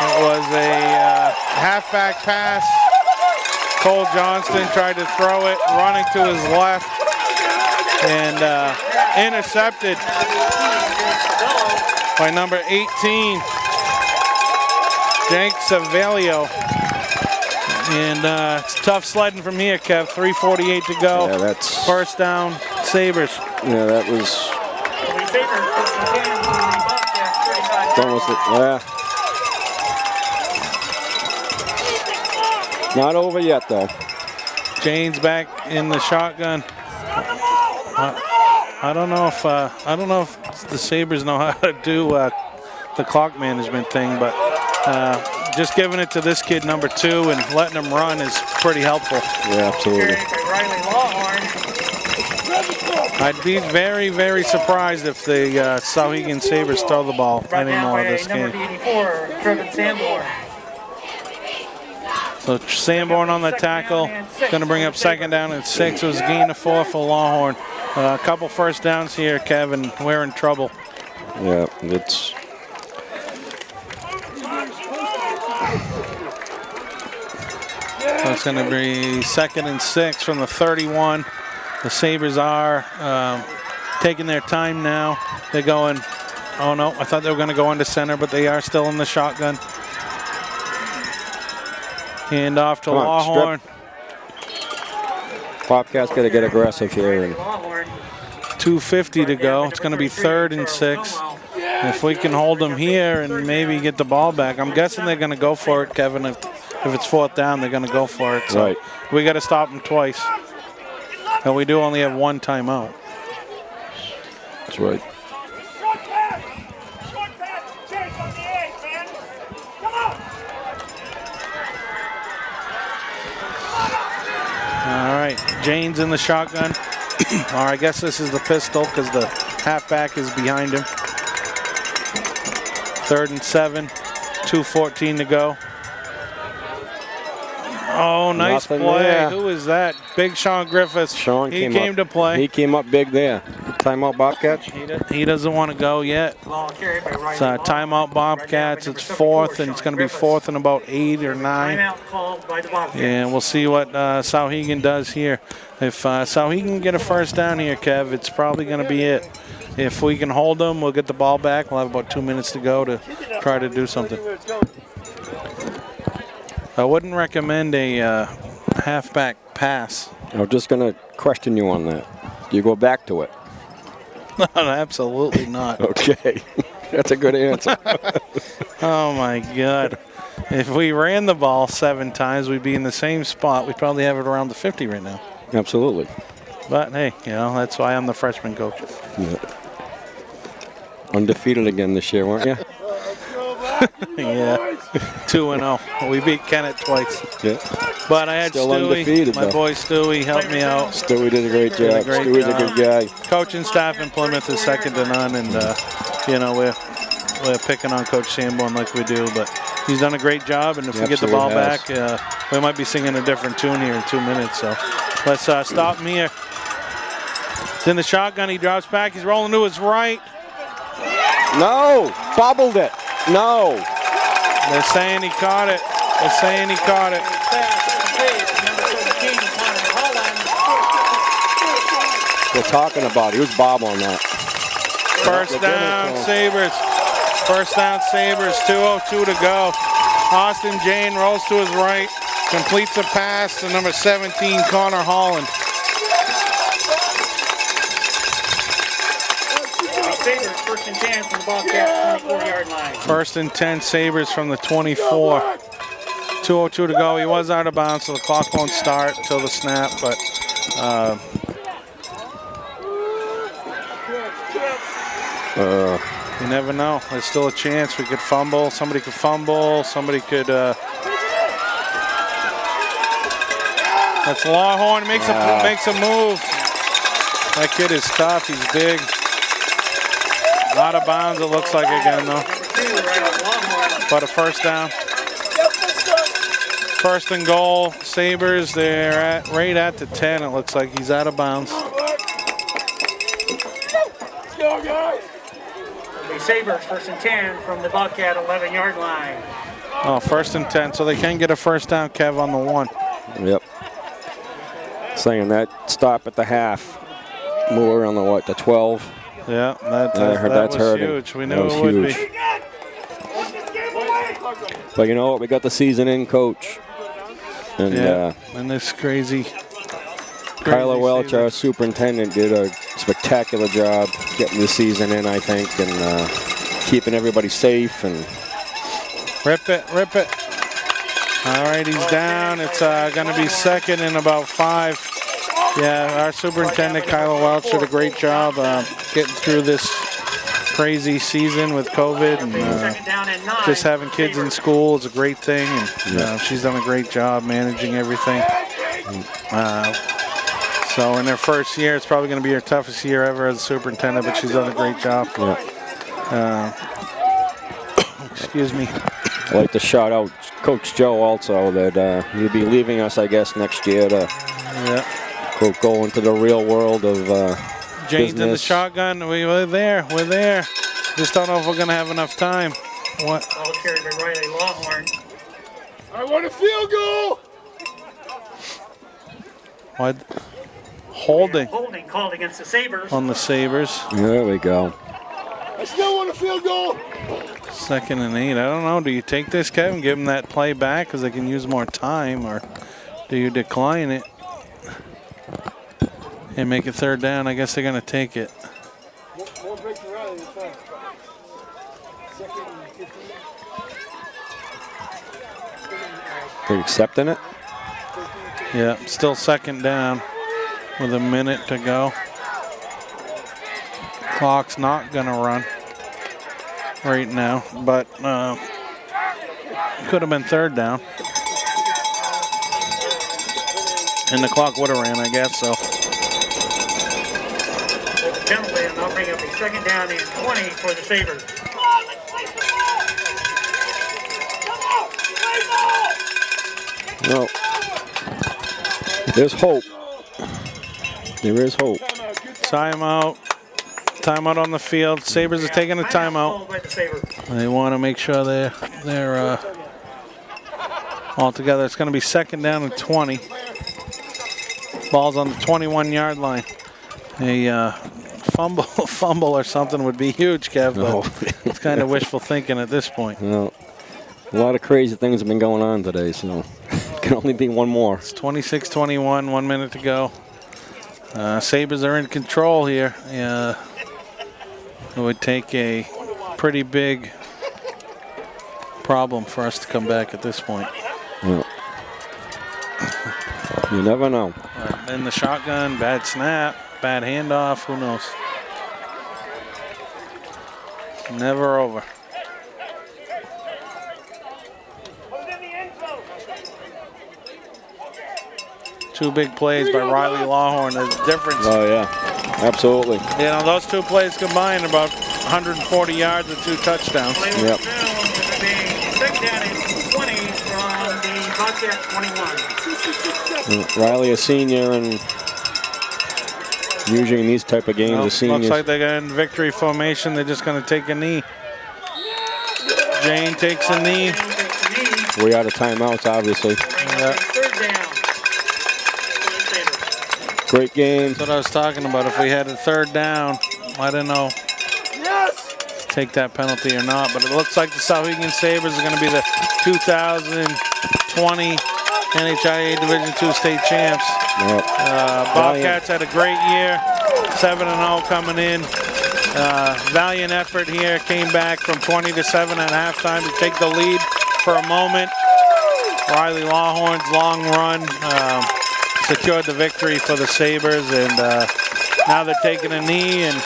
A: It was a halfback pass. Cole Johnston tried to throw it, running to his left, and intercepted by number 18, Jake Savelio. And it's tough sledding from here, Kev. 3:48 to go.
B: Yeah, that's
A: first down, Sabers.
B: Yeah, that was. Almost, not over yet, though.
A: Jane's back in the shotgun. I don't know if the Sabers know how to do the clock management thing, but just giving it to this kid, number 2, and letting him run is pretty helpful.
B: Yeah, absolutely.
A: I'd be very, very surprised if the Souhegan Sabers throw the ball anymore this game. So Sanborn on the tackle. Going to bring up second down and 6. It was a gain of 4 for Longhorn. A couple first downs here, Kevin. We're in trouble.
B: Yeah, it's.
A: So it's going to be second and 6 from the 31. The Sabres are taking their time now. They're going, oh no, I thought they were going to go into center, but they are still in the shotgun. Hand off to Longhorn.
B: Bobcats got to get aggressive here. And
A: 2:50 to go. It's going to be third and 6. If we can hold them here and maybe get the ball back, I'm guessing they're going to go for it, Kevin. If it's fourth down, they're going to go for it. So
B: right.
A: We got to stop them twice. And we do only have 1 timeout.
B: That's right.
A: All right, Jane's in the shotgun. Or I guess this is the pistol because the halfback is behind him. Third and 7, 2:14 to go. Oh, nice
B: Nothing
A: play.
B: there.
A: Who is that? Big Sean Griffiths.
B: Sean
A: he came to play.
B: He came up big there. Timeout Bobcats.
A: He doesn't want to go yet. It's timeout Bobcats. It's fourth, and it's going to be fourth and about 8 or 9. And we'll see what Souhegan does here. If Souhegan can get a first down here, Kev, it's probably going to be it. If we can hold them, we'll get the ball back. We'll have about 2 minutes to go to try to do something. I wouldn't recommend a halfback pass.
B: I'm just going to question you on that. Do you go back to it?
A: No, absolutely not.
B: Okay. That's a good answer.
A: Oh, my God. If we ran the ball 7 times, we'd be in the same spot. We'd probably have it around the 50 right now.
B: Absolutely.
A: But, hey, you know, that's why I'm the freshman coach.
B: Yeah. Undefeated again this year, weren't you?
A: Yeah, 2-0. We beat Kennett twice.
B: Yeah.
A: But I had
B: Still
A: Stewie,
B: undefeated,
A: my
B: though.
A: boy Stewie helped me out.
B: Stewie did a great job. Stewie's a good guy.
A: Coaching staff in Plymouth is second to none, and you know we're picking on Coach Sanborn like we do, but he's done a great job. And if we get the ball back, we might be singing a different tune here in 2 minutes. So let's stop him here. It's in the shotgun. He drops back. He's rolling to his right.
B: No, bobbled it. No.
A: They're saying he caught it. They're saying he caught it.
B: We're talking about. He was bobbling that.
A: First down, Sabers. First down, Sabers. 2:02 to go. Austin Jane rolls to his right, completes a pass to number 17, Connor Holland.
J: Sabers, first and 10 from the Bobcats 24-yard line.
A: First and 10, Sabers from the 24. 2:02 to go. He was out of bounds, so the clock won't start until the snap, but you never know. There's still a chance we could fumble. Somebody could fumble. Somebody could. That's Longhorn. Makes a move. That kid is tough. He's big. Out of bounds, it looks like again, though. But a first down. First and goal. Sabers, they're right at the 10. It looks like he's out of bounds.
J: Sabers, first and 10 from the Bobcat 11-yard line.
A: Oh, first and 10, so they can get a first down, Kev, on the 1.
B: Yep. Saying that stop at the half. More on the 12.
A: Yeah, that
B: that's
A: was
B: hurting.
A: huge. We
B: That
A: knew
B: was
A: it would
B: huge.
A: be.
B: But you know what? We got the season in, Coach. And
A: and this crazy
B: Kyla Welch,
A: season.
B: our superintendent, did a spectacular job getting the season in, I think, and keeping everybody safe. And
A: Rip it. All right, he's down. It's going to be second in about 5. Yeah, our superintendent, Kyla Welch, did a great job getting through this crazy season with COVID, and just having kids in school is a great thing. And she's done a great job managing everything. So in her first year, it's probably going to be her toughest year ever as a superintendent, but she's done a great job. Excuse me.
B: I'd like to shout out Coach Joe also, that he'll be leaving us, I guess, next year to go into the real world of
A: Jane's in the
B: business.
A: shotgun. We're there. Just don't know if we're going to have enough time. What?
J: Ball carried by Riley Lawhorn.
K: I want a field goal.
A: What? Holding
J: Holding called against the Sabers.
A: on the Sabers.
B: There we go.
K: I still want a field goal.
A: 2nd and 8. I don't know. Do you take this, Kevin? Give them that play back because they can use more time, or do you decline it and make it 3rd down? I guess they're going to take it.
K: More break for Riley. It's fine. 2nd and 15.
B: They're accepting it.
A: Yeah, still 2nd down with a minute to go. Clock's not going to run right now, but could have been 3rd down. And the clock would have ran, I guess, so.
J: Penalty, and they'll bring up a 2nd down and 20 for the Sabers.
B: No. There's hope. There is hope.
A: Timeout. Timeout on the field. Sabers are taking a timeout. They want to make sure they're all together. It's going to be 2nd down and 20. Ball's on the 21-yard line. A fumble or something would be huge, Kev, but it's kind of wishful thinking at this point.
B: No. A lot of crazy things have been going on today, so it can only be one more.
A: It's 26-21, 1 minute to go. Sabers are in control here. It would take a pretty big problem for us to come back at this point.
B: Yeah. You never know.
A: In the shotgun, bad snap, bad handoff, who knows? Never over. Two big plays by Riley Lawhorn. There's a difference.
B: Oh, yeah. Absolutely.
A: You know, those two plays combined about 140 yards and 2 touchdowns.
B: Yep.
J: 2nd down and 20 from the Bobcats 21.
B: Riley, a senior, and usually in these type of games, the seniors.
A: Looks like they got in victory formation. They're just going to take a knee. Jane takes a knee.
B: Way out of timeouts, obviously.
A: Yeah.
J: 3rd down.
B: Great game.
A: That's what I was talking about. If we had a 3rd down, I don't know. Take that penalty or not, but it looks like the Souhegan Sabers are going to be the 2020 NHIAA Division II state champs.
B: Yep.
A: Bobcats had a great year, 7-0 coming in. Valiant effort here, came back from 20-7 at halftime to take the lead for a moment. Riley Lawhorn's long run secured the victory for the Sabers, and now they're taking a knee, and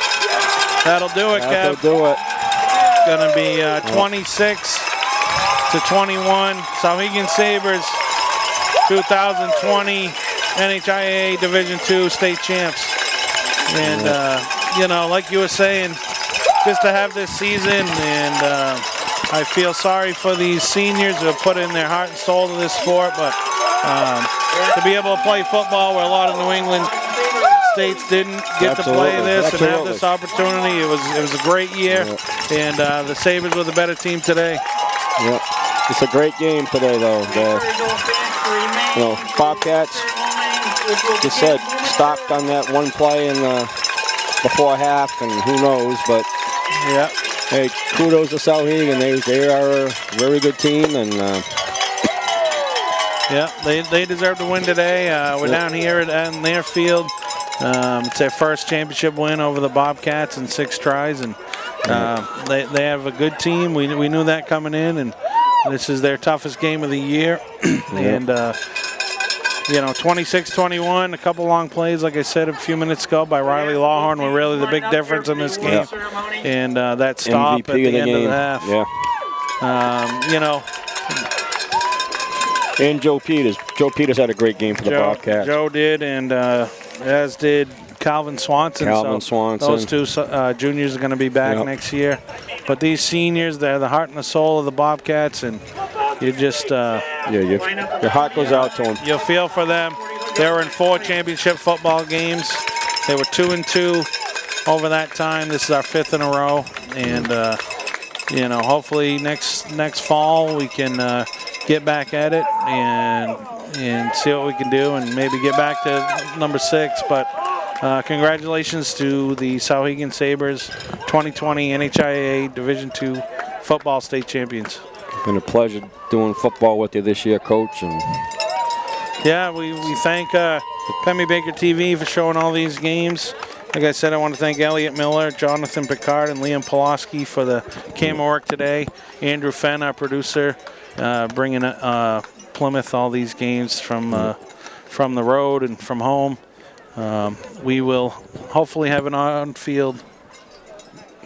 A: that'll do it, Kev.
B: That'll do it.
A: It's going to be 26-21. Souhegan Sabers, 2020 NHIAA Division II state champs. And, you know, like you were saying, just to have this season, and I feel sorry for these seniors who have put in their heart and soul to this sport, but to be able to play football where a lot of New England states didn't get to play this and have this opportunity, it was a great year, and the Sabers were the better team today.
B: Yep. It's a great game today, though. Bobcats just said stopped on that one play in the before half, and who knows, but
A: yeah.
B: Hey, kudos to Souhegan. They are a very good team, and
A: yeah, they deserve to win today. We're down here on their field. It's their first championship win over the Bobcats in 6 tries, and they have a good team. We knew that coming in, and this is their toughest game of the year. And you know, 26-21, a couple long plays, like I said a few minutes ago, by Riley Lawhorn were really the big difference in this game. And that stop
B: MVP
A: at the end
B: game.
A: of the half.
B: Yeah.
A: You know.
B: And Joe Peters. Joe Peters had a great game for the Bobcats.
A: Joe did, and as did Calvin Swanson. Those two juniors are going to be back next year. But these seniors, they're the heart and the soul of the Bobcats, and you just
B: your heart goes out to them.
A: You feel for them. They were in 4 championship football games. They were 2-2 over that time. This is our 5th in a row, and you know, hopefully next fall we can get back at it and see what we can do, and maybe get back to number 6. But congratulations to the Souhegan Sabers, 2020 NHIAA Division II football state champions.
B: It's been a pleasure doing football with you this year, Coach. And
A: yeah, we thank Pemmy Baker TV for showing all these games. Like I said, I want to thank Elliot Miller, Jonathan Picard, and Liam Pelosky for the camera work today. Andrew Fenn, our producer, bringing Plymouth all these games from the road and from home. We will hopefully have an on-field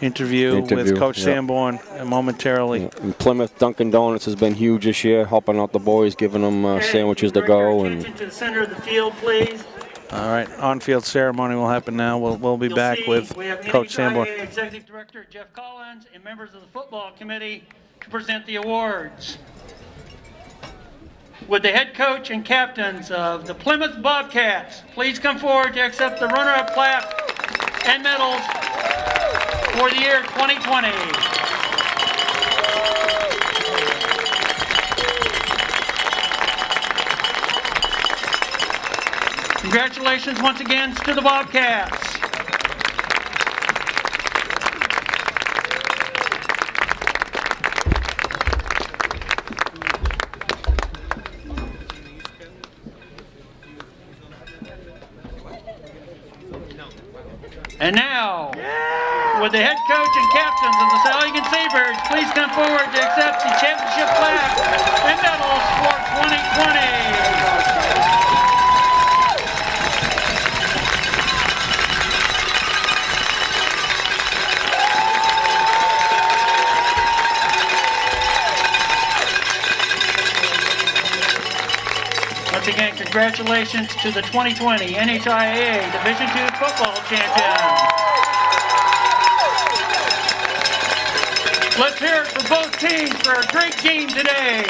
A: interview with Coach Sanborn momentarily.
B: Yeah. And Plymouth Dunkin' Donuts has been huge this year, helping out the boys, giving them sandwiches to go. And
J: to the center of the field, please.
A: All right, on-field ceremony will happen now. We'll be back with Coach Sanborn.
J: Executive Director Jeff Collins and members of the football committee to present the awards. Would the head coach and captains of the Plymouth Bobcats please come forward to accept the runner-up plaque and medals for the year 2020. Congratulations once again to the Bobcats. And now, would the head coach and captains of the Souhegan Sabers please come forward to accept the championship plaque and medals for 2020. Once again, congratulations to the 2020 NHIAA Division II football champions. Let's hear it for both teams for a great game today.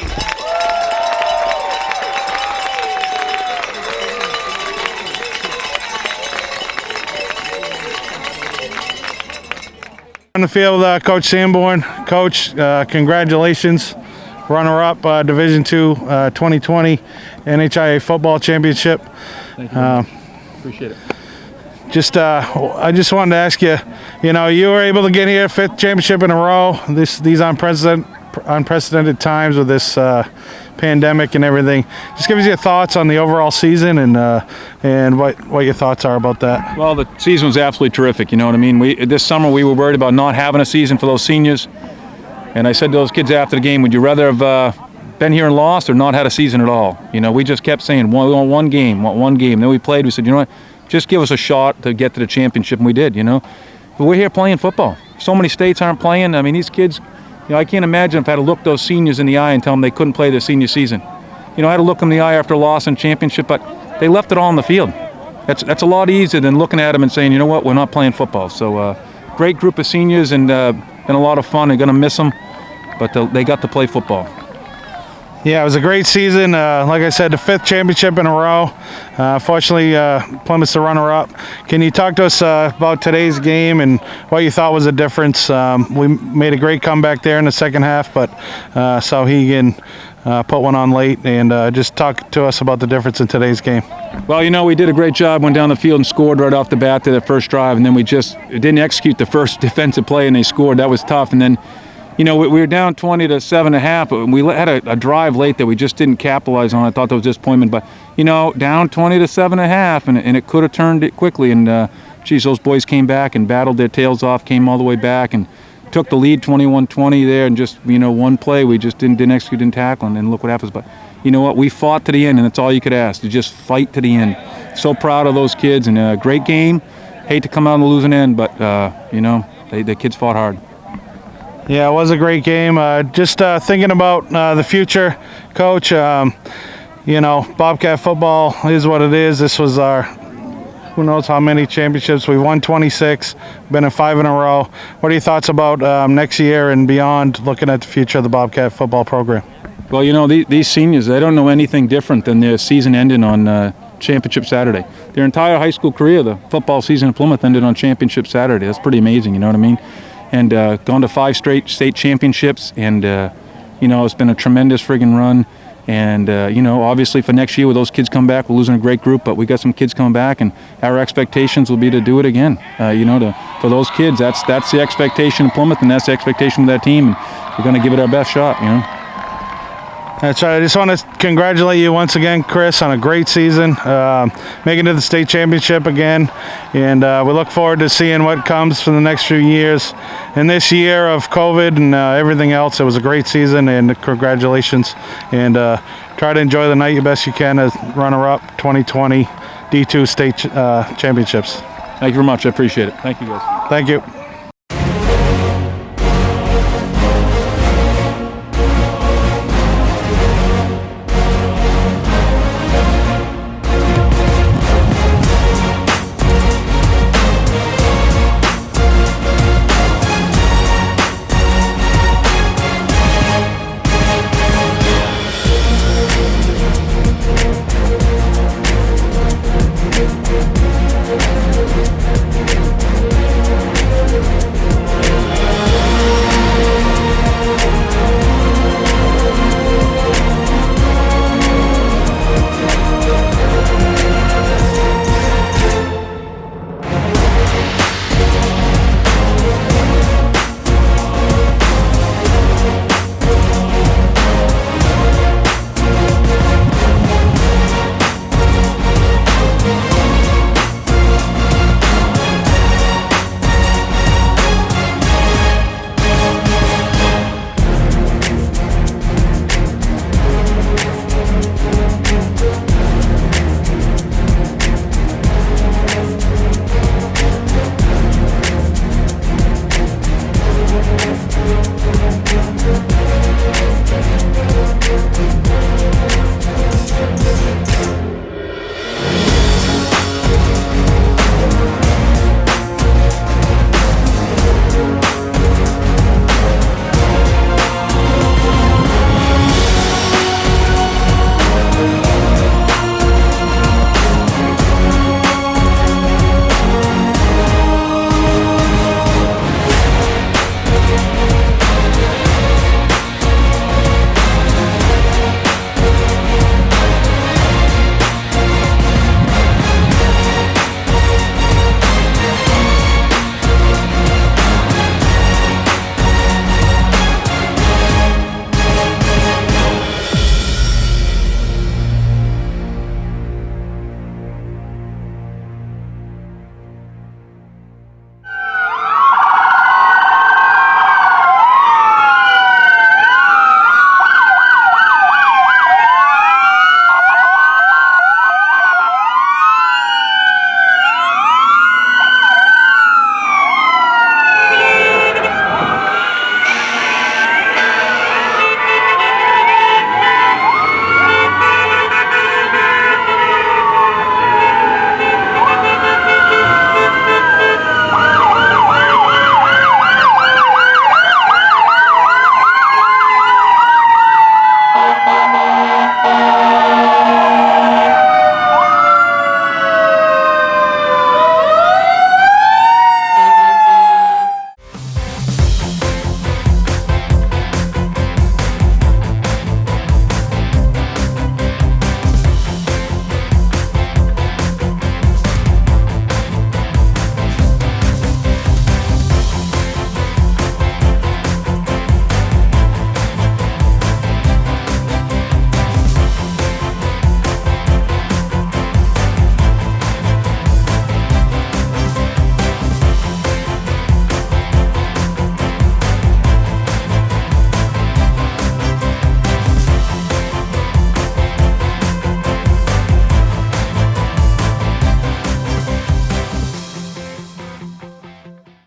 A: On the field, Coach Sanborn. Coach, congratulations. Runner-up Division II 2020 NHIAA football championship.
D: Thank you. Appreciate it.
A: I just wanted to ask you, you know, you were able to get here 5th championship in a row. These unprecedented times with this pandemic and everything. Just give us your thoughts on the overall season and what your thoughts are about that.
D: Well, the season was absolutely terrific. You know what I mean? This summer we were worried about not having a season for those seniors. And I said to those kids after the game, would you rather have been here and lost or not had a season at all? You know, we just kept saying, we want one game. Then we played. We said, you know what, just give us a shot to get to the championship, and we did, you know. But we're here playing football. So many states aren't playing. I mean, these kids, you know, I can't imagine if I had to look those seniors in the eye and tell them they couldn't play their senior season. You know, I had to look them in the eye after a loss in championship, but they left it all on the field. That's a lot easier than looking at them and saying, you know what, we're not playing football. So great group of seniors and a lot of fun. They're going to miss them, but they got to play football.
A: Yeah, it was a great season. Like I said, the 5th championship in a row. Fortunately, Plymouth's the runner-up. Can you talk to us about today's game and what you thought was the difference? We made a great comeback there in the second half, but Souhegan put one on late, and just talk to us about the difference in today's game.
D: Well, you know, we did a great job, went down the field and scored right off the bat to the first drive, and then we just didn't execute the first defensive play, and they scored. That was tough. And then, you know, we were down 20 to 7.5, but we had a drive late that we just didn't capitalize on. I thought that was disappointment, but, you know, down 20 to 7.5, and it could have turned it quickly. And, geez, those boys came back and battled their tails off, came all the way back, and took the lead 21-20 there, and just, you know, one play we just didn't execute, didn't tackle, and then look what happens. But you know what, we fought to the end, and that's all you could ask, to just fight to the end. So proud of those kids, and a great game. Hate to come out on the losing end, but you know, the kids fought hard.
A: Yeah, it was a great game. Just thinking about the future, Coach, you know, Bobcat football is what it is. This was our, who knows how many championships. We've won 26, been in 5 in a row. What are your thoughts about next year and beyond, looking at the future of the Bobcat football program?
D: Well, you know, these seniors, they don't know anything different than their season ending on Championship Saturday. Their entire high school career, the football season in Plymouth, ended on Championship Saturday. That's pretty amazing, you know what I mean? And gone to 5 straight state championships, and, you know, it's been a tremendous friggin' run. And, you know, obviously for next year, when those kids come back, we're losing a great group, but we got some kids coming back, and our expectations will be to do it again. You know, for those kids, that's the expectation of Plymouth, and that's the expectation of that team, and we're going to give it our best shot, you know.
A: That's right. I just want to congratulate you once again, Chris, on a great season, making it to the state championship again, and we look forward to seeing what comes for the next few years. And this year of COVID and everything else, it was a great season, and congratulations. And try to enjoy the night the best you can as runner-up 2020 D2 state championships.
D: Thank you very much. I appreciate it. Thank you, guys.
A: Thank you.